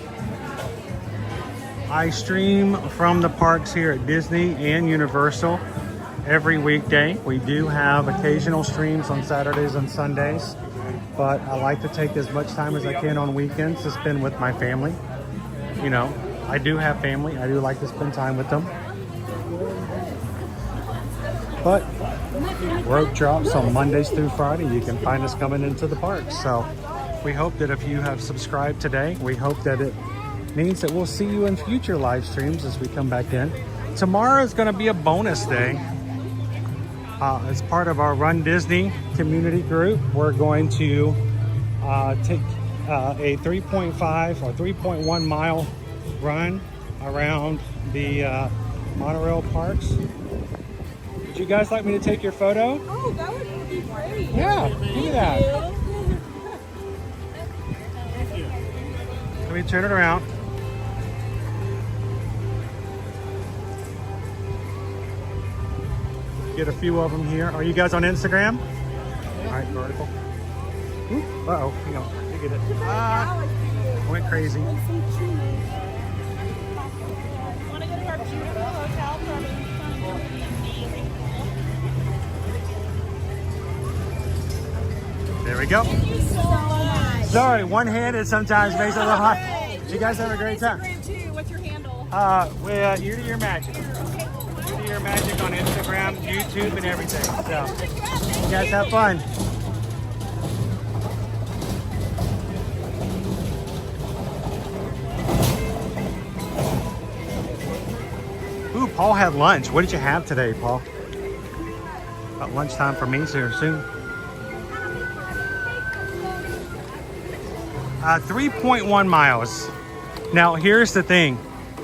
I stream from the parks here at Disney and Universal every weekday. We do have occasional streams on Saturdays and Sundays, but I like to take as much time as I can on weekends to spend with my family. You know, I do have family. I do like to spend time with them. But rope drops on Mondays through Friday. You can find us coming into the park. So we hope that if you have subscribed today, we hope that it means that we'll see you in future live streams as we come back in. Tomorrow is going to be a bonus day. As part of our Run Disney community group, we're going to take a 3.5 or 3.1 mile run around the monorail parks. Would you guys like me to take your photo? Oh, that would be great. Yeah, do that. Let me turn it around. Get a few of them here. Are you guys on Instagram? All right, vertical. Uh-oh, hang on. You get it. I went crazy. There we go. Thank you so much. Sorry, one-handed sometimes makes it a little hard. You guys have a great time. What's your handle? Ear to Ear Magic. Ear to Ear Magic on Instagram, YouTube, and everything. So, you guys have fun. Ooh, Paul had lunch. What did you have today, Paul? About lunchtime for me here soon. 3.1 miles. Now, here's the thing.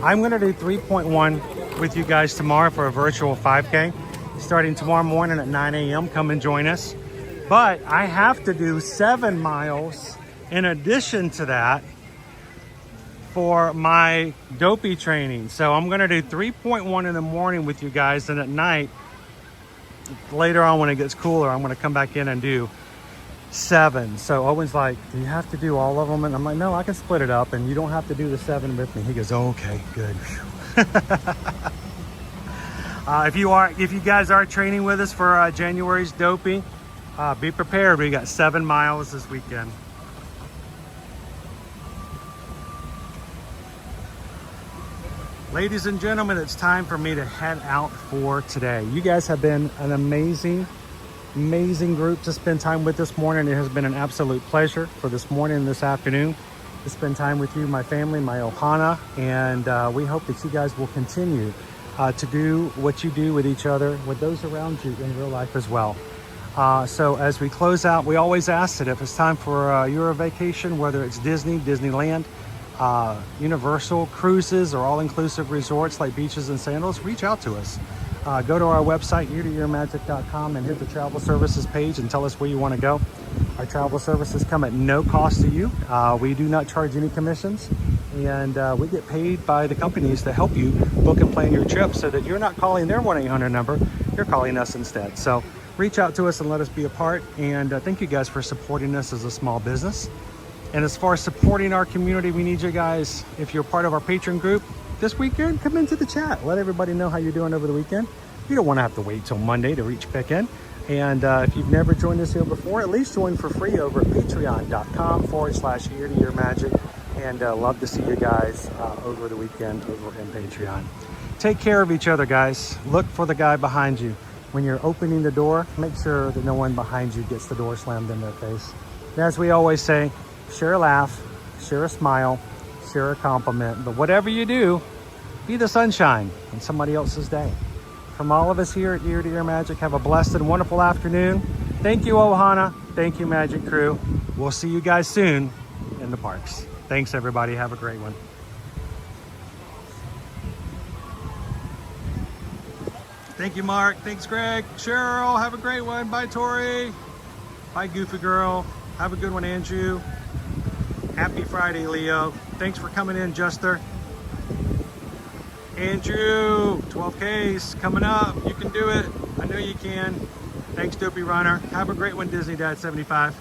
I'm going to do 3.1 with you guys tomorrow for a virtual 5K. Starting tomorrow morning at 9 a.m. Come and join us. But I have to do 7 miles in addition to that for my dopey training. So I'm going to do 3.1 in the morning with you guys, and at night, later on when it gets cooler, I'm going to come back in and do 7. So Owen's like, do you have to do all of them? And I'm like, no, I can split it up and you don't have to do the 7 with me. He goes, oh, okay, good. If you guys are training with us for January's dopey, be prepared. We got 7 miles this weekend. Ladies and gentlemen, it's time for me to head out for today. You guys have been an amazing group to spend time with this morning. It has been an absolute pleasure for this morning and this afternoon to spend time with you, my family, my Ohana, and we hope that you guys will continue to do what you do with each other, with those around you in real life as well. So as we close out, we always ask that if it's time for your vacation, whether it's Disney, Disneyland, Universal, cruises, or all-inclusive resorts like beaches and sandals, reach out to us. Go to our website, eartoearmagic.com, and hit the travel services page and tell us where you want to go. Our travel services come at no cost to you. We do not charge any commissions, and we get paid by the companies to help you book and plan your trip so that you're not calling their 1-800 number, you're calling us instead. So reach out to us and let us be a part, and thank you guys for supporting us as a small business. And as far as supporting our community, we need you guys, if you're part of our patron group this weekend, come into the chat. Let everybody know how you're doing over the weekend. You don't want to have to wait till Monday to reach back in. And if you've never joined us here before, at least join for free over at patreon.com/eartoearmagic. And love to see you guys over the weekend over in Patreon. Take care of each other, guys. Look for the guy behind you. When you're opening the door, make sure that no one behind you gets the door slammed in their face. And as we always say, share a laugh, share a smile, share a compliment. But whatever you do, be the sunshine in somebody else's day. From all of us here at Ear to Ear Magic, have a blessed and wonderful afternoon. Thank you, Ohana. Thank you, Magic Crew. We'll see you guys soon in the parks. Thanks, everybody. Have a great one. Thank you, Mark. Thanks, Greg. Cheryl, have a great one. Bye, Tori. Bye, Goofy Girl. Have a good one, Andrew. Happy Friday, Leo. Thanks for coming in, Juster. Andrew, 12Ks coming up. You can do it. I know you can. Thanks, Dopey Runner. Have a great one, Disney Dad 75.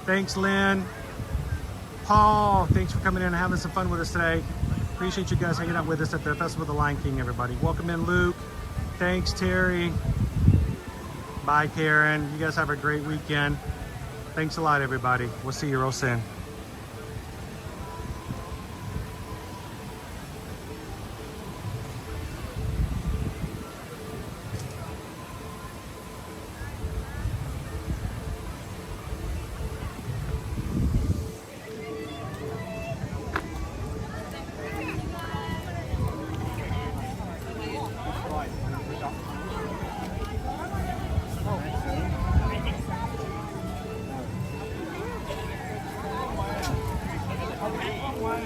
Thanks, Lynn. Paul, thanks for coming in and having some fun with us today. Appreciate you guys hanging out with us at the Festival of the Lion King, everybody. Welcome in, Luke. Thanks, Terry. Bye, Karen. You guys have a great weekend. Thanks a lot, everybody. We'll see you real soon. Why?